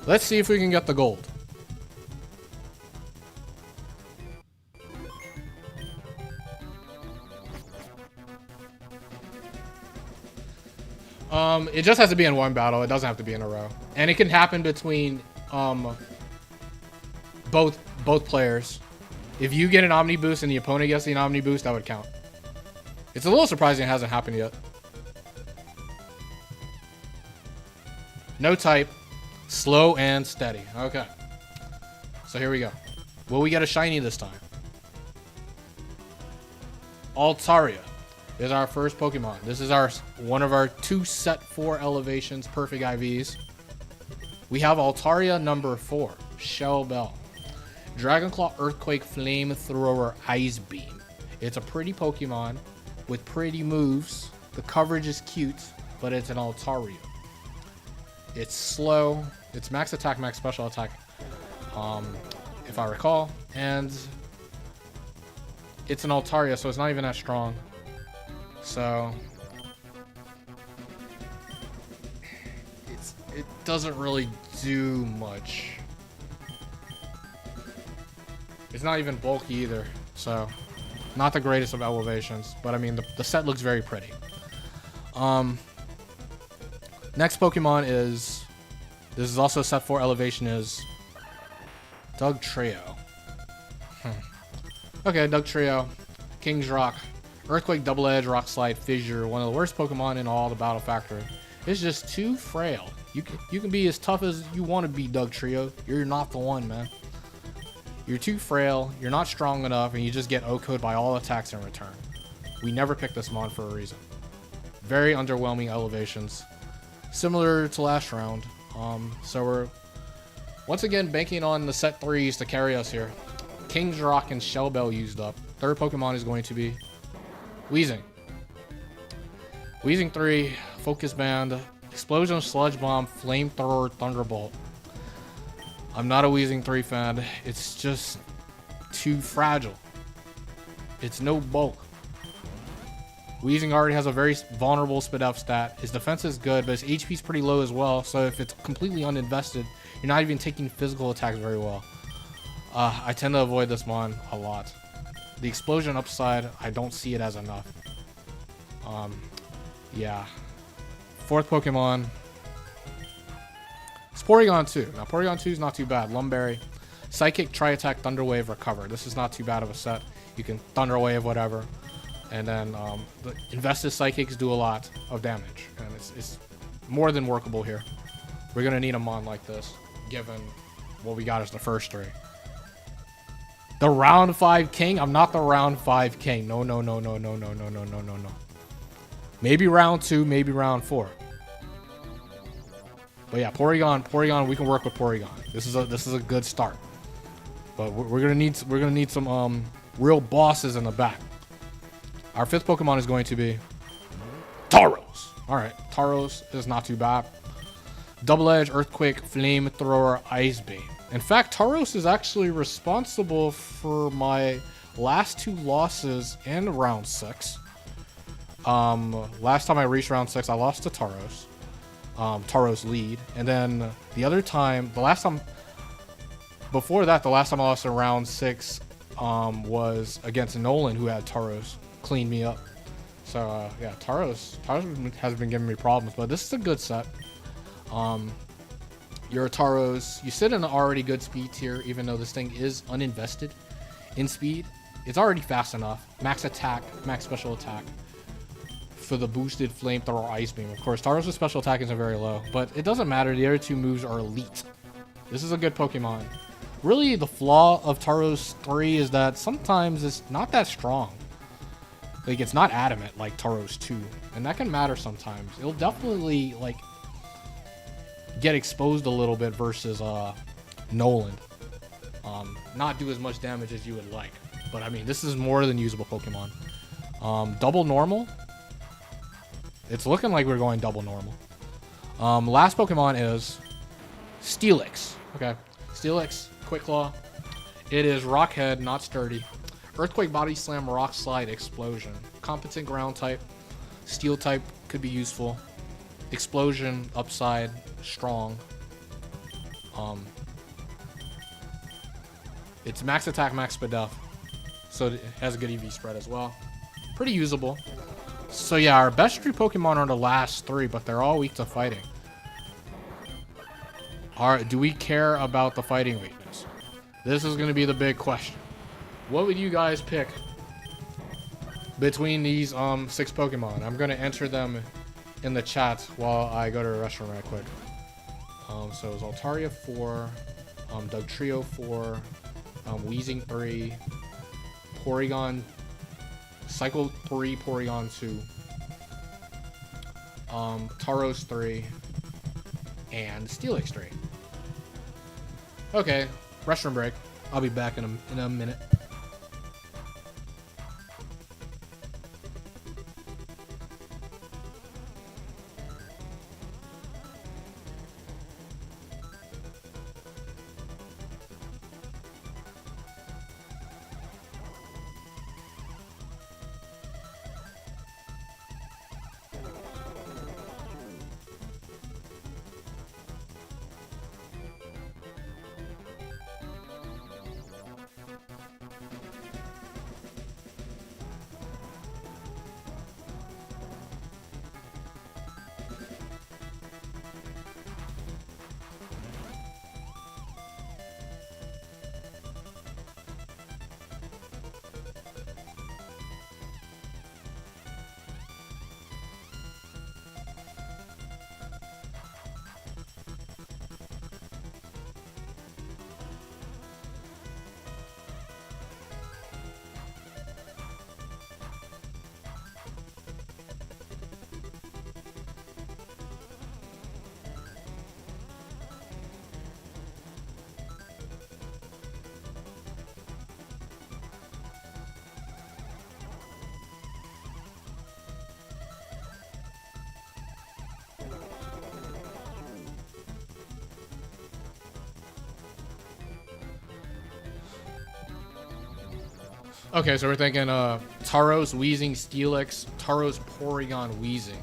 Let's see if we can get the gold. It just has to be in one battle. It doesn't have to be in a row. And it can happen between both players. If you get an Omni boost and the opponent gets an Omni boost, that would count. It's a little surprising it hasn't happened yet. No type. Slow and steady. Okay. So here we go. Will we get a shiny this time? Altaria is our first Pokemon. This is one of our 2 set 4 elevations, perfect IVs. We have Altaria number 4, Shell Bell. Dragon Claw, Earthquake, Flamethrower, Ice Beam. It's a pretty Pokemon with pretty moves. The coverage is cute, but it's an Altaria. It's slow. It's max attack, max special attack, if I recall. And it's an Altaria, so it's not even that strong. So it doesn't really do much. It's not even bulky either, so not the greatest of elevations. But I mean, the set looks very pretty. Next Pokemon is, this is also set 4 elevation, is Doug Trio. Okay, Doug Trio, King's Rock, Earthquake, Double Edge, Rock Slide, Fissure. One of the worst Pokemon in all the Battle Factory. It's just too frail. You can be as tough as you want to be, Doug Trio. You're not the one, man. You're too frail. You're not strong enough, and you just get OHKO'd by all attacks in return. We never picked this mon for a reason. Very underwhelming elevations. Similar to last round. So we're once again banking on the set 3s to carry us here. King's Rock and Shell Bell used up. Third Pokemon is going to be Weezing. Weezing 3, Focus Band, Explosion, Sludge Bomb, Flamethrower, Thunderbolt. I'm not a Weezing 3 fan. It's just too fragile. It's no bulk. Weezing already has a very vulnerable speedup stat. His defense is good, but his HP is pretty low as well. So if it's completely uninvested, you're not even taking physical attacks very well. I tend to avoid this mon a lot. The explosion upside, I don't see it as enough. Yeah. Fourth Pokemon, it's Porygon 2. Now Porygon 2 is not too bad. Lumberry, Psychic, Tri-Attack, Thunder Wave, Recover. This is not too bad of a set. You can Thunder Wave, whatever. And then the invested Psychics do a lot of damage. And it's more than workable here. We're going to need a mon like this, given what we got as the first 3. The round 5 king? I'm not the round 5 king. No. Maybe round 2, maybe round 4. But yeah, Porygon, we can work with Porygon. This is a good start. But we're gonna need some real bosses in the back. Our 5th Pokemon is going to be Tauros. Alright, Tauros is not too bad. Double Edge, Earthquake, Flamethrower, Ice Beam. In fact, Tauros is actually responsible for my last 2 losses in round 6. Last time I reached round 6, I lost to Tauros. Tauros lead. And then the other time, before that, the last time I lost in round 6 was against Nolan, who had Tauros clean me up. So yeah, Tauros has been giving me problems, but this is a good set. You're a Tauros. You sit in an already good speed tier, even though this thing is uninvested in speed. It's already fast enough. Max attack, max special attack for the boosted Flamethrower, Ice Beam. Of course, Tauros' special attack isn't very low, but it doesn't matter. The other 2 moves are elite. This is a good Pokemon. Really, the flaw of Taros 3 is that sometimes it's not that strong. Like, it's not adamant like Taros 2. And that can matter sometimes. It'll definitely, like, get exposed a little bit versus Nolan. Not do as much damage as you would like. But, I mean, this is more than usable Pokemon. Double normal. It's looking like we're going double normal. Last Pokemon is Steelix. Okay. Steelix, Quick Claw. It is Rock Head, not Sturdy. Earthquake, Body Slam, Rock Slide, Explosion. Competent Ground type. Steel type could be useful. Explosion, Upside, Strong. It's Max Attack, Max Speedup. So it has a good EV spread as well. Pretty usable. So yeah, our best 3 Pokemon are the last 3, but they're all weak to fighting. Do we care about the fighting weakness? This is going to be the big question. What would you guys pick between these 6 Pokemon? I'm going to enter them in the chat while I go to the restroom right quick. So it's Altaria 4, Dugtrio 4, Weezing 3, Porygon, Cycle 3, Porygon 2, Taros 3, and Steelix 3. Okay, restroom break. I'll be back in a minute. Okay, so we're thinking Taros, Weezing, Steelix, Taros, Porygon, Weezing.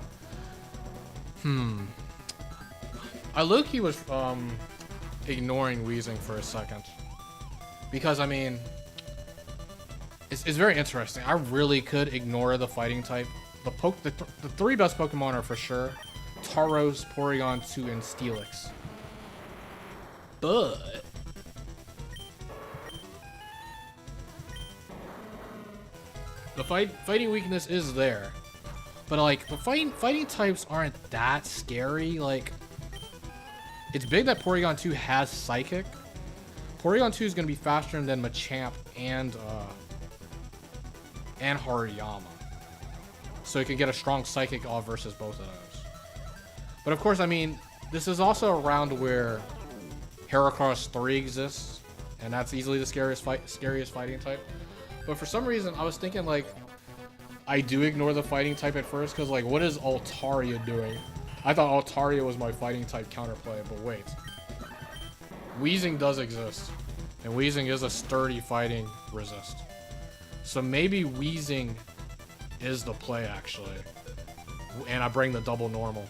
I low-key was ignoring Weezing for a second. Because, I mean, it's very interesting. I really could ignore the fighting type. The 3 best Pokemon are for sure Taros, Porygon 2, and Steelix. But the fighting weakness is there, but like the fighting types aren't that scary. Like, it's big that Porygon 2 has Psychic. Porygon 2 is going to be faster than Machamp and Hariyama, so it can get a strong Psychic all versus both of those. But of course, I mean, this is also a round where Heracross 3 exists, and that's easily the scariest fighting type. But for some reason, I was thinking, like, I do ignore the fighting type at first, because, like, what is Altaria doing? I thought Altaria was my fighting type counterplay, but wait. Weezing does exist, and Weezing is a sturdy fighting resist. So maybe Weezing is the play, actually. And I bring the double normal.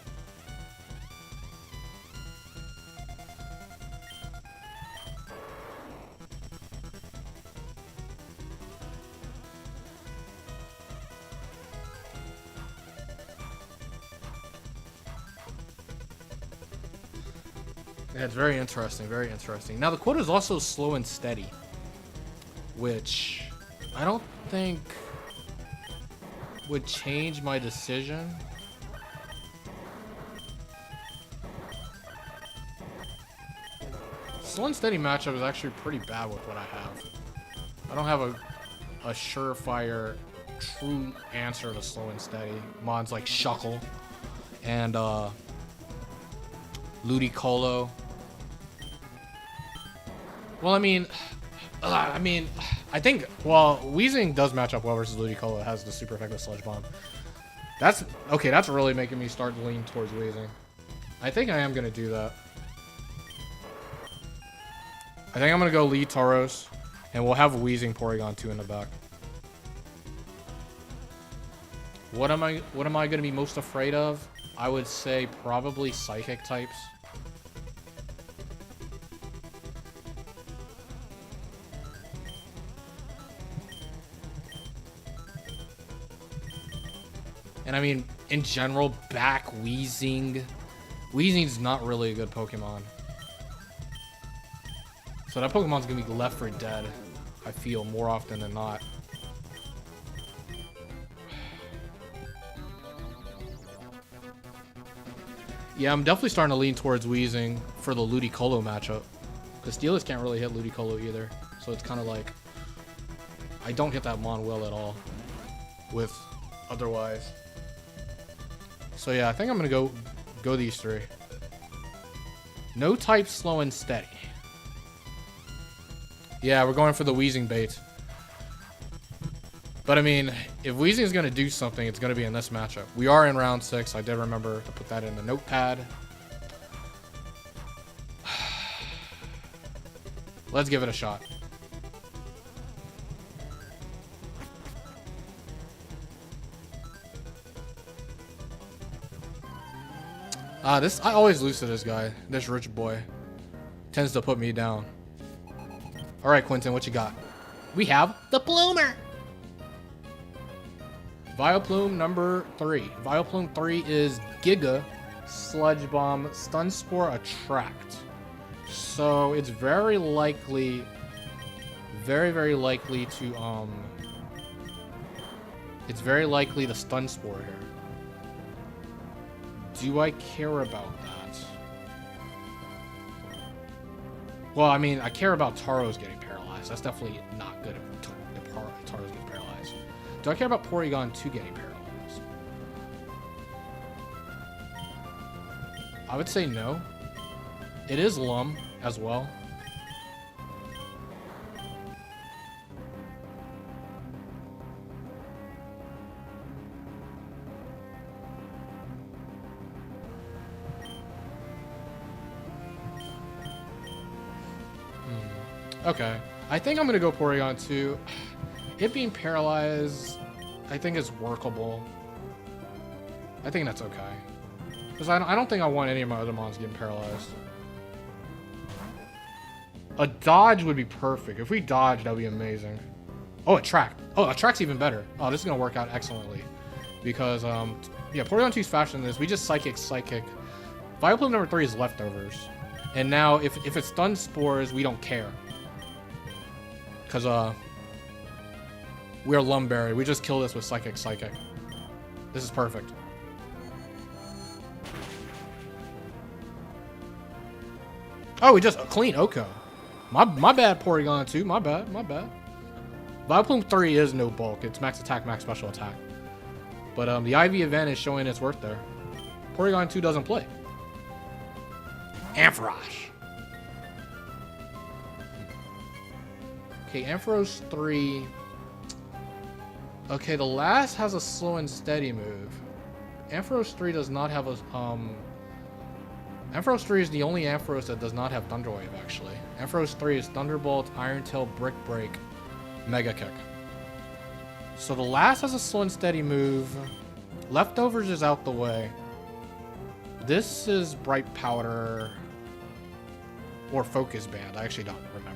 Yeah, it's very interesting, very interesting. Now, the quota is also slow and steady, which I don't think would change my decision. slow and steady matchup is actually pretty bad with what I have. I don't have a surefire, true answer to slow and steady. Mons like Shuckle and Ludicolo. Well, I mean, I think, well, Weezing does match up well versus Ludicolo. It has the super effective Sludge Bomb. That's, okay, that's really making me start to lean towards Weezing. I think I am going to do that. I think I'm going to go lead Tauros, and we'll have Weezing Porygon 2 in the back. What am I going to be most afraid of? I would say probably Psychic types. And I mean, in general, back Weezing. Weezing's not really a good Pokemon. So that Pokemon's gonna be left for dead, I feel, more often than not. Yeah, I'm definitely starting to lean towards Weezing for the Ludicolo matchup. Because Steelix can't really hit Ludicolo either. So it's kind of like, I don't hit that Mon well at all with otherwise. So yeah, I think I'm gonna go these three. No type slow and steady. Yeah, we're going for the Weezing bait. But I mean, if Weezing's gonna do something, it's gonna be in this matchup. We are in round 6. I did remember to put that in the notepad. Let's give it a shot. I always lose to this guy. This rich boy tends to put me down. All right, Quentin, what you got? We have the Bloomer. Vileplume number 3. Vileplume 3 is Giga, Sludge Bomb, Stun Spore, Attract. So it's very likely, very likely to it's very likely the Stun Spore here. Do I care about that? Well, I mean, I care about Tauros getting paralyzed. That's definitely not good if Tauros gets paralyzed. Do I care about Porygon 2 getting paralyzed? I would say no. It is Lum as well. Okay, I think I'm gonna go Porygon 2. It being paralyzed, I think is workable. I think that's okay. Because I don't think I want any of my other mons getting paralyzed. A dodge would be perfect. If we dodge, that would be amazing. Oh, Attract. Oh, Attract's even better. Oh, this is gonna work out excellently. Because, yeah, Porygon 2's faster than this. We just Psychic. Vileplume number 3 is Leftovers. And now, if it stuns Spores, we don't care. Because, we are Lumberry. We just kill this with Psychic. This is perfect. Oh, we just clean Oko. My bad, Porygon 2. My bad. Vileplume 3 is no bulk. It's max attack, max special attack. But the IV event is showing its worth there. Porygon 2 doesn't play. Ampharos. Okay, Ampharos 3. Okay, the last has a slow and steady move. Ampharos 3 does not have a Ampharos 3 is the only Ampharos that does not have Thunder Wave, actually. Ampharos 3 is Thunderbolt, Iron Tail, Brick Break, Mega Kick. So the last has a slow and steady move. Leftovers is out the way. This is Bright Powder or Focus Band. I actually don't remember.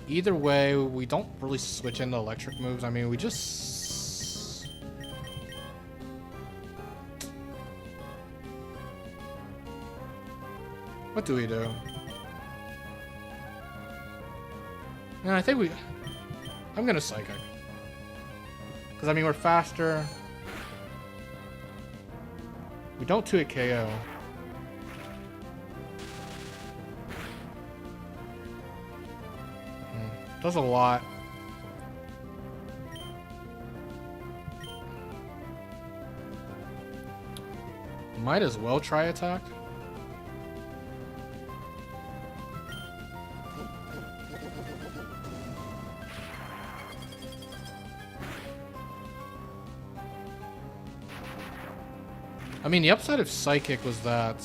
Either way, we don't really switch into electric moves. I mean, we just... What do we do? And I think I'm gonna Psychic. Because, I mean, we're faster. We don't 2-hit KO. Does a lot. Might as well try attack. I mean, the upside of Psychic was that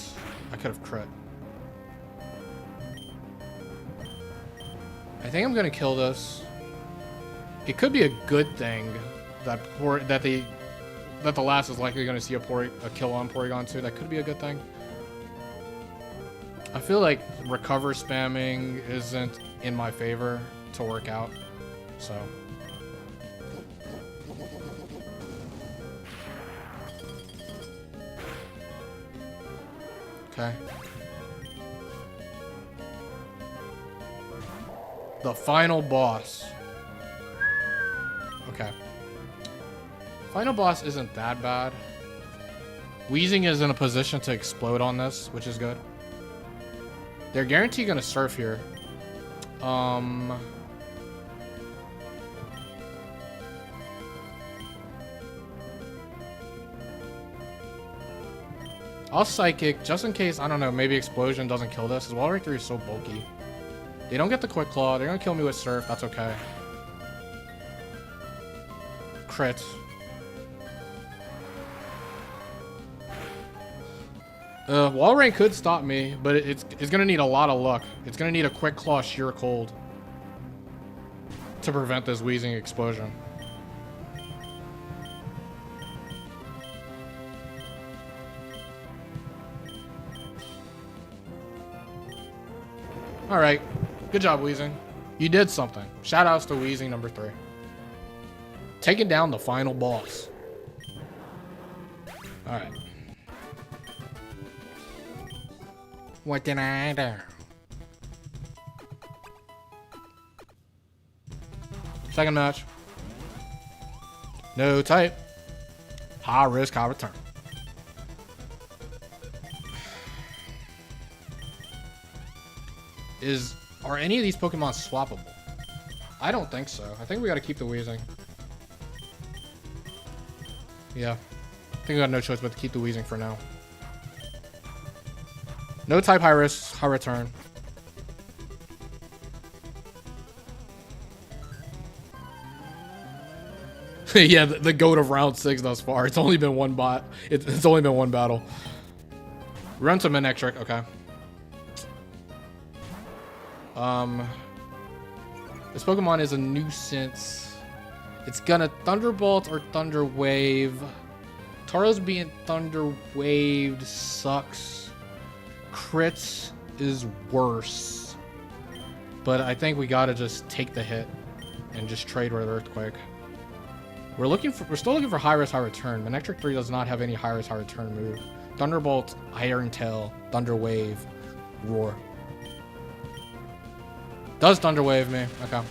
I could have crit. I think I'm gonna kill this. It could be a good thing that the last is likely gonna see a kill on Porygon 2. That could be a good thing. I feel like recover spamming isn't in my favor to work out, so. Okay. The final boss. Okay. Final boss isn't that bad. Weezing is in a position to explode on this, which is good. They're guaranteed gonna surf here. I'll Psychic, just in case, I don't know, maybe Explosion doesn't kill this, because Wall Break 3 is so bulky. They don't get the Quick Claw, they're gonna kill me with Surf, that's okay. Crit. Wall Rain could stop me, but it's gonna need a lot of luck. It's gonna need a Quick Claw Sheer Cold to prevent this Weezing Explosion. Alright. Good job, Weezing. You did something. Shoutouts to Weezing number 3. Taking down the final boss. Alright. What did I do? Second match. No type. High risk, high return. Are any of these Pokemon swappable? I don't think so. I think we gotta keep the Weezing. Yeah. I think we got no choice but to keep the Weezing for now. No type, high risk, high return. Yeah, the GOAT of round 6 thus far. It's only been one bot. It's only been one battle. Run to Manectric, okay. This Pokemon is a nuisance. It's gonna Thunderbolt or Thunder Wave. Tauros being Thunder Waved sucks. Crits is worse. But I think we gotta just take the hit and just trade with Earthquake. We're still looking for high risk, high return. Manectric 3 does not have any high risk, high return move. Thunderbolt, Iron Tail, Thunder Wave, Roar. Does Thunder Wave me? Okay.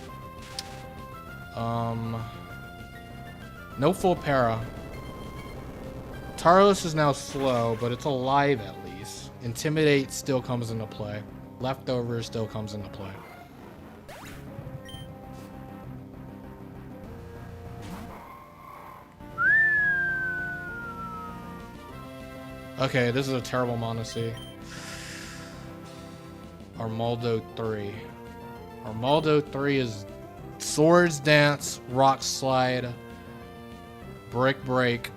No full para. Tauros is now slow, but it's alive at least. Intimidate still comes into play. Leftovers still comes into play. Okay, this is a terrible Monacy. Armaldo 3. Armaldo 3 is Swords Dance, Rock Slide, Brick Break,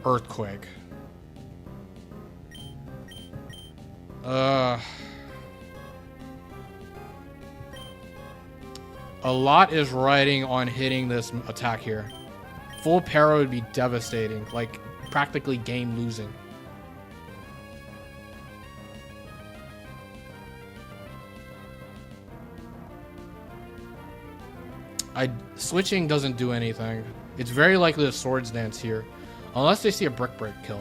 Earthquake. A lot is riding on hitting this attack here. Full para would be devastating, like practically game losing. Switching doesn't do anything. It's very likely a Swords Dance here. Unless they see a Brick Break kill.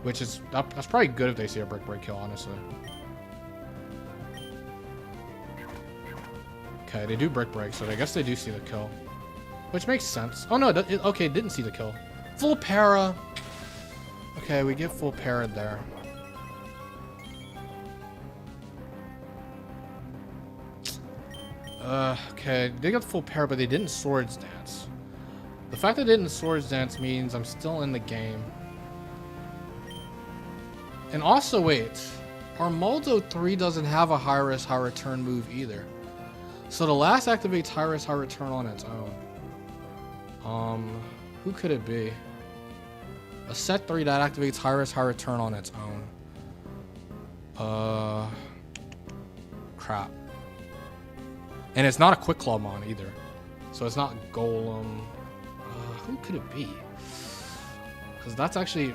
Which is... That's probably good if they see a Brick Break kill, honestly. Okay, they do Brick Break, so I guess they do see the kill. Which makes sense. Oh no, okay, it didn't see the kill. Full para! Okay, we get full para there. Okay, they got full pair, but they didn't Swords Dance. The fact that they didn't Swords Dance means I'm still in the game. And also, wait, Armaldo 3 doesn't have a high risk, high return move either. So the last activates high risk, high return on its own. Who could it be? A set 3 that activates high risk, high return on its own. Crap. And it's not a Quick Claw mon either. So it's not Golem. Who could it be? Because that's actually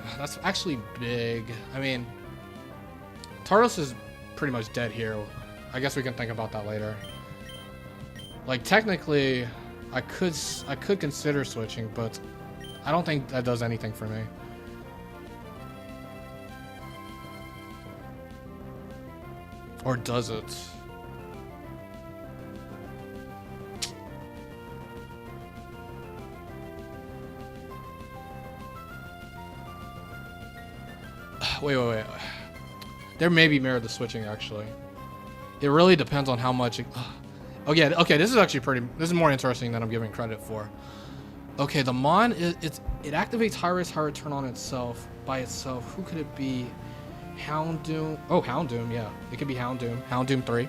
big. I mean, Tauros is pretty much dead here. I guess we can think about that later. Like, technically, I could consider switching, but I don't think that does anything for me. Or does it? Wait. There may be merit to switching, actually. It really depends on how much it... Oh, yeah, okay, this is more interesting than I'm giving credit for. Okay, the Mon, it activates high risk, high return on itself, by itself. Who could it be? Houndoom. Oh, Houndoom, yeah. It could be Houndoom. Houndoom 3.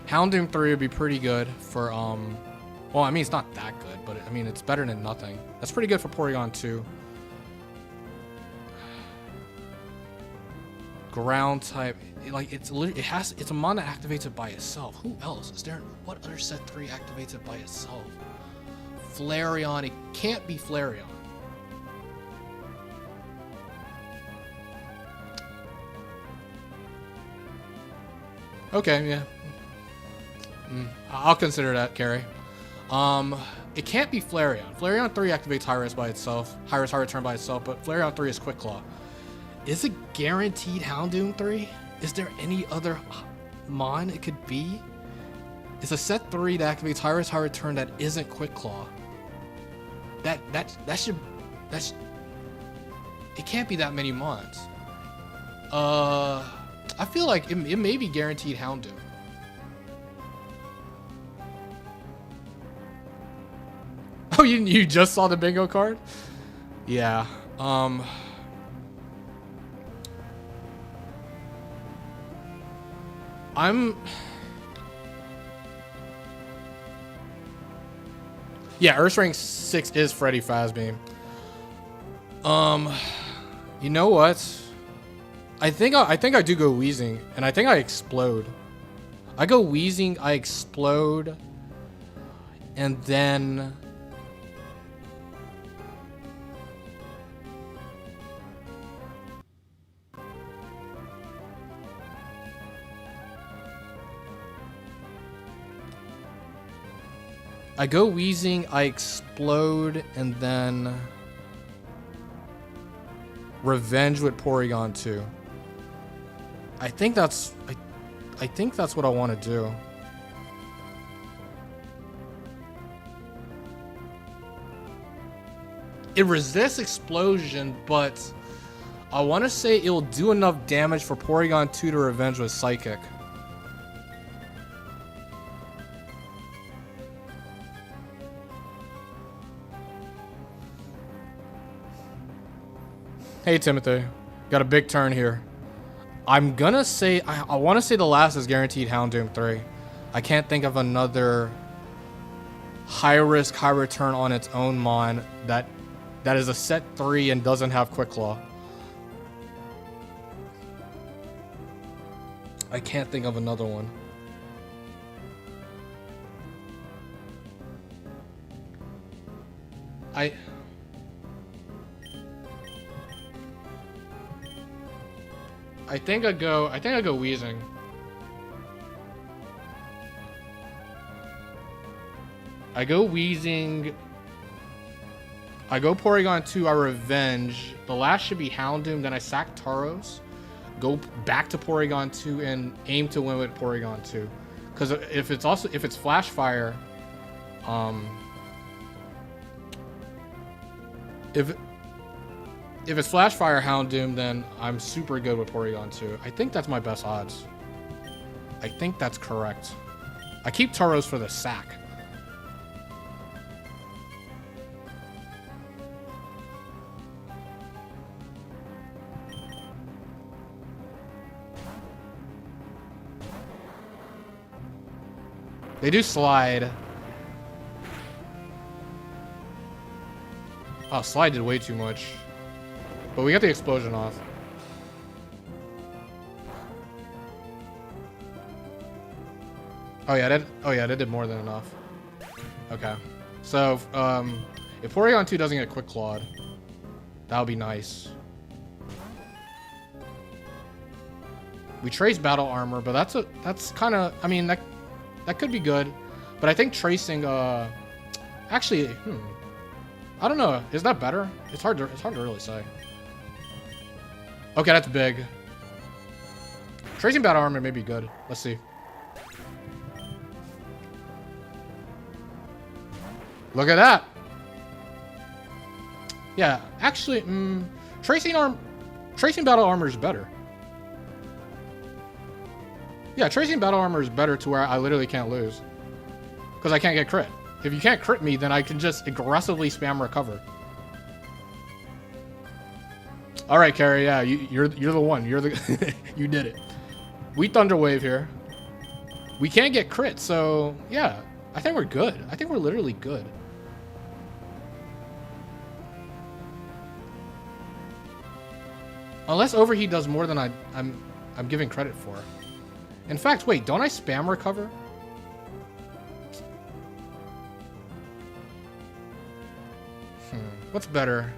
Houndoom 3 would be pretty good for, well, I mean, it's not that good, but, I mean, it's better than nothing. That's pretty good for Porygon 2. Ground type, like it's a mon that activates it by itself. Who else is there? What other set 3 activates it by itself? Flareon. It can't be Flareon. Okay, yeah. I'll consider that, Carrie. It can't be Flareon. Flareon 3 activates high risk by itself, high risk, high return by itself, but Flareon 3 is Quick Claw. Is it guaranteed Houndoom 3? Is there any other mon it could be? It's a set 3 that activates high risk, high return that isn't Quick Claw. It can't be that many mons. I feel like it may be guaranteed Houndoom. Oh, you just saw the bingo card? Yeah. Yeah, Earth Rank 6 is Freddy Fazbeam. You know what? I think I do go Wheezing, and I think I explode. I go Wheezing, I explode, and then I go Wheezing, I explode, and then Revenge with Porygon 2. I think that's what I want to do. It resists explosion, but I want to say it'll do enough damage for Porygon 2 to Revenge with Psychic. Hey Timothy, got a big turn here. I'm gonna say, I want to say the last is guaranteed Houndoom 3. I can't think of another high risk, high return on its own mon that is a set 3 and doesn't have Quick Claw. I can't think of another one. I think I go Wheezing. I go Wheezing. I go Porygon 2, I Revenge. The last should be Houndoom, then I sack Tauros. Go back to Porygon 2 and aim to win with Porygon 2. Because if it's Flash Fire, if it's Flash Fire Houndoom, then I'm super good with Porygon 2. I think that's my best odds. I think that's correct. I keep Tauros for the sack. They do slide. Oh, slide did way too much. But we got the explosion off. Oh yeah, that did more than enough. Okay. So, if Porygon 2 doesn't get Quick Clawed, that would be nice. We trace Battle Armor, but that's kind of, I mean, that could be good. But I think tracing, actually, I don't know. Is that better? It's hard to really say. Okay, that's big. Tracing Battle Armor may be good. Let's see. Look at that. Yeah, actually, tracing Battle Armor is better. Yeah, tracing Battle Armor is better to where I literally can't lose. Because I can't get crit. If you can't crit me, then I can just aggressively spam recover. All right, Carrie. Yeah, you're the one. You're the you did it. We Thunder Wave here. We can't get crit, so yeah, I think we're good. I think we're literally good. Unless Overheat does more than I'm giving credit for. In fact, wait, don't I spam recover? What's better?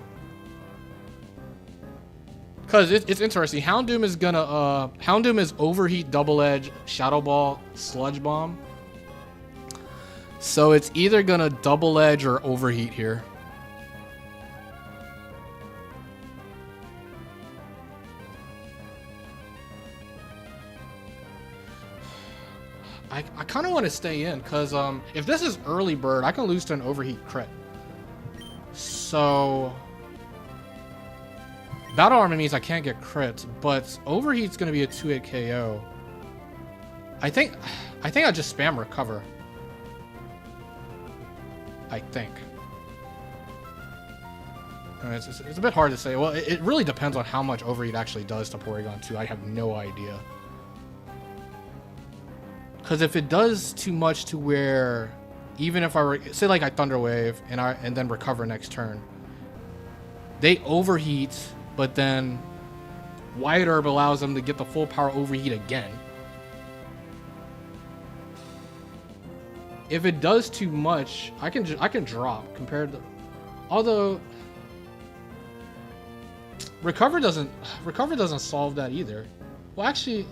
Because it's interesting. Houndoom is gonna Houndoom is Overheat, Double Edge, Shadow Ball, Sludge Bomb. So it's either gonna Double Edge or Overheat here. I kind of want to stay in because if this is early bird, I can lose to an Overheat crit. So Battle Armor means I can't get crits, but Overheat's going to be a 2-hit KO. I think I just spam recover. I think. It's a bit hard to say. Well, it really depends on how much Overheat actually does to Porygon 2. I have no idea. Because if it does too much to where, even if I say like I Thunder Wave and then recover next turn, they overheat, but then Wide Herb allows them to get the full power overheat again. If it does too much, I can drop compared to, although recover doesn't solve that either. Well, actually.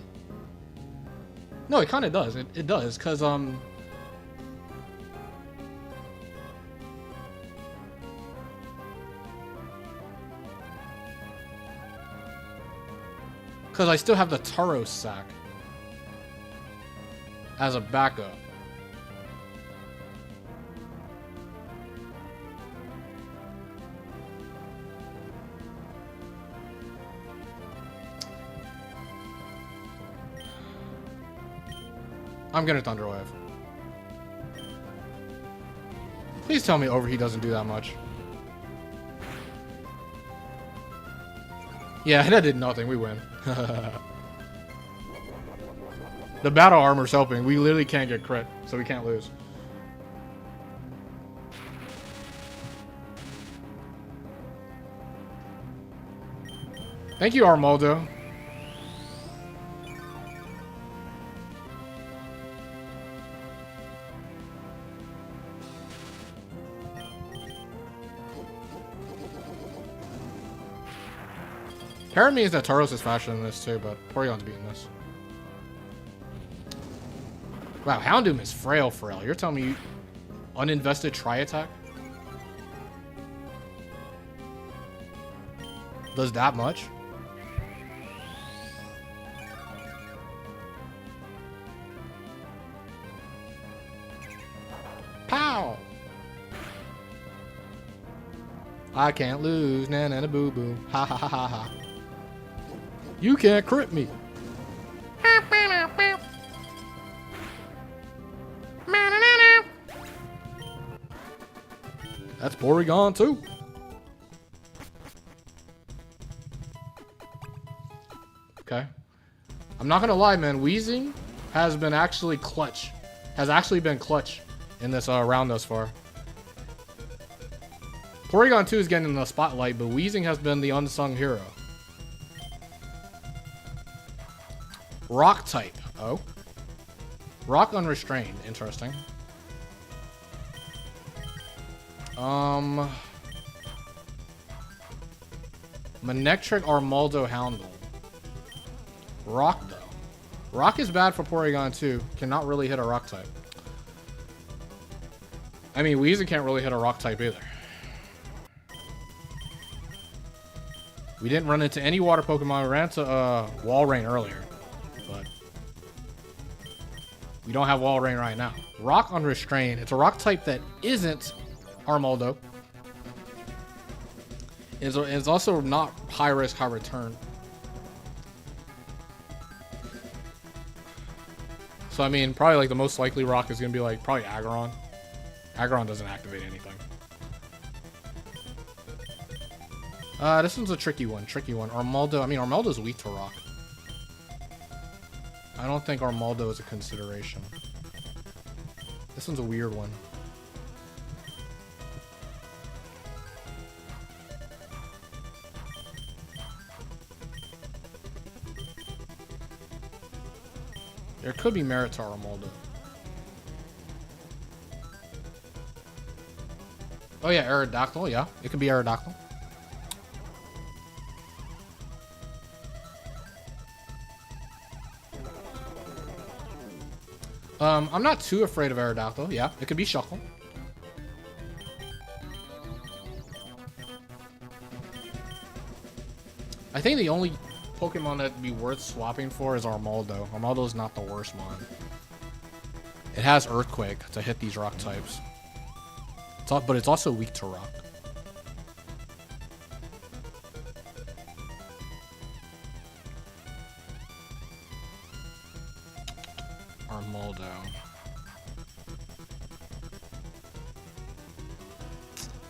No, it kind of does. It does, because, I still have the Tauros sack as a backup. I'm gonna Thunder Wave. Please tell me Overheat doesn't do that much. Yeah, that did nothing. We win. The Battle Armor's helping. We literally can't get crit, so we can't lose. Thank you, Armaldo. Parent means that Tauros is faster than this too, but Porygon's beating this. Wow, Houndoom is frail. You're telling me uninvested Tri-Attack? Does that much? Pow! I can't lose, na na na boo boo. Ha ha ha ha ha. You can't crit me. That's Porygon too. Okay. I'm not gonna lie, man. Wheezing has been actually clutch. Has actually been clutch in this round thus far. Porygon 2 is getting in the spotlight, but Wheezing has been the unsung hero. Rock type. Oh. Rock unrestrained. Interesting. Manectric Armaldo Houndle. Rock, though. Rock is bad for Porygon 2. Cannot really hit a rock type. I mean, Weezing can't really hit a rock type either. We didn't run into any water Pokemon. We ran into Walrein earlier. But we don't have Walrein right now. Rock unrestrained. It's a rock type that isn't Armaldo. It's also not high risk, high return. So, I mean, probably like the most likely rock is going to be like probably Aggron. Aggron doesn't activate anything. This one's a tricky one. Armaldo, I mean, Armaldo's weak to rock. I don't think Armaldo is a consideration. This one's a weird one. There could be merit to Armaldo. Oh yeah, Aerodactyl, yeah. It could be Aerodactyl. I'm not too afraid of Aerodactyl. Yeah, it could be Shuckle. I think the only Pokemon that'd be worth swapping for is Armaldo. Armaldo is not the worst one. It has Earthquake to hit these rock types. But it's also weak to rock. Armaldo.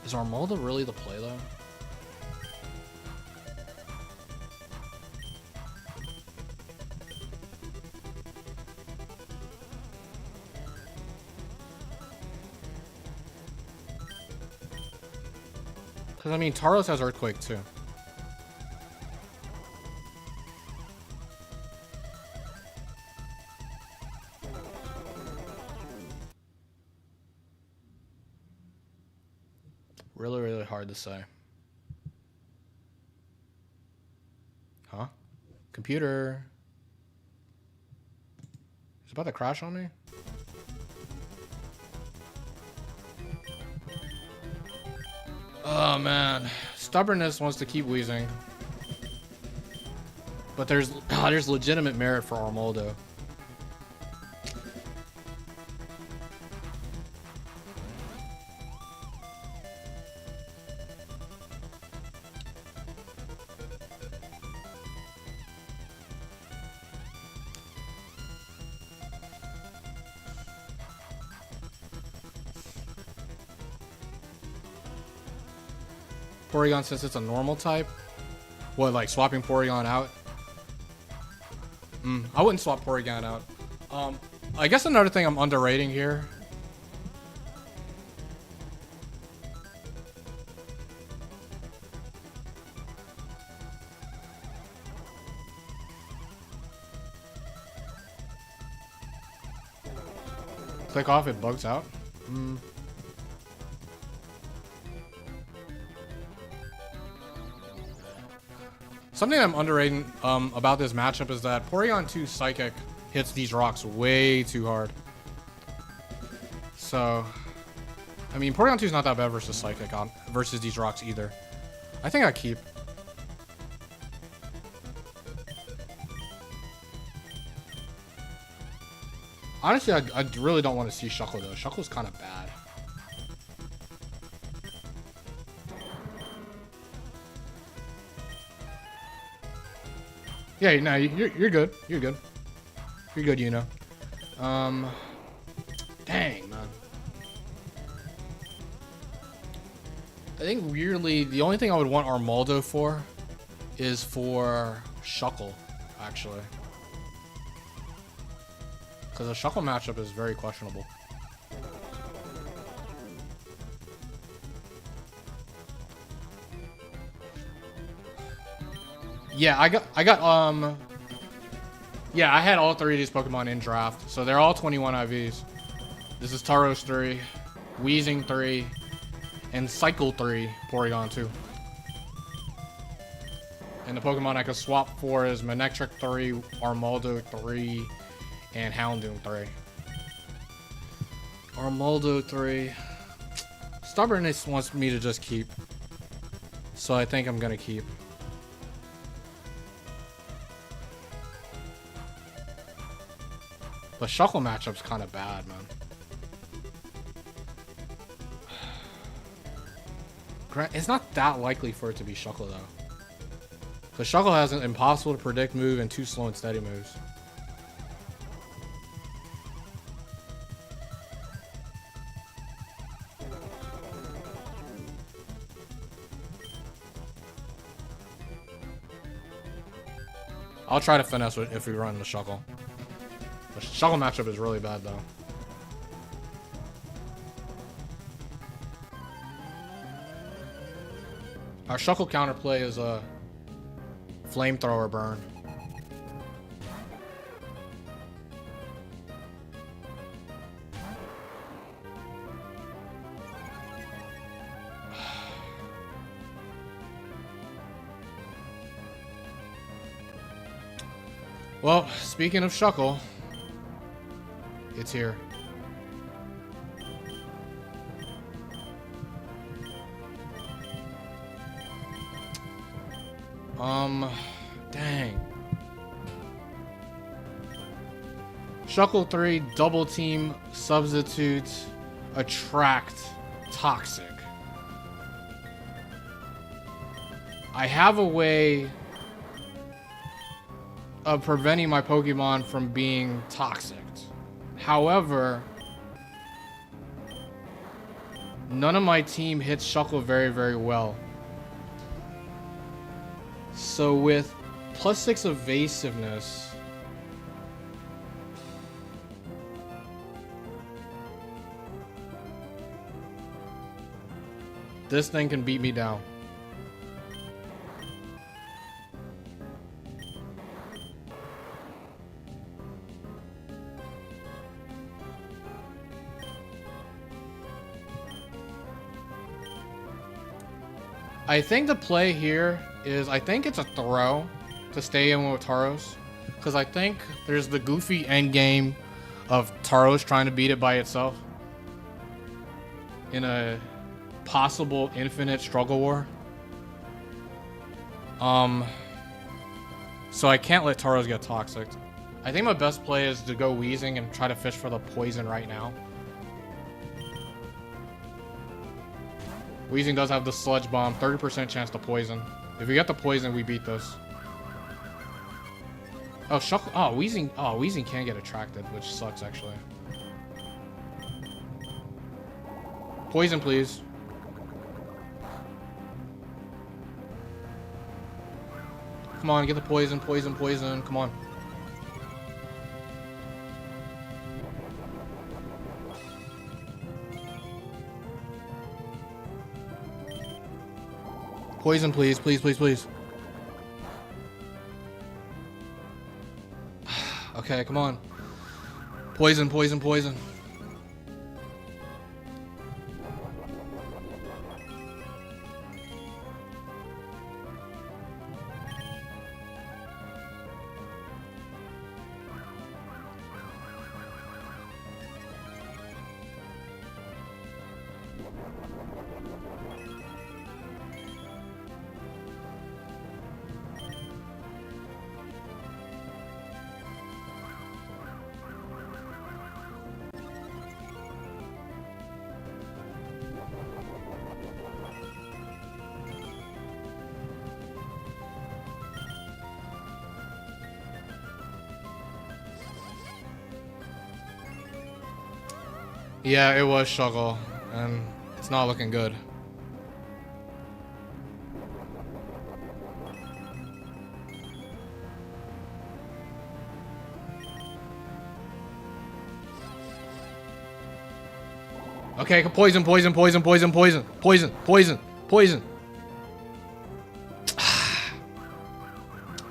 Is Armaldo really the play though? Because, I mean, Tauros has Earthquake, too. Really, really hard to say. Huh? Computer. It's about to crash on me? Oh man, Stubbornness wants to keep Wheezing, but there's legitimate merit for Armaldo. Porygon, since it's a normal type, what, like swapping Porygon out? I wouldn't swap Porygon out. I guess another thing I'm underrating here. Click off, it bugs out. Something I'm underrating about this matchup is that Porygon 2 Psychic hits these rocks way too hard. So, I mean, Porygon 2 is not that bad versus Psychic versus these rocks either. I think I keep. Honestly, I really don't want to see Shuckle though. Shuckle's kind of bad. Yeah, no, you're good. You're good. You're good, you know. Dang, man. I think weirdly, the only thing I would want Armaldo for is for Shuckle, actually. Because the Shuckle matchup is very questionable. Yeah, yeah, I had all three of these Pokemon in draft, so they're all 21 IVs. This is Tauros 3, Weezing 3, and Cycle 3, Porygon 2. And the Pokemon I could swap for is Manectric 3, Armaldo 3, and Houndoom 3. Armaldo 3. Stubbornness wants me to just keep. So I think I'm gonna keep. The Shuckle matchup's kind of bad, man. It's not that likely for it to be Shuckle, though. Because Shuckle has an impossible to predict move and 2 slow and steady moves. I'll try to finesse it if we run the Shuckle. The Shuckle matchup is really bad, though. Our Shuckle counterplay is a Flamethrower burn. Well, speaking of Shuckle, it's here. Dang. Shuckle 3, double team, substitute, attract, toxic. I have a way of preventing my Pokemon from being toxic. However, none of my team hits Shuckle very, very well. So with +6 evasiveness, this thing can beat me down. I think the play here is, I think it's a throw to stay in with Tauros. Because I think there's the goofy endgame of Tauros trying to beat it by itself in a possible infinite struggle war. So I can't let Tauros get toxic. I think my best play is to go Weezing and try to fish for the poison right now. Weezing does have the Sludge Bomb, 30% chance to poison. If we get the poison, we beat this. Oh, Shuckle. Oh, Weezing can get attracted, which sucks, actually. Poison, please. Come on, get the poison, poison, poison. Come on. Poison, please, please, please, please. Okay, come on. Poison, poison, poison. Yeah, it was Shuckle, and it's not looking good. Okay, poison, poison, poison, poison, poison, poison, poison, poison.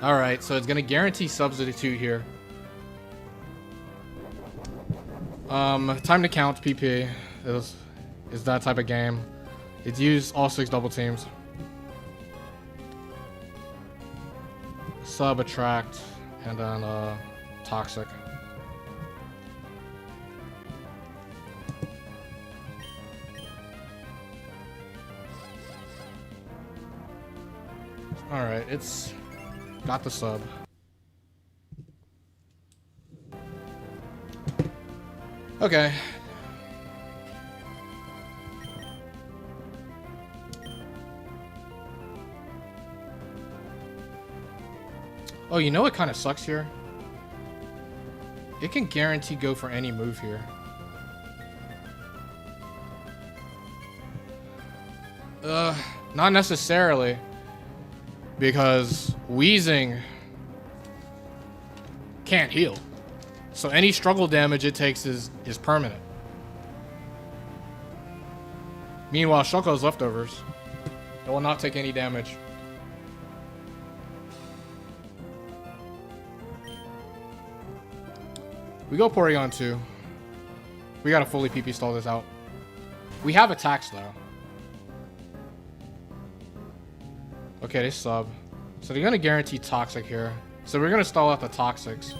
Alright, so it's gonna guarantee substitute here. Time to count PP is that type of game. It's used all 6 double teams. Sub, attract, and then toxic. Alright, it's got the sub. Okay. Oh, you know what kind of sucks here? It can guarantee go for any move here. Not necessarily. Because wheezing can't heal. So any struggle damage it takes is permanent. Meanwhile, Shuckle has leftovers. It will not take any damage. We go Porygon 2. We gotta fully PP stall this out. We have attacks though. Okay, they sub. So they're gonna guarantee toxic here. So we're gonna stall out the toxics.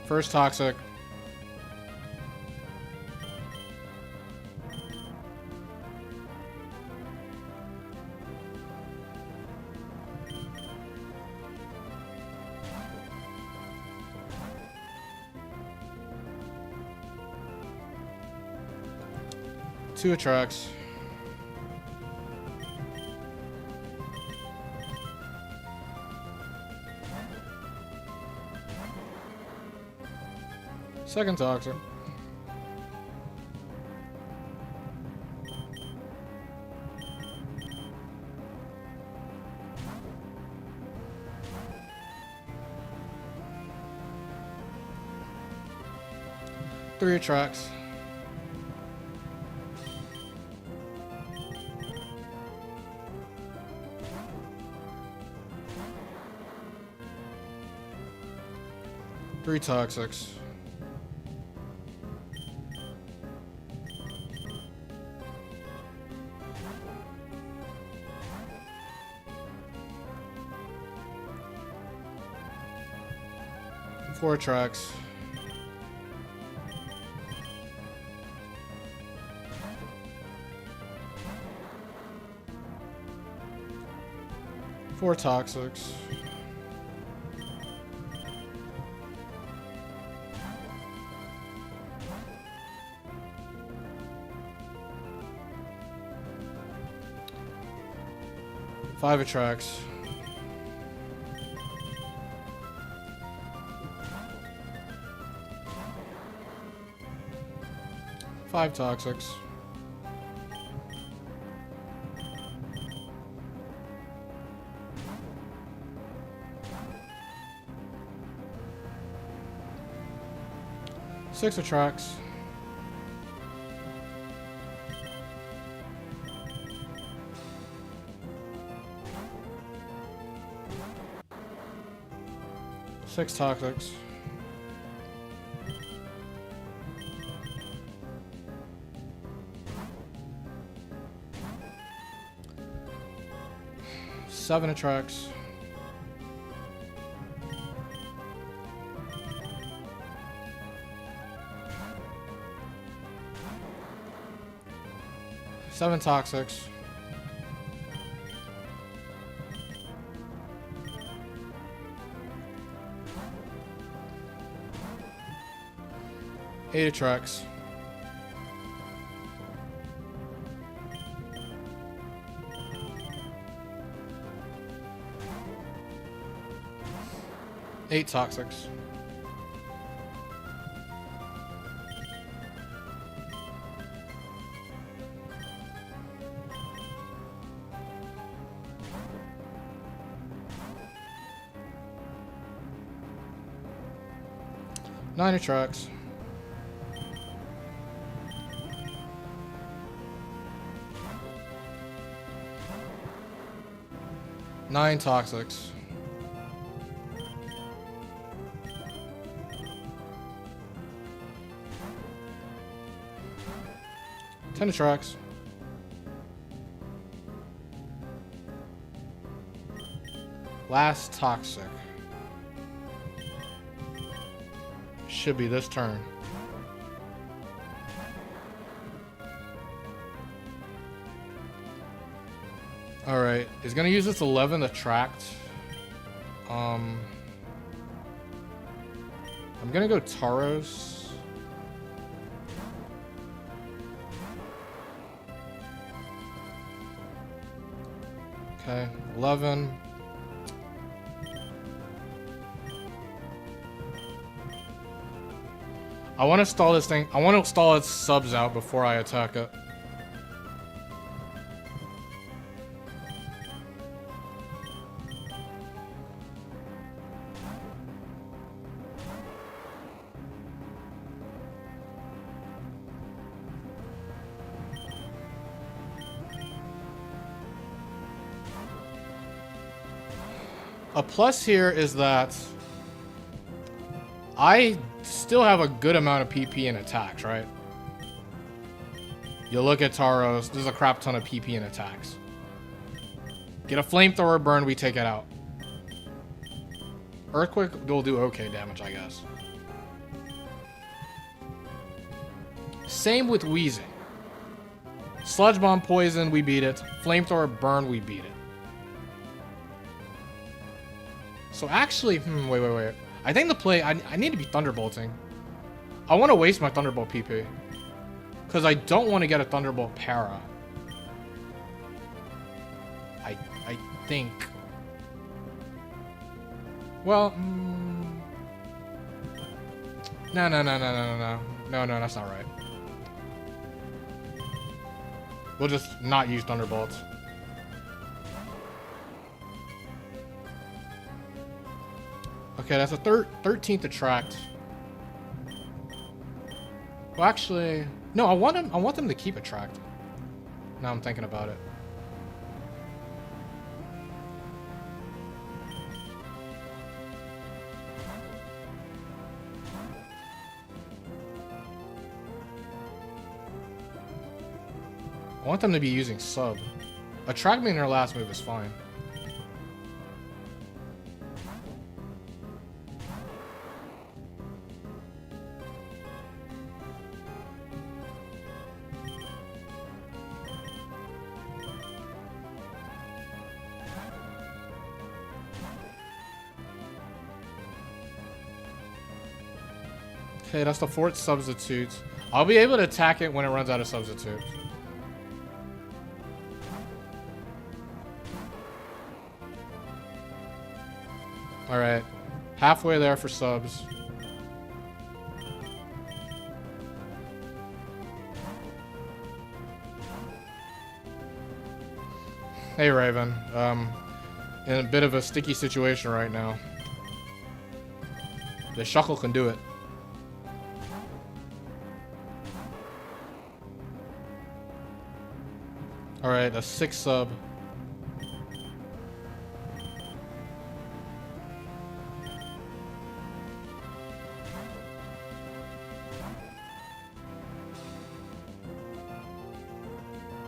First toxic. Two attracts. Second toxic. Three attracts. Three toxics. Four tracks. Four toxics. Five attracts. Five toxics. Six attracts. Six toxics. Seven attracts. Seven toxics. Eight attracts. Eight toxics. 9 attracts. 9 toxics. 10 attracts. Last toxic. Should be this turn. Alright, he's gonna use this 11 attract. I'm gonna go Taros. Okay, 11. I want to stall this thing. I want to stall its subs out before I attack it. A plus here is that I still have a good amount of PP in attacks, right? You look at Taros, there's a crap ton of PP in attacks. Get a flamethrower burn, we take it out. Earthquake will do okay damage, I guess. Same with Wheezing. Sludge Bomb poison, we beat it. Flamethrower burn, we beat it. So actually, wait. I think the play, I need to be Thunderbolting. I want to waste my Thunderbolt PP. Because I don't want to get a Thunderbolt para. I think. Well, No, that's not right. We'll just not use Thunderbolts. Okay, that's a 13th attract. Well, actually, no. I want them to keep attract. Now I'm thinking about it. I want them to be using sub. Attract me in their last move is fine. Okay, that's the 4th substitute. I'll be able to attack it when it runs out of substitutes. Alright. Halfway there for subs. Hey, Raven. In a bit of a sticky situation right now. The Shuckle can do it. Alright, a 6 sub.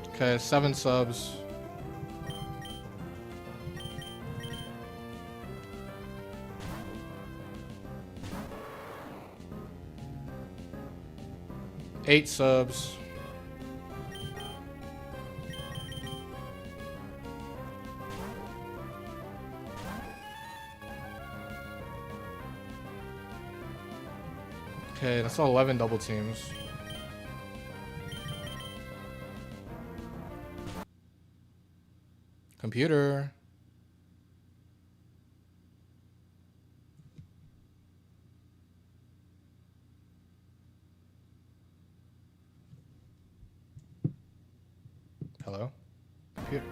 Okay, 7 subs. Eight subs. Okay, that's 11 double teams. Computer. Hello? Computer.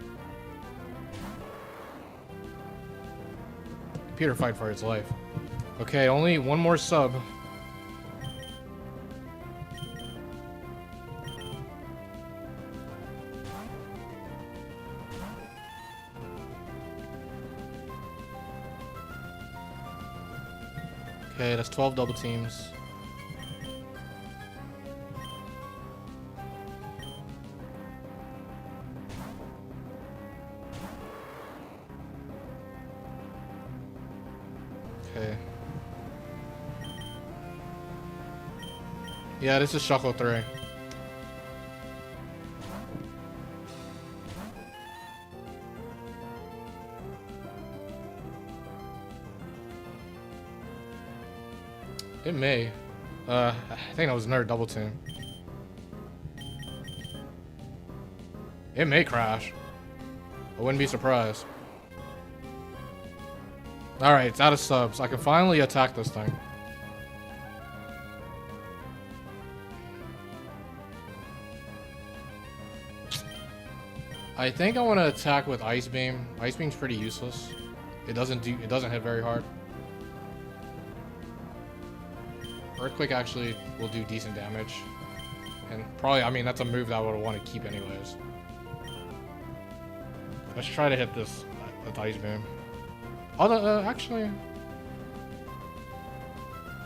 Computer fight for its life. Okay, only one more sub. Okay, that's 12 double teams. Okay. Yeah, this is Shuckle 3. It may. I think that was another double team. It may crash. I wouldn't be surprised. Alright, it's out of subs. I can finally attack this thing. I think I want to attack with Ice Beam. Ice Beam's pretty useless. It doesn't hit very hard. Earthquake actually will do decent damage. And probably, I mean, that's a move that I would want to keep anyways. Let's try to hit this with Ice Beam. Although, actually,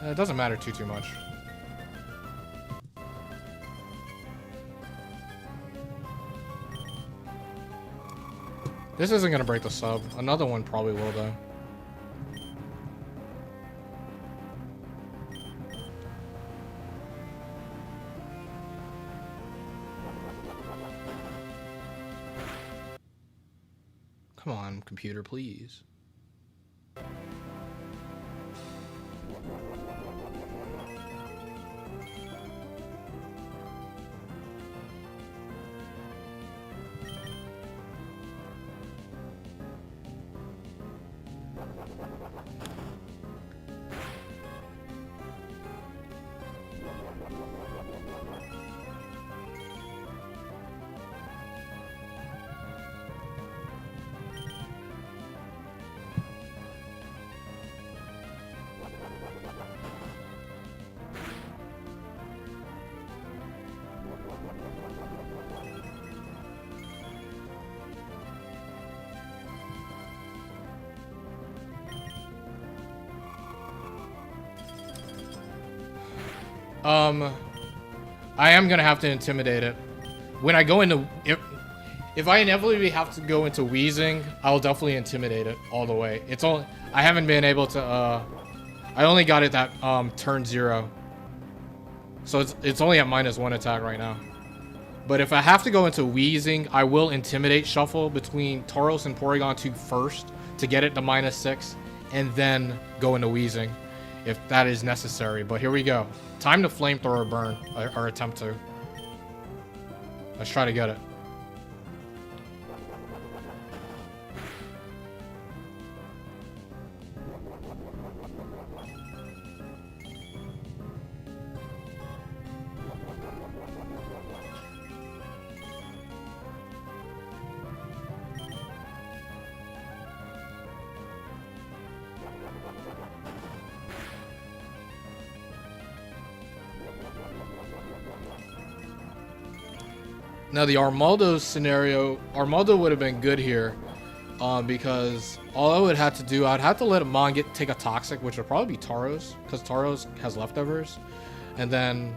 it doesn't matter too much. This isn't gonna break the sub. Another one probably will though. Come on, computer, please. I am gonna have to intimidate it. When I go into if I inevitably have to go into wheezing, I'll definitely intimidate it all the way. It's only I haven't been able to I only got it at turn 0. So it's only at -1 attack right now. But if I have to go into wheezing, I will intimidate shuffle between Tauros and Porygon 2 first to get it to -6 and then go into wheezing if that is necessary. But here we go. Time to flamethrower burn, or attempt to. Let's try to get it. Now the Armaldo scenario, Armaldo would have been good here, because all I would have to do, I'd have to let Mon take a Toxic, which would probably be Tauros, because Tauros has leftovers, and then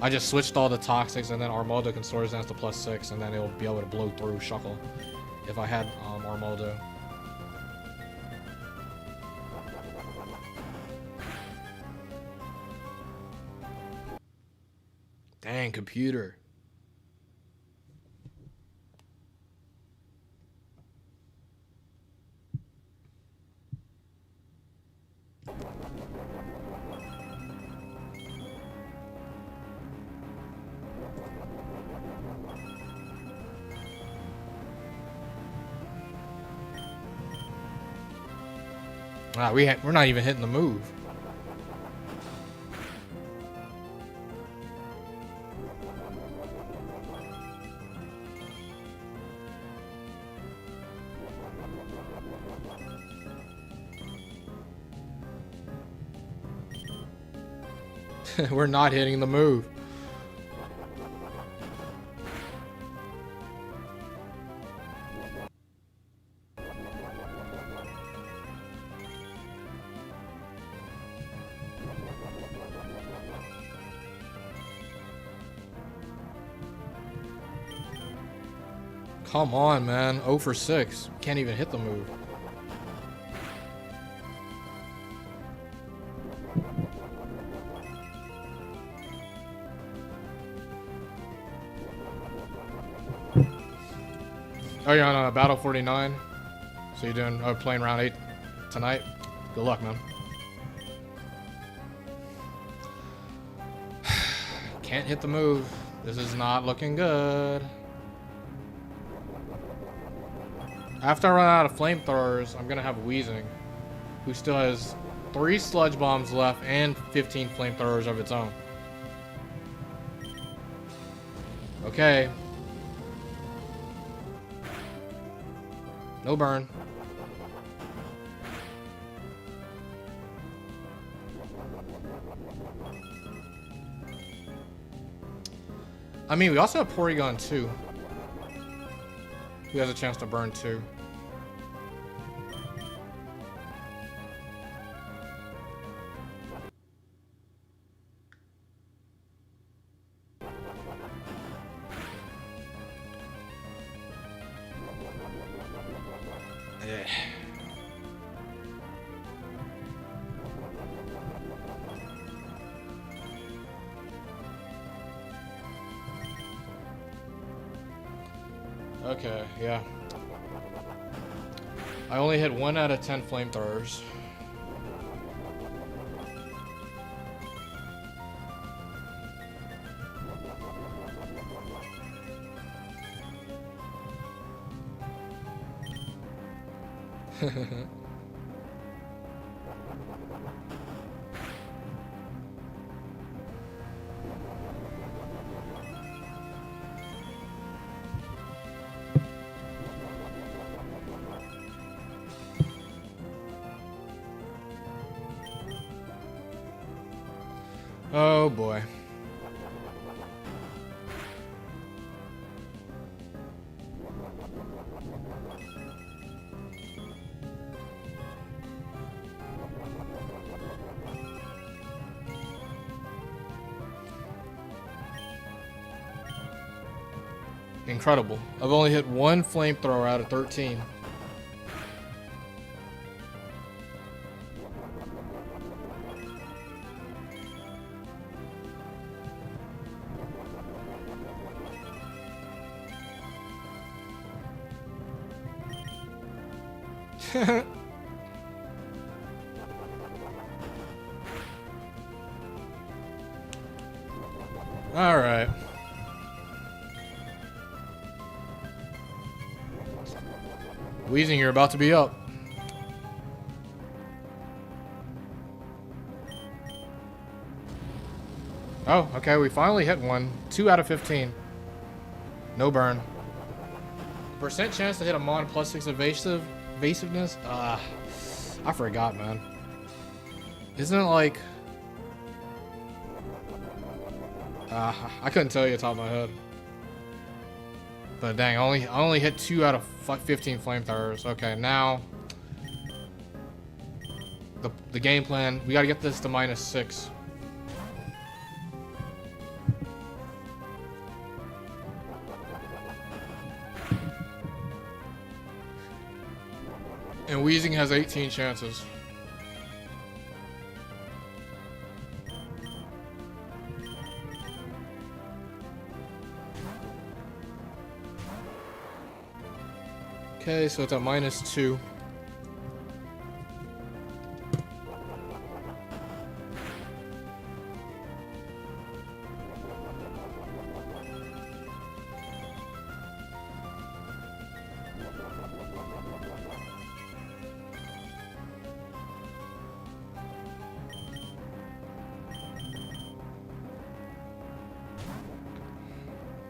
I just switched all the Toxics, and then Armaldo can store his dance to +6, and then it'll be able to blow through Shuckle, if I had Armaldo. Dang, computer. We're not even hitting the move. We're not hitting the move. Come on, man. 0 for 6. Can't even hit the move. Oh, you're on Battle 49? So you're doing playing round 8 tonight? Good luck, man. Can't hit the move. This is not looking good. After I run out of flamethrowers, I'm gonna have Wheezing, who still has 3 sludge bombs left and 15 flamethrowers of its own. Okay. No burn. I mean, we also have Porygon too, who has a chance to burn too. Okay, yeah. I only hit 1 out of 10 flamethrowers. Oh boy. Incredible. I've only hit 1 flamethrower out of 13. All right. Wheezing, you're about to be up. Oh, okay, we finally hit 1. 2 out of 15. No burn. Percent chance to hit a Mon +6 evasiveness? I forgot, man. Isn't it like... I couldn't tell you off the top of my head. But dang, I only hit 2 out of 15 flamethrowers. Okay, now... The game plan, we gotta get this to -6. And Wheezing has 18 chances. Okay, so it's at -2.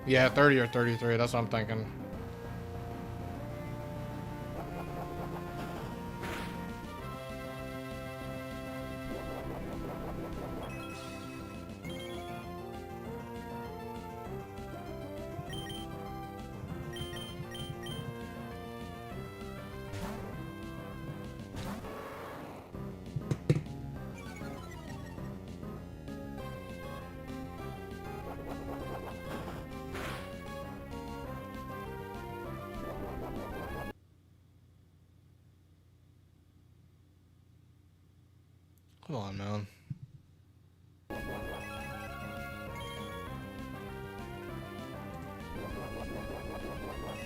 Yeah, 30 or 33, that's what I'm thinking. Come on, man.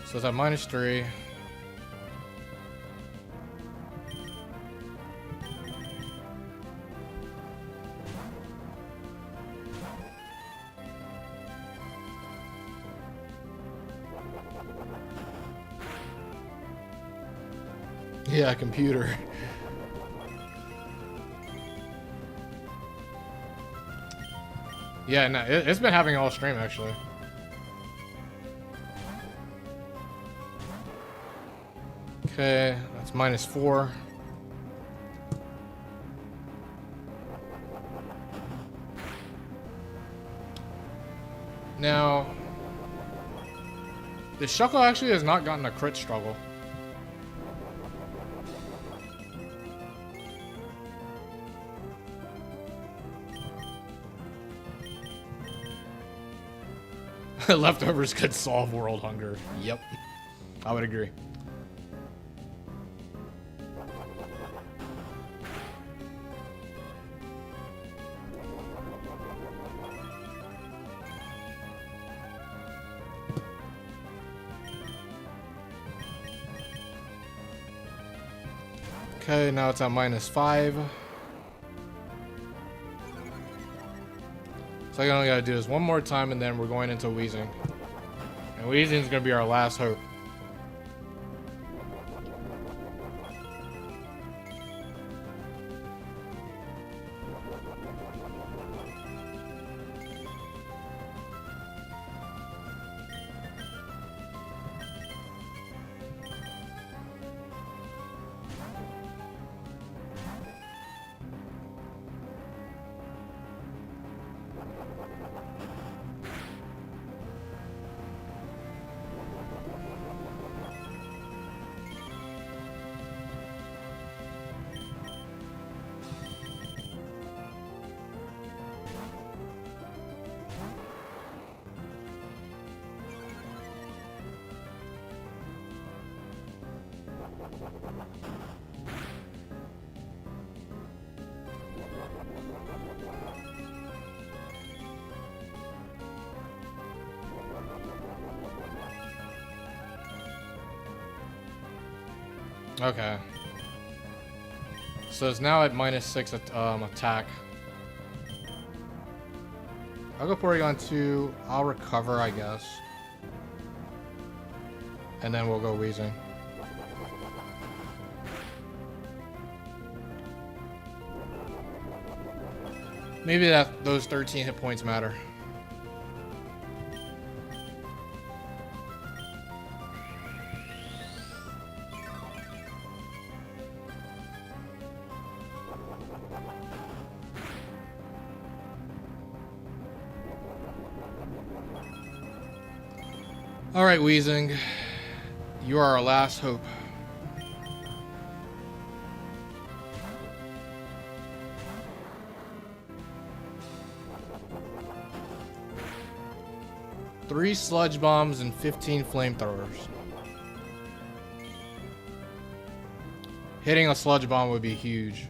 So it's at -3. Yeah, computer. Yeah, no, it's been having all stream actually. Okay, that's -4. Now, the Shuckle actually has not gotten a crit struggle. Leftovers could solve world hunger. Yep, I would agree. Okay, now it's at -5. So all I gotta do is one more time and then we're going into Wheezing. And Wheezing is gonna be our last hope. Okay. So it's now at -6 attack. I'll go Porygon 2. I'll recover, I guess. And then we'll go Wheezing. Maybe those 13 hit points matter. All right, Wheezing, you are our last hope. Three sludge bombs and 15 flamethrowers. Hitting a sludge bomb would be huge.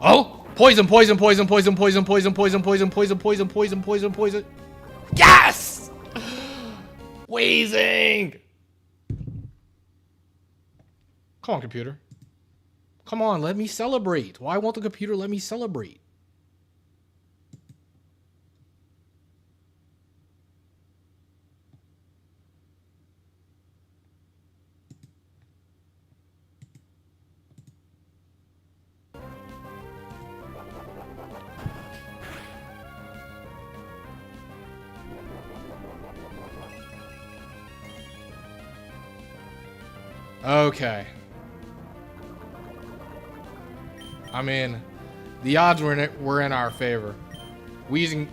Oh! Poison, poison, poison, poison, poison, poison, poison, poison, poison, poison, poison, poison, poison. Yes! Wheezing! Come on, computer. Come on, let me celebrate. Why won't the computer let me celebrate? Okay. I mean, the odds were in our favor. Wheezing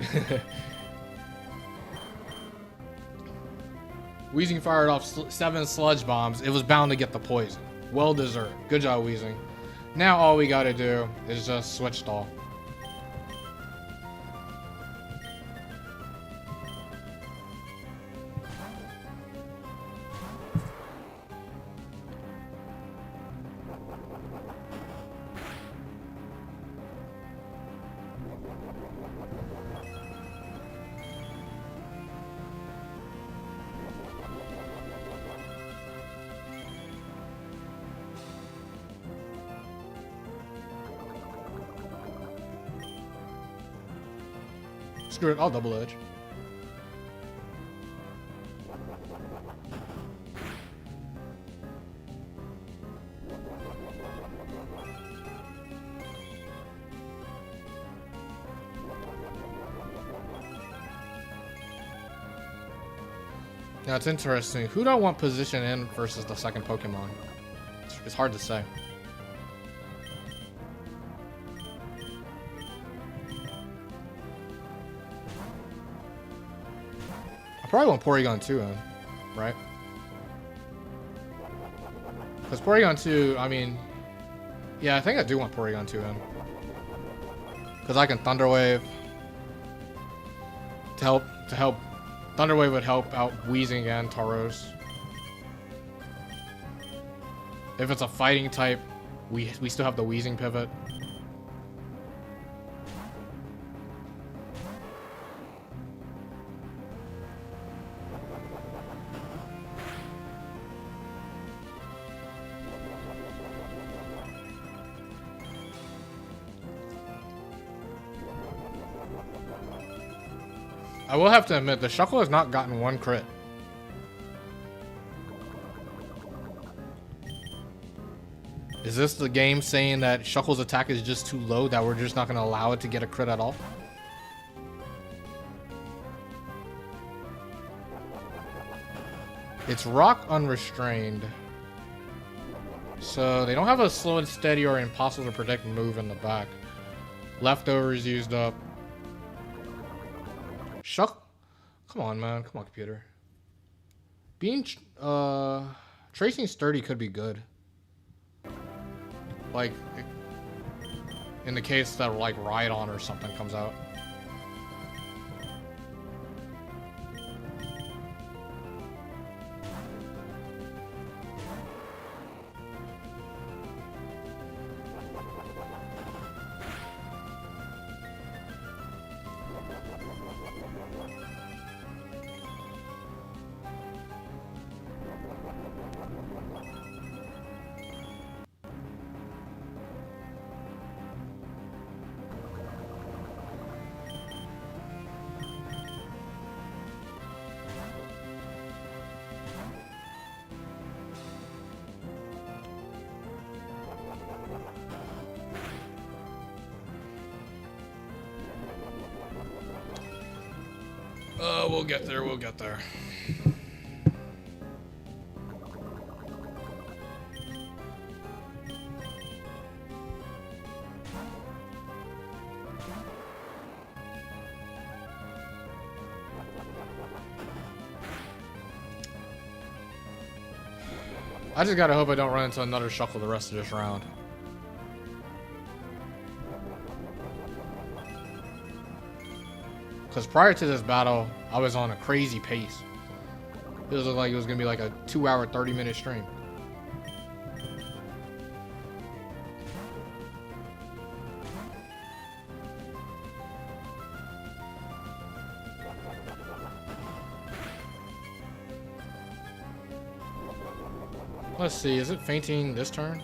Wheezing fired off 7 sludge bombs. It was bound to get the poison. Well deserved. Good job, Wheezing. Now all we gotta do is just switch stall. Screw it, I'll double edge. Now it's interesting. Who do I want position in versus the second Pokemon? It's hard to say. I probably want Porygon 2 in, right? Because Porygon 2, I mean... Yeah, I think I do want Porygon 2 in. Because I can Thunder Wave. To help... Thunder Wave would help out Weezing and Tauros. If it's a fighting type, we still have the Weezing pivot. I will have to admit, the Shuckle has not gotten one crit. Is this the game saying that Shuckle's attack is just too low, that we're just not going to allow it to get a crit at all? It's Rock Unrestrained. So they don't have a slow and steady or impossible to predict move in the back. Leftovers used up. Come on, man. Come on, computer. Tracing Sturdy could be good. Like, in the case that, like, Rhydon or something comes out. We'll get there, we'll get there. I just gotta hope I don't run into another Shuckle the rest of this round. Because prior to this battle, I was on a crazy pace. It was like it was going to be like a 2-hour, 30-minute stream. Let's see, is it fainting this turn?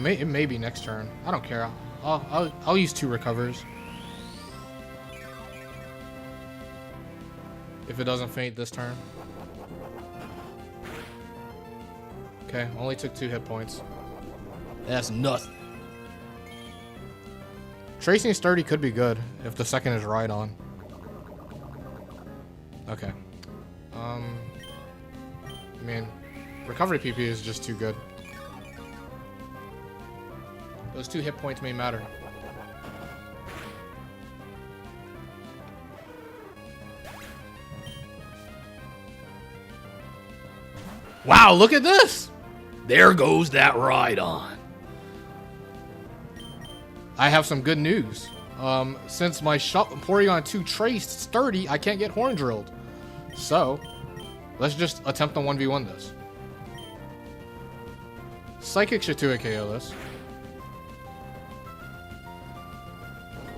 It may be next turn. I don't care. I'll use 2 recovers. If it doesn't faint this turn. Okay, only took 2 hit points. That's nothing. Tracing Sturdy could be good if the second is Rhydon. Okay. I mean, recovery PP is just too good. Those 2 hit points may matter. Wow, look at this! There goes that Rhydon. I have some good news. Since my Porygon 2 traced Sturdy, I can't get Horn Drilled. So, let's just attempt to 1v1 this. Psychic should 2 KO this.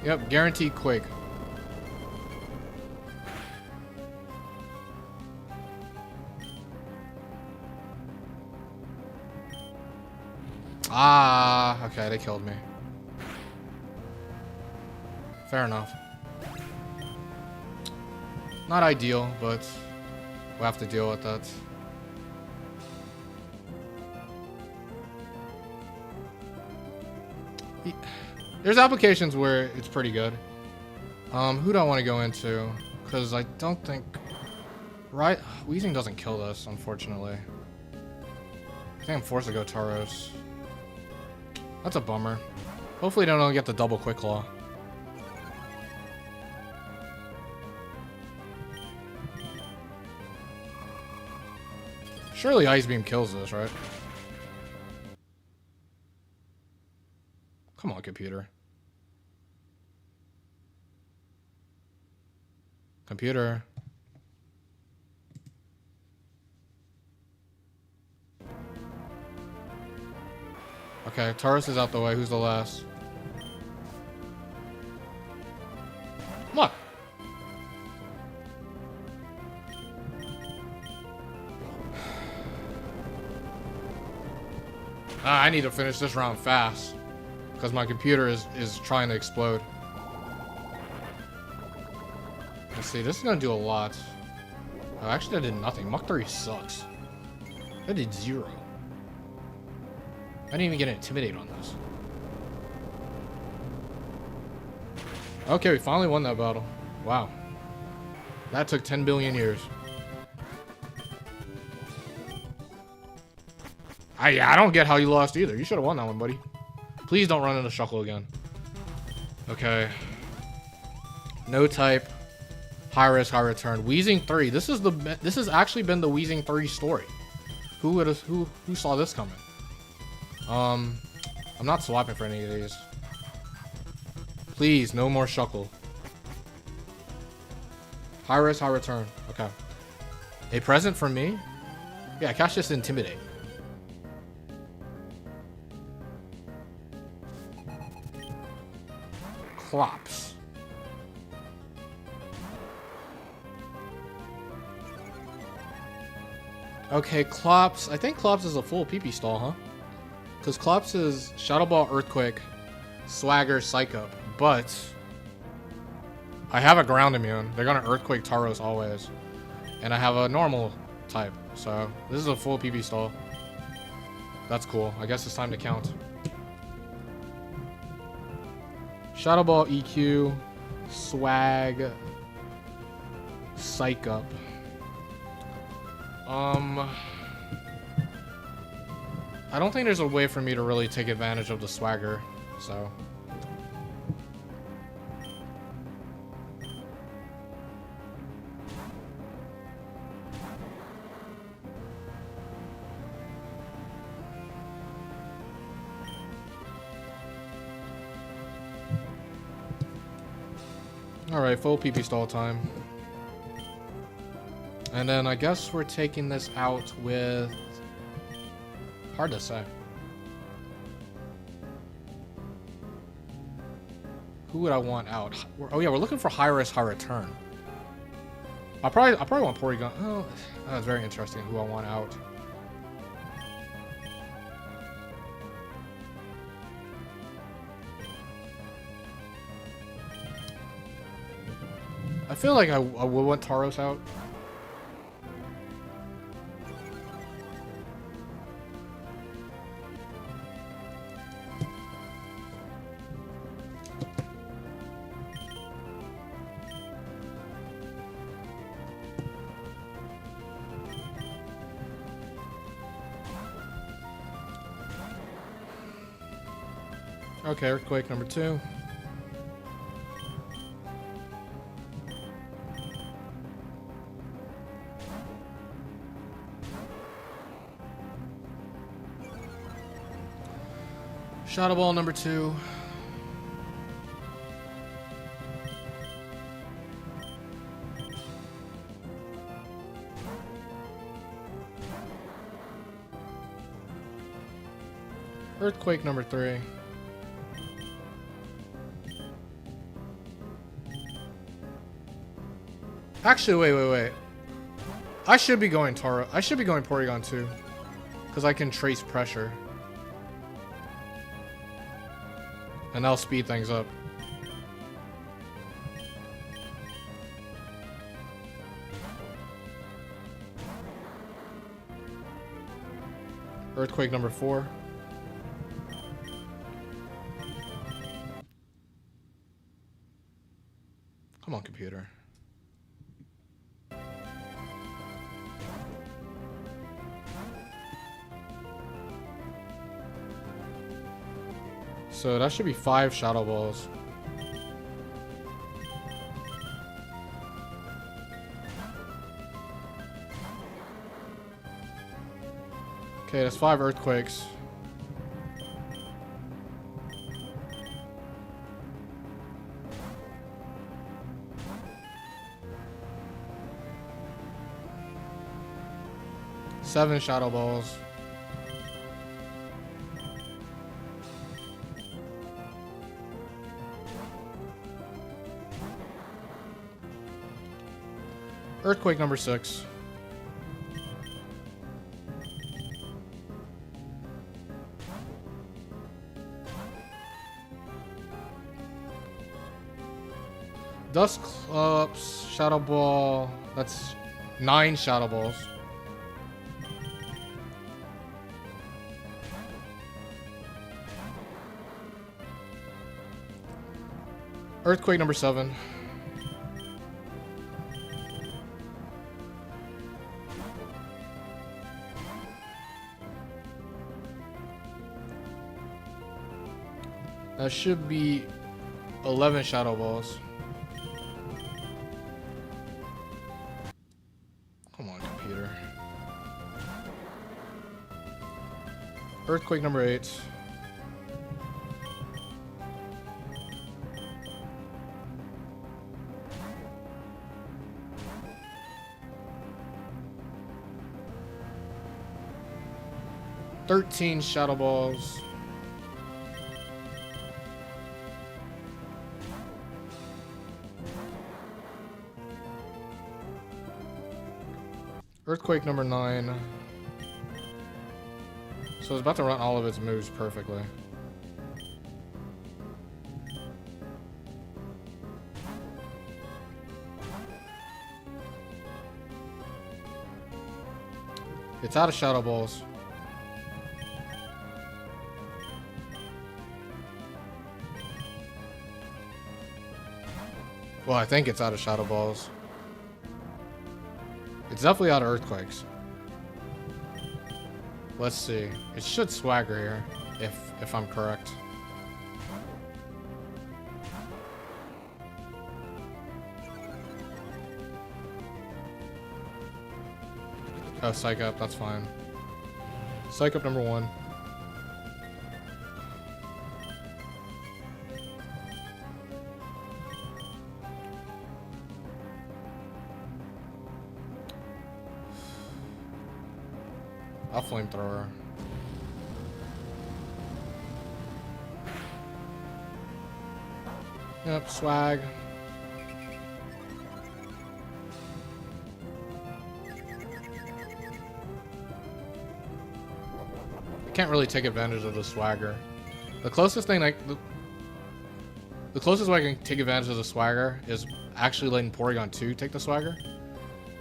Yep, guaranteed Quake. Ah, okay, they killed me. Fair enough. Not ideal, but we'll have to deal with that. There's applications where it's pretty good. Who do I want to go into? Because I don't think... Right? Wheezing doesn't kill this, unfortunately. I think I'm forced to go Tauros. That's a bummer. Hopefully they don't get the double Quick Claw. Surely Ice Beam kills this, right? Come on, computer. Computer. Okay, Tauros is out the way. Who's the last? Look. I need to finish this round fast because my computer is trying to explode. Let's see, this is gonna do a lot. Oh, actually, that did nothing. Mach 3 sucks. That did 0. I didn't even get an Intimidate on this. Okay, we finally won that battle. Wow. That took 10 billion years. I don't get how you lost either. You should have won that one, buddy. Please don't run into Shuckle again. Okay. No type. High risk, high return. Wheezing 3. This has actually been the Wheezing 3 story. Who saw this coming? I'm not swapping for any of these. Please, no more Shuckle. High risk, high return. Okay. A present from me? Yeah, cash just Intimidate. Clops. Okay, Clops. I think Clops is a full PP stall, huh? Because Clops is Shadow Ball, Earthquake, Swagger, Psych Up. But I have a ground immune. They're gonna Earthquake Tauros always. And I have a normal type. So this is a full PP stall. That's cool. I guess it's time to count. Shadow Ball, EQ, Swag, Psych Up. I don't think there's a way for me to really take advantage of the Swagger, so. Alright, full PP stall time. And then I guess we're taking this out with... Hard to say. Who would I want out? Oh yeah, we're looking for high risk, high return. I'll probably want Porygon. Oh, that's very interesting. Who I want out. I feel like I would want Tauros out. Okay, Earthquake number 2. Shadow Ball number 2. Earthquake number 3. Actually, wait. I should be going Porygon too, because I can trace pressure. And that'll speed things up. Earthquake number 4. Come on, computer. So that should be 5 shadow balls. Okay, that's 5 earthquakes. Seven shadow balls. Earthquake number 6. Dust clubs, shadow ball. That's 9 shadow balls. Earthquake number 7. That should be 11 shadow balls. Come on, computer. Earthquake number 8. "13 shadow balls. Earthquake number 9. So it's about to run all of its moves perfectly. It's out of shadow balls. Well, I think it's out of shadow balls. It's definitely out of earthquakes. Let's see. It should swagger here, if I'm correct. Oh, psych up. That's fine. Psych up number 1. I'll flamethrower. Yep, swag. Can't really take advantage of the swagger. The closest thing the closest way I can take advantage of the swagger is actually letting Porygon 2 take the swagger,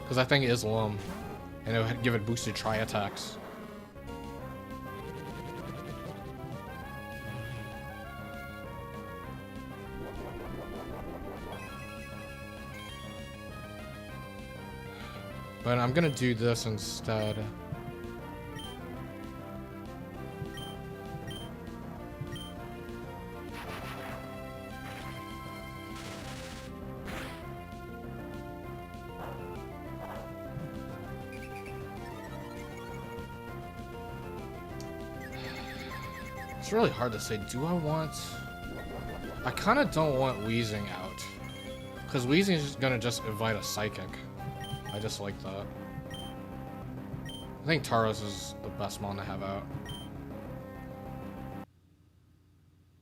because I think it is Lum, and it would give it boosted tri attacks. But I'm gonna do this instead. It's really hard to say. Do I want... I kind of don't want Wheezing out, because Wheezing is gonna just invite a Psychic. I just like that. I think Tauros is the best mon to have out.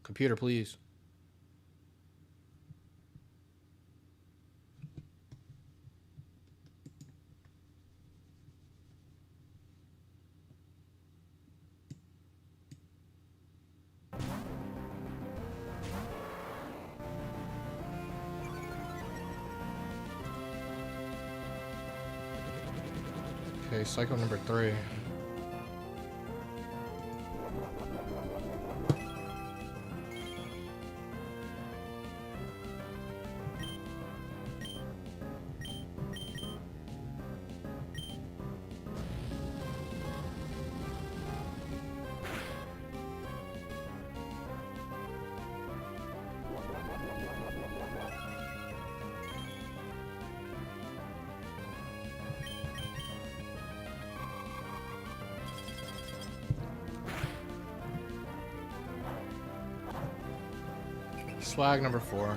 Computer, please. Okay, cycle number 3. Swag number 4.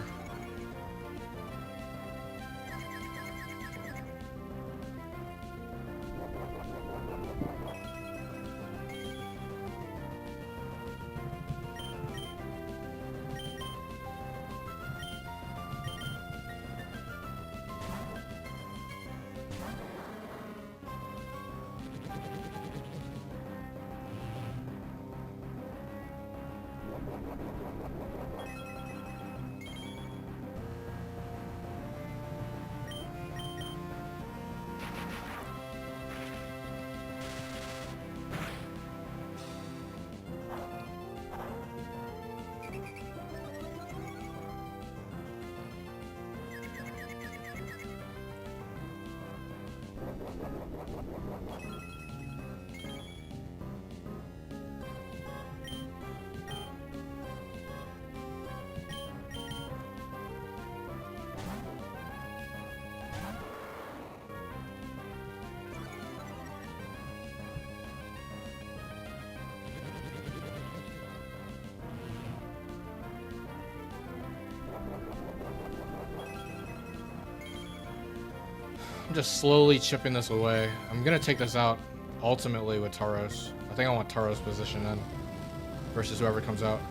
I'm just slowly chipping this away. I'm gonna take this out ultimately with Tauros. I think I want Tauros position in versus whoever comes out.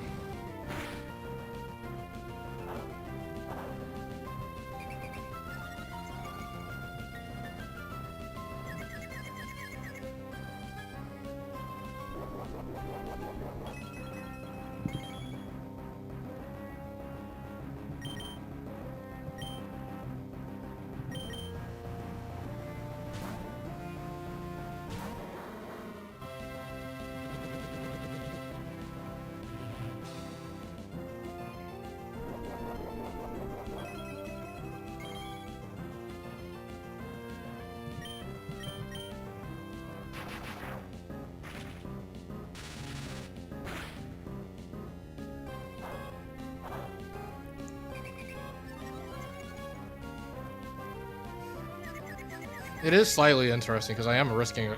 It is slightly interesting because I am risking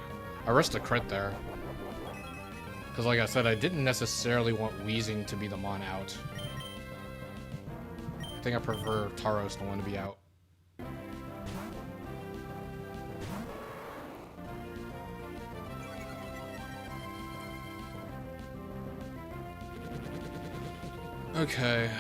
I risked a crit there. Because like I said, I didn't necessarily want Wheezing to be the mon out. I think I prefer Tauros to want to be out. Okay.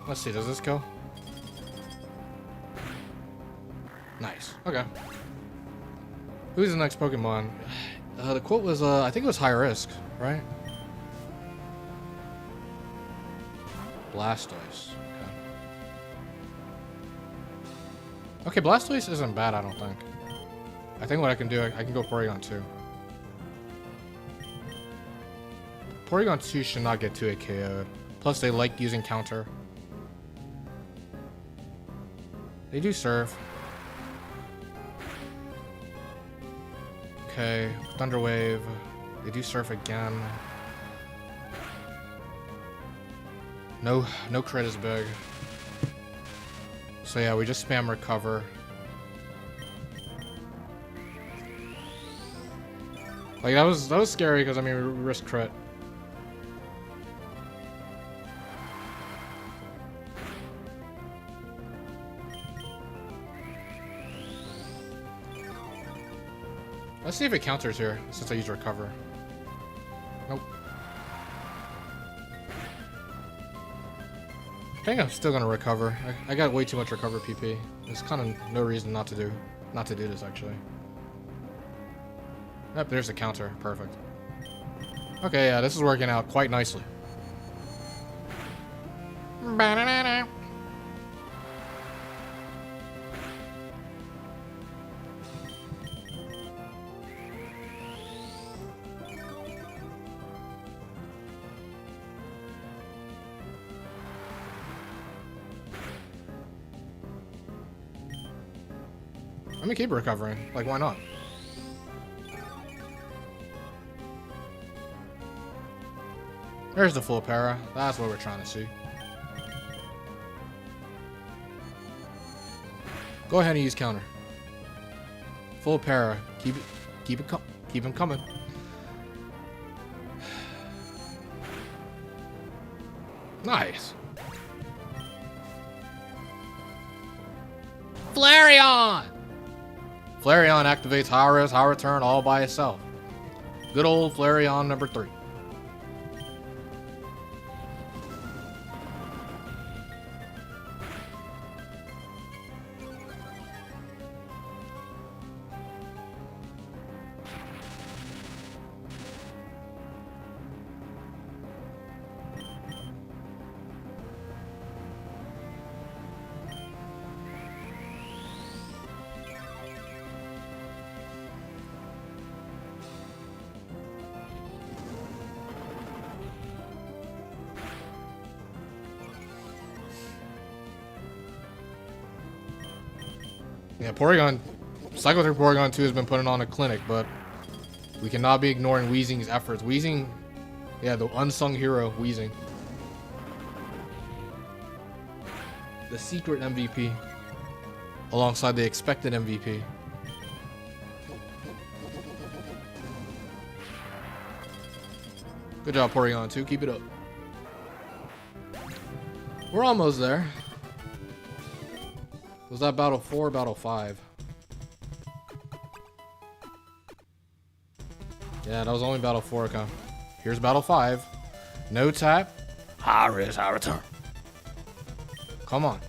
Let's see, does this go? Nice. Okay. Who's the next Pokemon? The quote was, I think it was high risk, right? Blastoise. Okay, Blastoise isn't bad, I don't think. I think what I can do, I can go Porygon 2. Porygon 2 should not get 2-hit KO'd. Plus, they like using counter. They do serve. Okay, Thunder Wave. They do surf again. No crit is big. So yeah, we just spam recover. Like that was scary because I mean we risk crit. Let's see if it counters here, since I used recover. Nope. I think I'm still gonna recover. I got way too much recover PP. There's kind of no reason not to do this actually. Yep, there's the counter. Perfect. Okay, yeah, this is working out quite nicely. Let me keep recovering. Like, why not? There's the full para. That's what we're trying to see. Go ahead and use counter. Full para. Keep him coming. Nice. Flareon! Flareon activates high risk, high return all by itself. Good old Flareon number 3. Yeah, Porygon, Cycle through Porygon 2 has been putting on a clinic, but we cannot be ignoring Weezing's efforts. Weezing, yeah, the unsung hero, Weezing. The secret MVP, alongside the expected MVP. Good job, Porygon 2. Keep it up. We're almost there. Was that battle 4 or battle 5? Yeah, that was only battle 4. Okay. Here's battle 5. No tap. High risk, high return. Come on.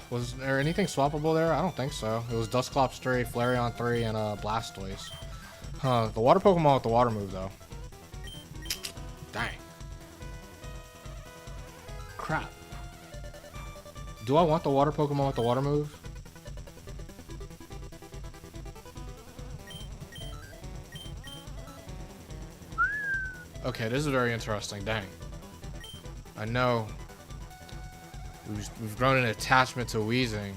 Was there anything swappable there? I don't think so. It was Dusclops 3, Flareon 3, and Blastoise. Huh, the water Pokemon with the water move, though. Dang. Crap. Do I want the water Pokemon with the water move? Okay, this is very interesting. Dang. I know we've grown an attachment to Weezing,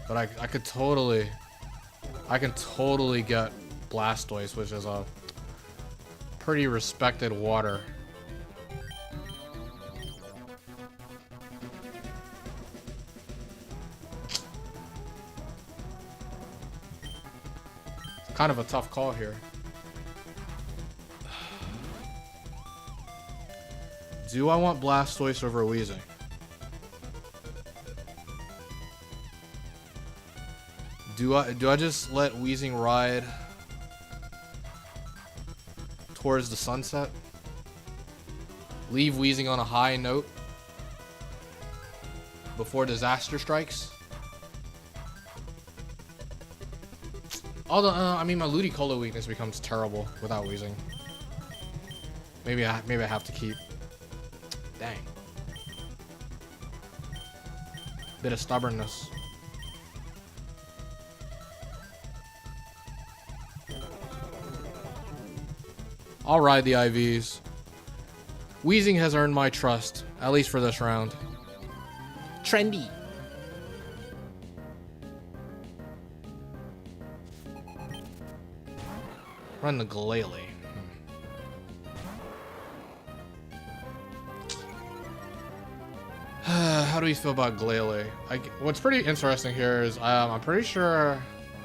but I can totally get Blastoise, which is a pretty respected water. Kind of a tough call here. Do I want Blastoise over Weezing? Do I just let Weezing ride towards the sunset? Leave Weezing on a high note before disaster strikes? Although, I mean, my Ludicolo weakness becomes terrible without Weezing. Maybe I have to keep. Dang. Bit of stubbornness. I'll ride the IVs. Weezing has earned my trust, at least for this round. Trendy. Run the Glalie. How do we feel about Glalie? What's pretty interesting here is I'm pretty sure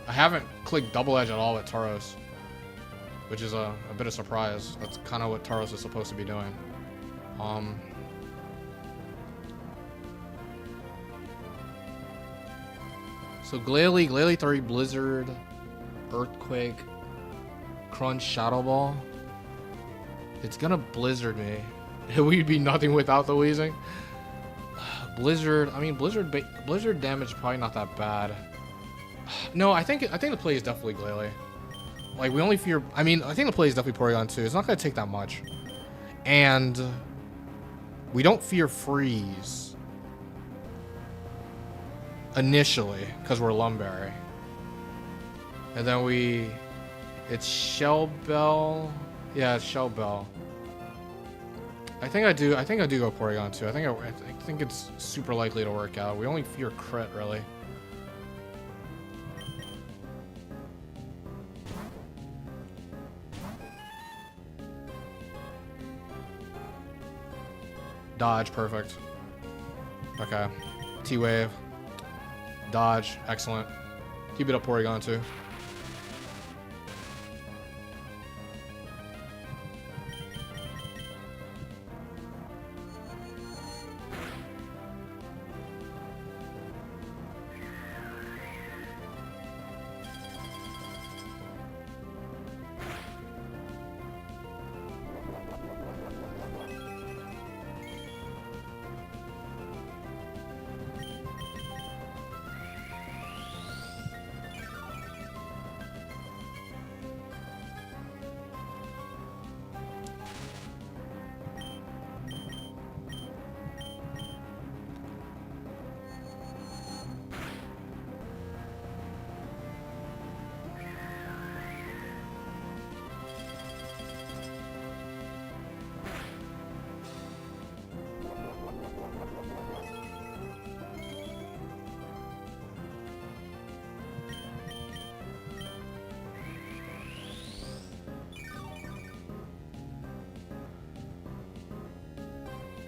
I haven't clicked Double Edge at all with Tauros, which is a bit of surprise. That's kind of what Tauros is supposed to be doing. So Glalie 3, Blizzard, Earthquake, Crunch, Shadow Ball. It's gonna Blizzard me. We'd be nothing without the Weezing. Blizzard. I mean, Blizzard damage is probably not that bad. No, I think the play is definitely Glalie. Like, we only fear... I mean, I think the play is definitely Porygon 2. It's not going to take that much. And we don't fear freeze initially because we're Lumberry. And then we... It's Shell Bell. Yeah, it's Shell Bell. I think I do go Porygon 2. I think it's super likely to work out. We only fear crit, really. Dodge, perfect. Okay. T-Wave. Dodge, excellent. Keep it up, Porygon 2.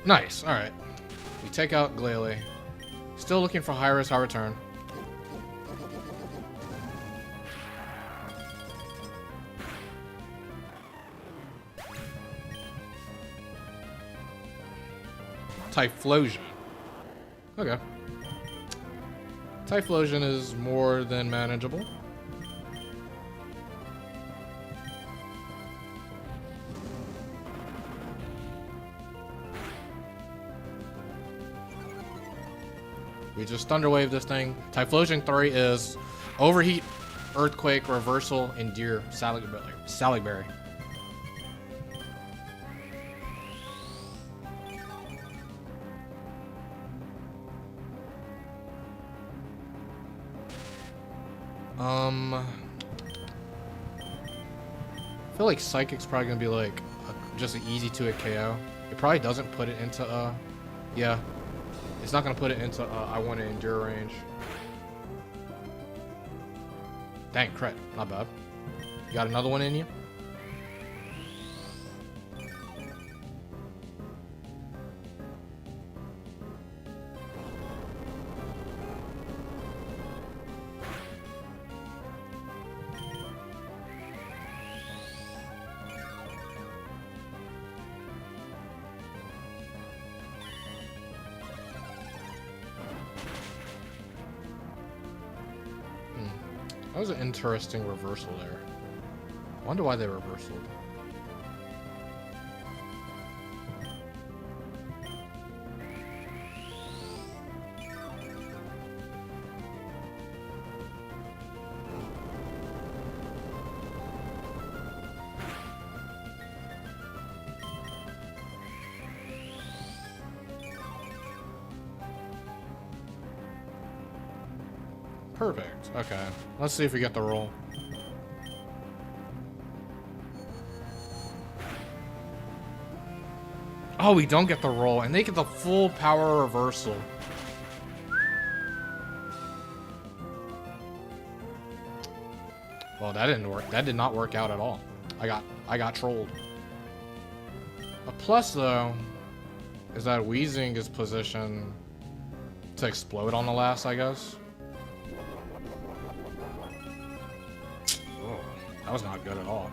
Nice. All right. We take out Glalie. Still looking for high risk, high return. Typhlosion. Okay. Typhlosion is more than manageable. We just Thunderwave this thing. Typhlosion 3 is Overheat, Earthquake, Reversal, Endear, Saligberry. I feel like Psychic's probably gonna be like just an easy 2-hit KO. It probably doesn't put it into yeah. It's not gonna put it into I want to endure range. Dang, crit, not bad. You got another one in you? That was an interesting reversal there. I wonder why they reversaled. Perfect. Okay. Let's see if we get the roll. Oh, we don't get the roll, and they get the full power reversal. Well, that didn't work. That did not work out at all. I got trolled. A plus though is that Weezing is positioned to explode on the last, I guess. That was not good at all.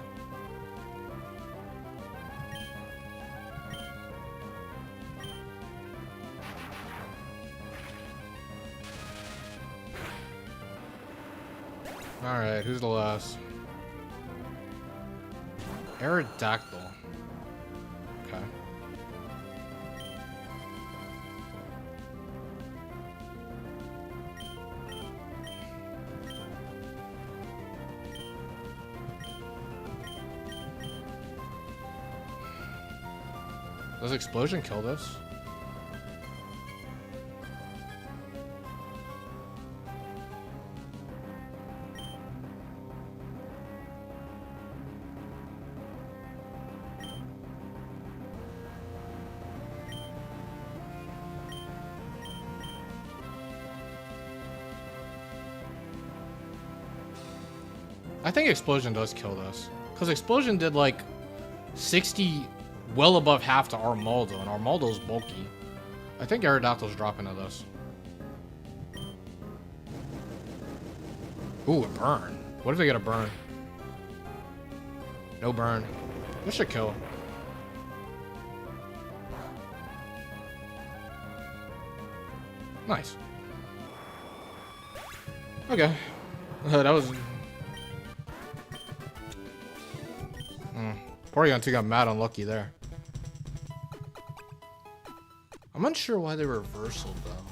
Alright, who's the last? Aerodactyl. Okay. Does explosion kill this? I think explosion does kill this. Because explosion did like 60, well above half to Armaldo, and Armaldo's bulky. I think Aerodactyl's dropping to this. Ooh, a burn. What if they get a burn? No burn. This should kill. Nice. Okay. That was... Porygon 2 got mad unlucky there. I'm unsure why they reversaled though.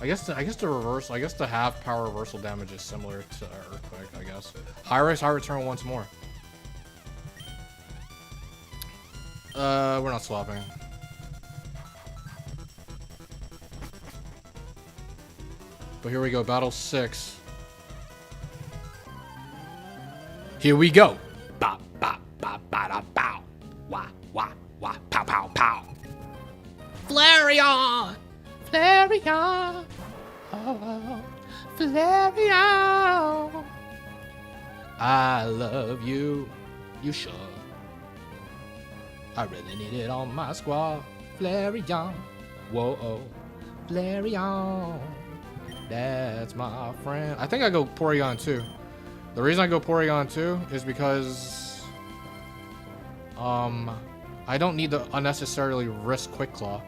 I guess the reversal, I guess the half power reversal damage is similar to Earthquake, I guess. High rise, high return once more. We're not swapping. But here we go, battle 6. Here we go. Ba ba ba ba da bow. Wah wah wah pow pow pow. Flareon! Flareon! Oh, Flareon! I love you. You should. I really need it on my squad. Flareon. Whoa. Flareon. That's my friend. I think I go Porygon 2. The reason I go Porygon 2 is because I don't need to unnecessarily risk Quick Claw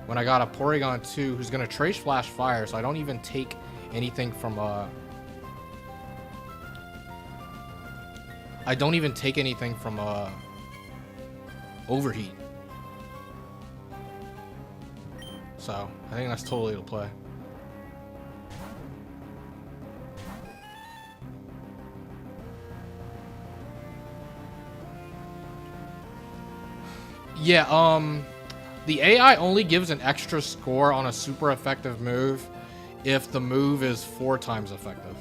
when I got a Porygon 2 who's gonna Trace Flash Fire, so I don't even take anything from Overheat. So I think that's totally the play. Yeah, the AI only gives an extra score on a super effective move if the move is 4 times effective.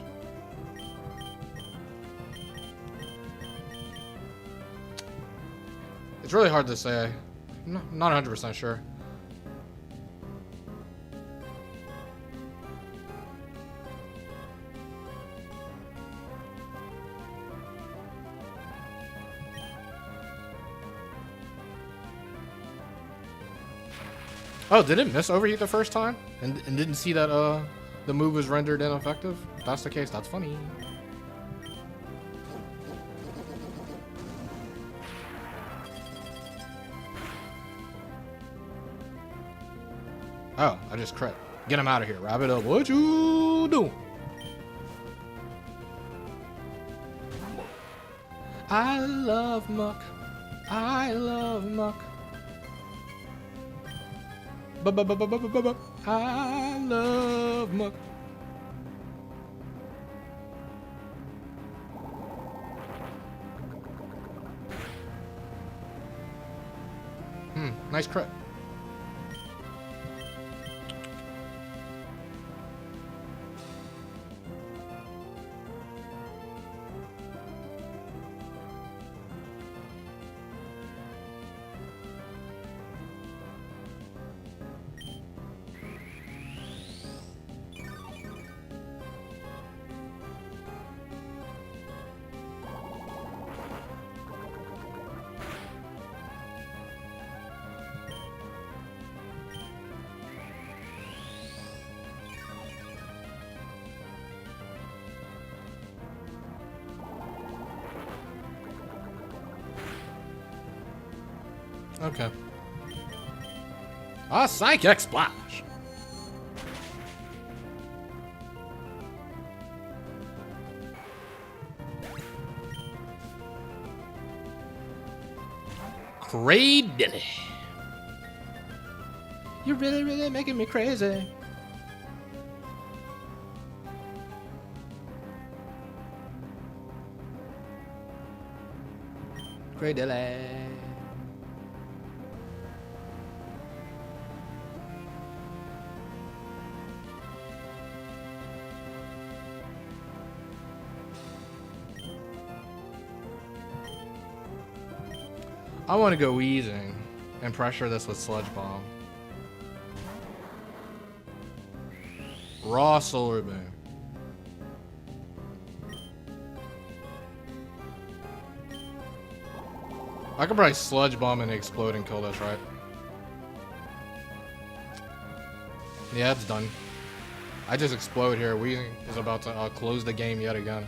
It's really hard to say. I'm not 100% sure. Oh, did it miss Overheat the first time? And didn't see that the move was rendered ineffective? If that's the case, that's funny. Oh, I just crit. Get him out of here. Wrap it up. What you doing? I love Muck. I love Muck. I love Muck. Nice crit. Okay. Ah, Psychic Splash. Cradilly. You're really making me crazy. Cradilly. I want to go wheezing and pressure this with Sludge Bomb. Raw Solar Beam. I could probably Sludge Bomb and explode and kill this, right? Yeah, it's done. I just explode here. Wheezing is about to close the game yet again.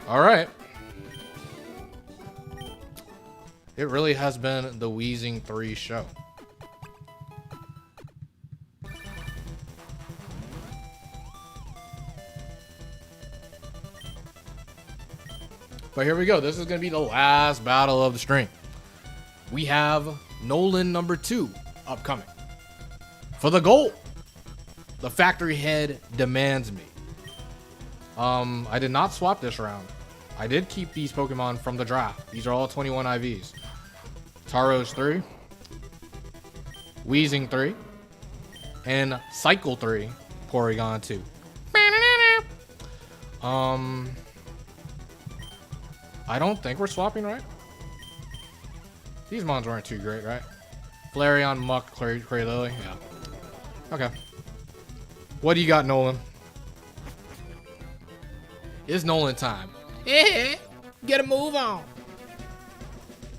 All right. It really has been the Wheezing 3 show. But here we go. This is going to be the last battle of the stream. We have Nolan number 2 upcoming. For the gold, the factory head demands me. I did not swap this round. I did keep these Pokemon from the draft. These are all 21 IVs. Tauros 3, Wheezing 3, and Cycle 3, Porygon 2. I don't think we're swapping, right? These mons weren't too great, right? Flareon, Muck, Craylily, yeah. Okay. What do you got, Nolan? It's Nolan time. Yeah, get a move on.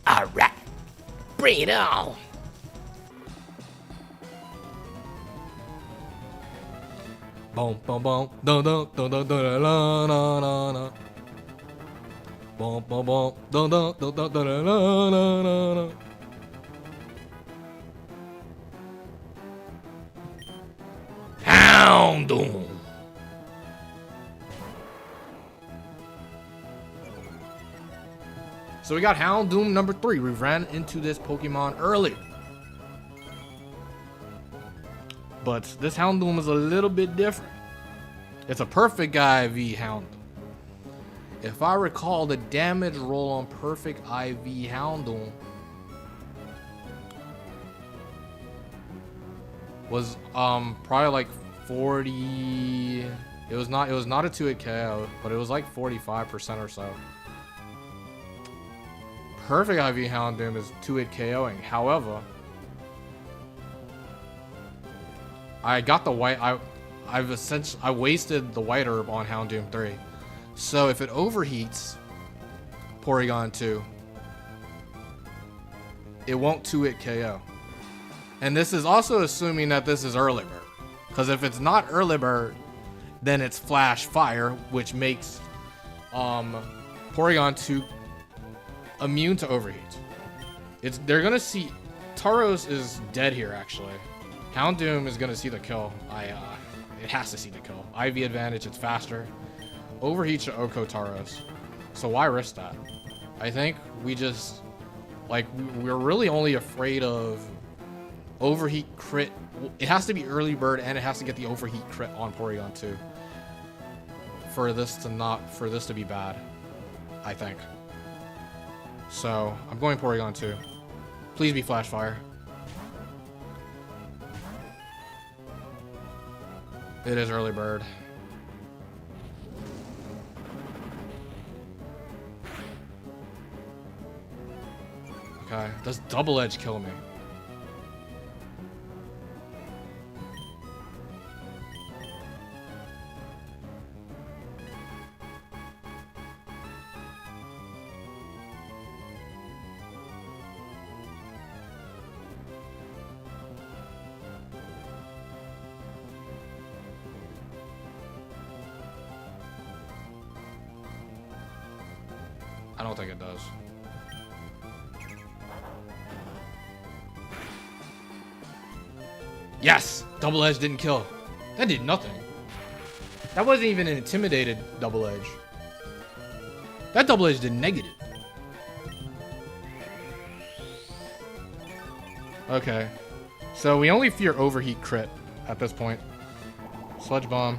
All right, bring it on. Boom, boom, boom, dun dun dun dun dun dun dun dun. Boom, boom, boom, dun dun dun dun dun dun dun. Houndoom. So we got Houndoom number 3. We ran into this Pokemon earlier. But this Houndoom is a little bit different. It's a perfect IV Houndoom. If I recall, the damage roll on perfect IV Houndoom was probably like 40. It was not a 2-hit KO, but it was like 45% or so. Perfect IV Houndoom is 2-hit KOing. However, I got the white. I wasted the white herb on Houndoom 3. So if it overheats Porygon 2, it won't 2-hit KO. And this is also assuming that this is early bird. Because if it's not early bird, then it's flash fire, which makes Porygon 2 immune to overheat. They're gonna see Tauros is dead here actually. Houndoom is gonna see the kill. It has to see the kill. IV advantage, it's faster. Overheat should Oko Tauros. So why risk that? I think we just we're really only afraid of overheat crit. It has to be early bird and it has to get the overheat crit on Porygon 2 for this to be bad, I think. So I'm going Porygon 2. Please be Flash Fire. It is early bird. Okay, does Double Edge kill me? I don't think it does. Yes! Double Edge didn't kill. That did nothing. That wasn't even an intimidated Double Edge. That Double Edge did negative. Okay. So we only fear overheat crit at this point. Sludge Bomb.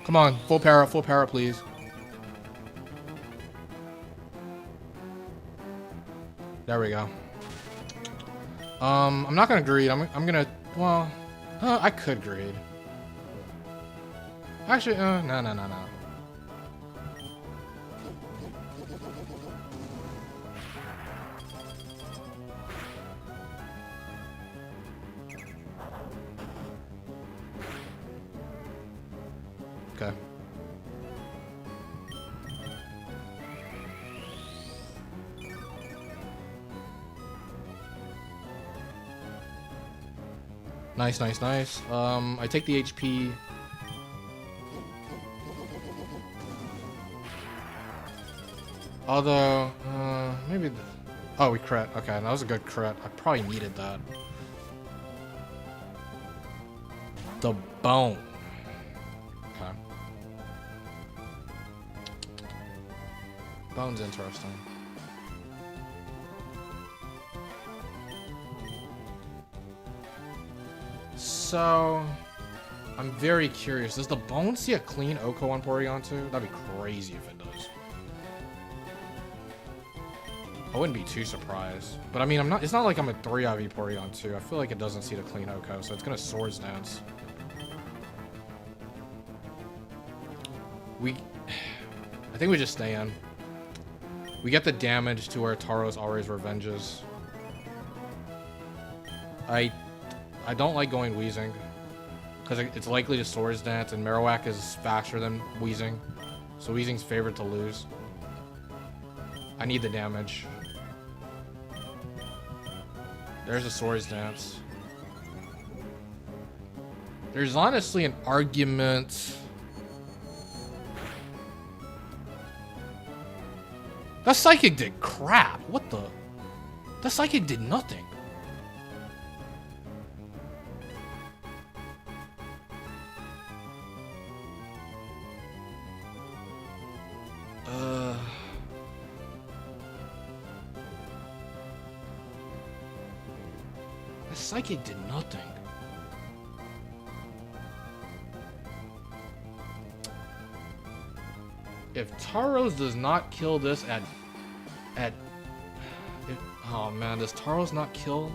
Come on, full para, please. There we go. I'm not gonna greed. I'm gonna. Well, I could greed. Actually, no. Okay. Nice. I take the HP. Although, maybe... Oh, we crit. Okay, that was a good crit. I probably needed that. The bone. Okay. Bone's interesting. So, I'm very curious. Does the bone see a clean Oko on Porygon 2? That'd be crazy if it does. I wouldn't be too surprised. But I mean, it's not like I'm a 3IV Porygon 2. I feel like it doesn't see the clean Oko, so it's gonna Swords Dance. I think we just stay in. We get the damage to where Taro's always revenges. I don't like going Weezing, because it's likely to Swords Dance, and Marowak is faster than Weezing, so Weezing's favored to lose. I need the damage. There's a Swords Dance. There's honestly an argument. That Psychic did crap. What the? That Psychic did nothing. The Psychic did nothing. If Tauros does not kill this oh man, does Tauros not kill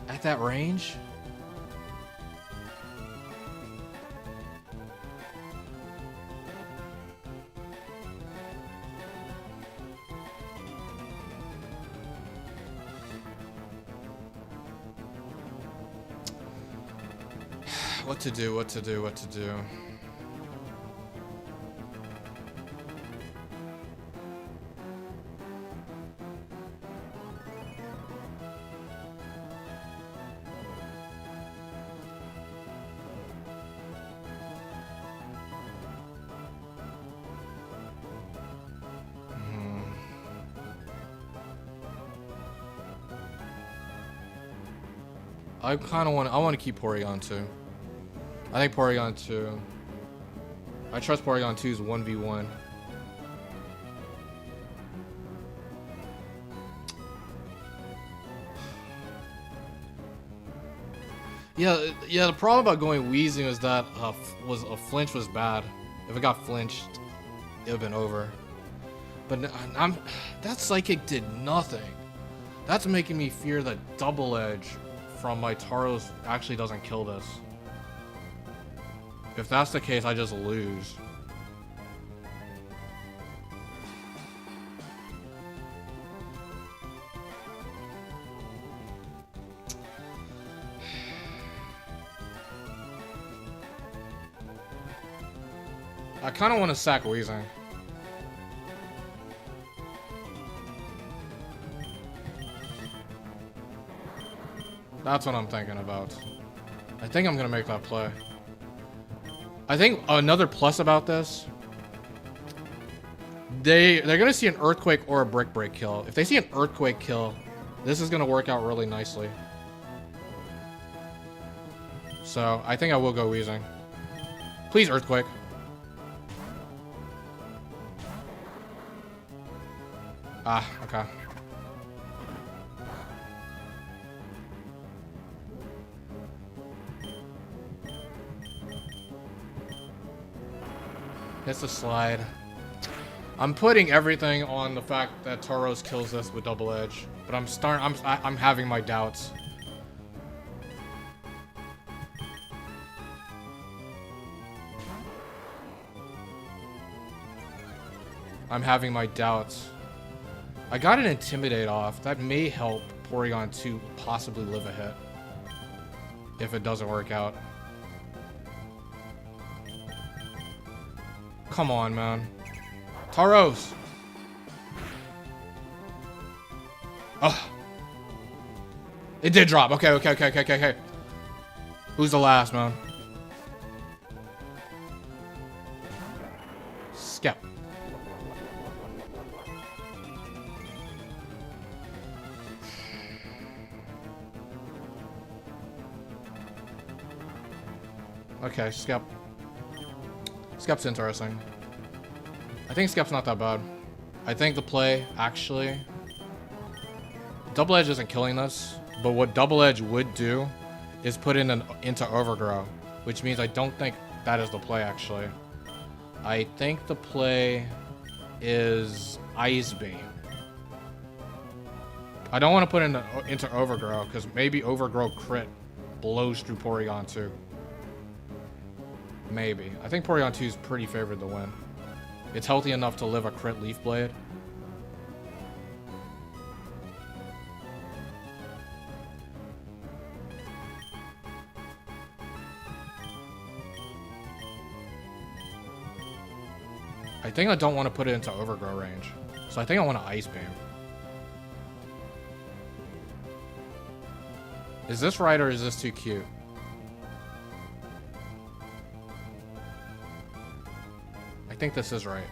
at that range? What to do? I want to keep Porygon 2. I think Porygon 2. I trust Porygon 2's 1v1. Yeah. The problem about going Weezing is that a flinch was bad. If it got flinched, it would have been over. But that Psychic did nothing. That's making me fear that Double Edge from my Tauros actually doesn't kill this. If that's the case, I just lose. I kind of want to sack Weezing. That's what I'm thinking about. I think I'm gonna make that play. I think another plus about this, they're gonna see an Earthquake or a Brick Break kill. If they see an Earthquake kill, this is gonna work out really nicely. So I think I will go Weezing. Please Earthquake. Ah, okay. Hits the slide. I'm putting everything on the fact that Tauros kills this with double edge, but I'm having my doubts. I'm having my doubts. I got an Intimidate off. That may help Porygon 2 possibly live a hit. If it doesn't work out. Come on, man. Tauros! Oh. It did drop. Okay. Who's the last, man? Skep. Okay, Skep. Skep's interesting. I think Skep's not that bad. I think the play, actually... Double Edge isn't killing this, but what Double Edge would do is put in into Overgrow, which means I don't think that is the play, actually. I think the play is Ice Beam. I don't want to put into Overgrow, because maybe Overgrow crit blows through Porygon 2. Maybe. I think Porygon 2 is pretty favored to win. It's healthy enough to live a crit Leaf Blade. I think I don't want to put it into Overgrow range. So I think I want to Ice Beam. Is this right or is this too cute? I think this is right.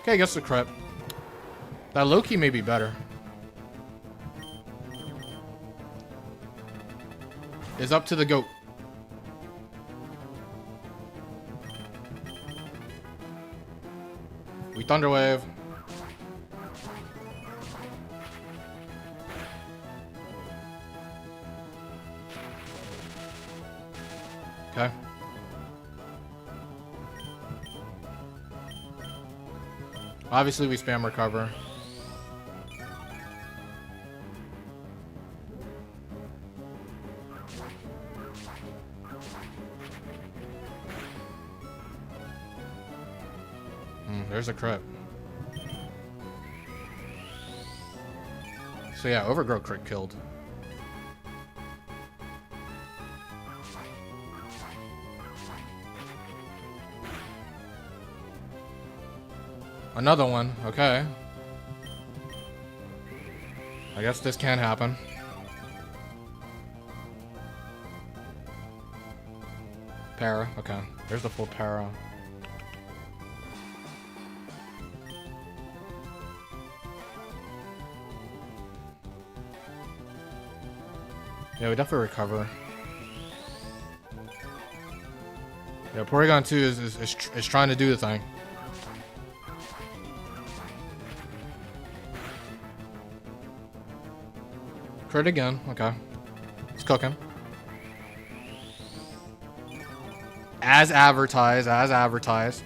Okay, I guess the crit. That Loki may be better. Is up to the goat. We Thunder Wave. Okay. Obviously, we spam recover. There's a crit. So yeah, Overgrow crit killed. Another one, okay. I guess this can happen. Para, okay. There's the full para. Yeah, we definitely recover. Yeah, Porygon 2 is trying to do the thing. Crit again, okay. It's cooking. As advertised, as advertised.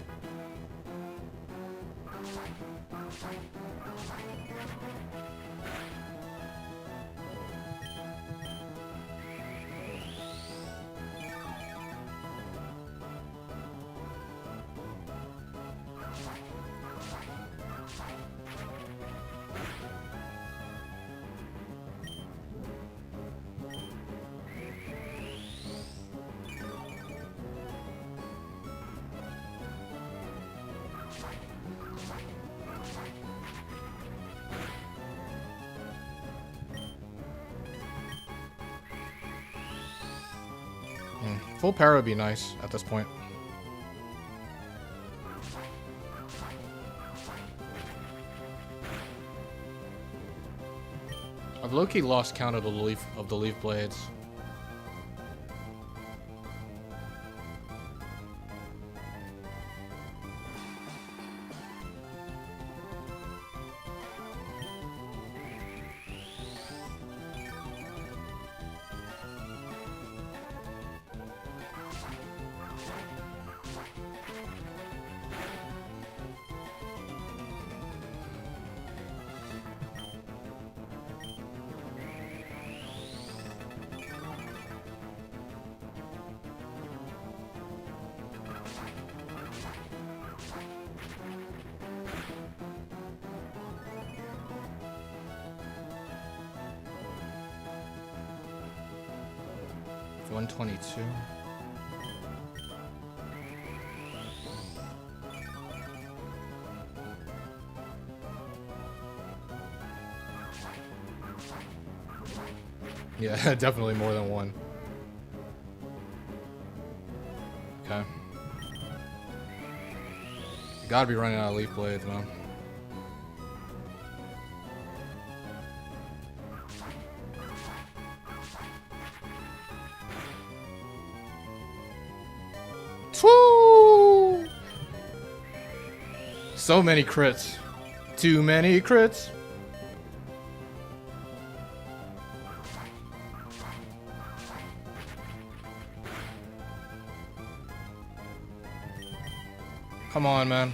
Full para would be nice at this point. I've low-key lost count of the leaf blades. 122. Yeah, definitely more than one. Okay. You gotta be running out of leaf blades, man. Woo! So many crits. Too many crits. Come on, man.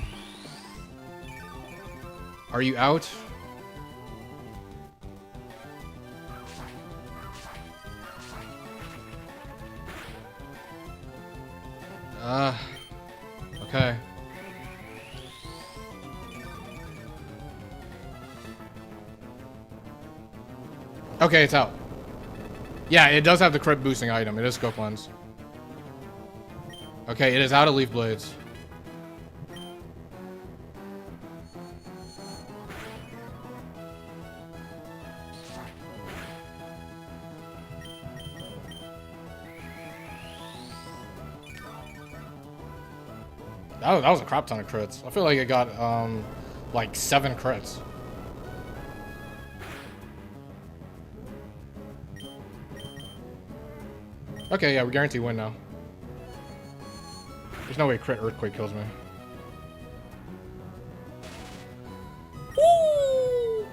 Are you out? Okay. Okay, it's out. Yeah, it does have the crit boosting item. It is scope lens. Okay, it is out of leaf blades. That was a crap ton of crits. I feel like it got like 7 crits. Okay, yeah, we guarantee win now. There's no way crit earthquake kills me. Woo!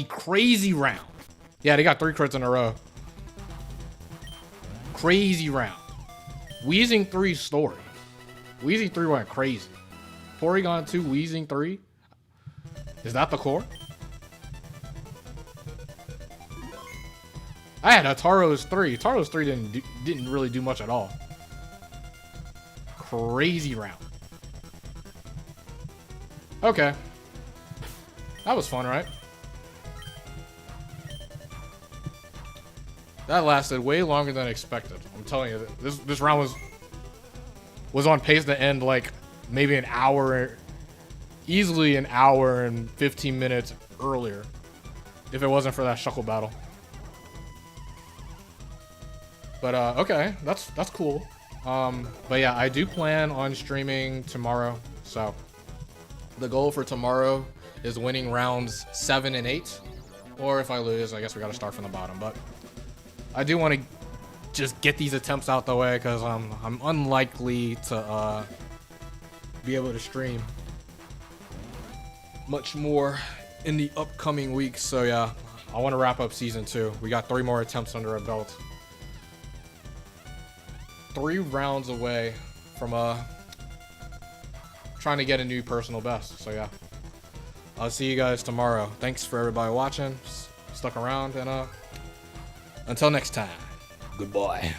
Crazy round. Yeah, they got 3 crits in a row. Crazy round. Wheezing 3 story. Wheezing 3 went crazy. Porygon 2, Wheezing 3. Is that the core? I had a Taro's 3. Taro's 3 didn't really do much at all. Crazy round. Okay. That was fun, right? That lasted way longer than expected. I'm telling you, this round was on pace to end like maybe an hour, easily an hour and 15 minutes earlier, if it wasn't for that Shuckle battle. But okay, that's cool. But yeah, I do plan on streaming tomorrow. So the goal for tomorrow is winning rounds 7 and 8, or if I lose, I guess we got to start from the bottom. But I do want to just get these attempts out the way because I'm unlikely to be able to stream much more in the upcoming weeks. So yeah, I want to wrap up season 2. We got 3 more attempts under our belt. 3 rounds away from trying to get a new personal best. So yeah, I'll see you guys tomorrow. Thanks for everybody watching, stuck around, and until next time, goodbye.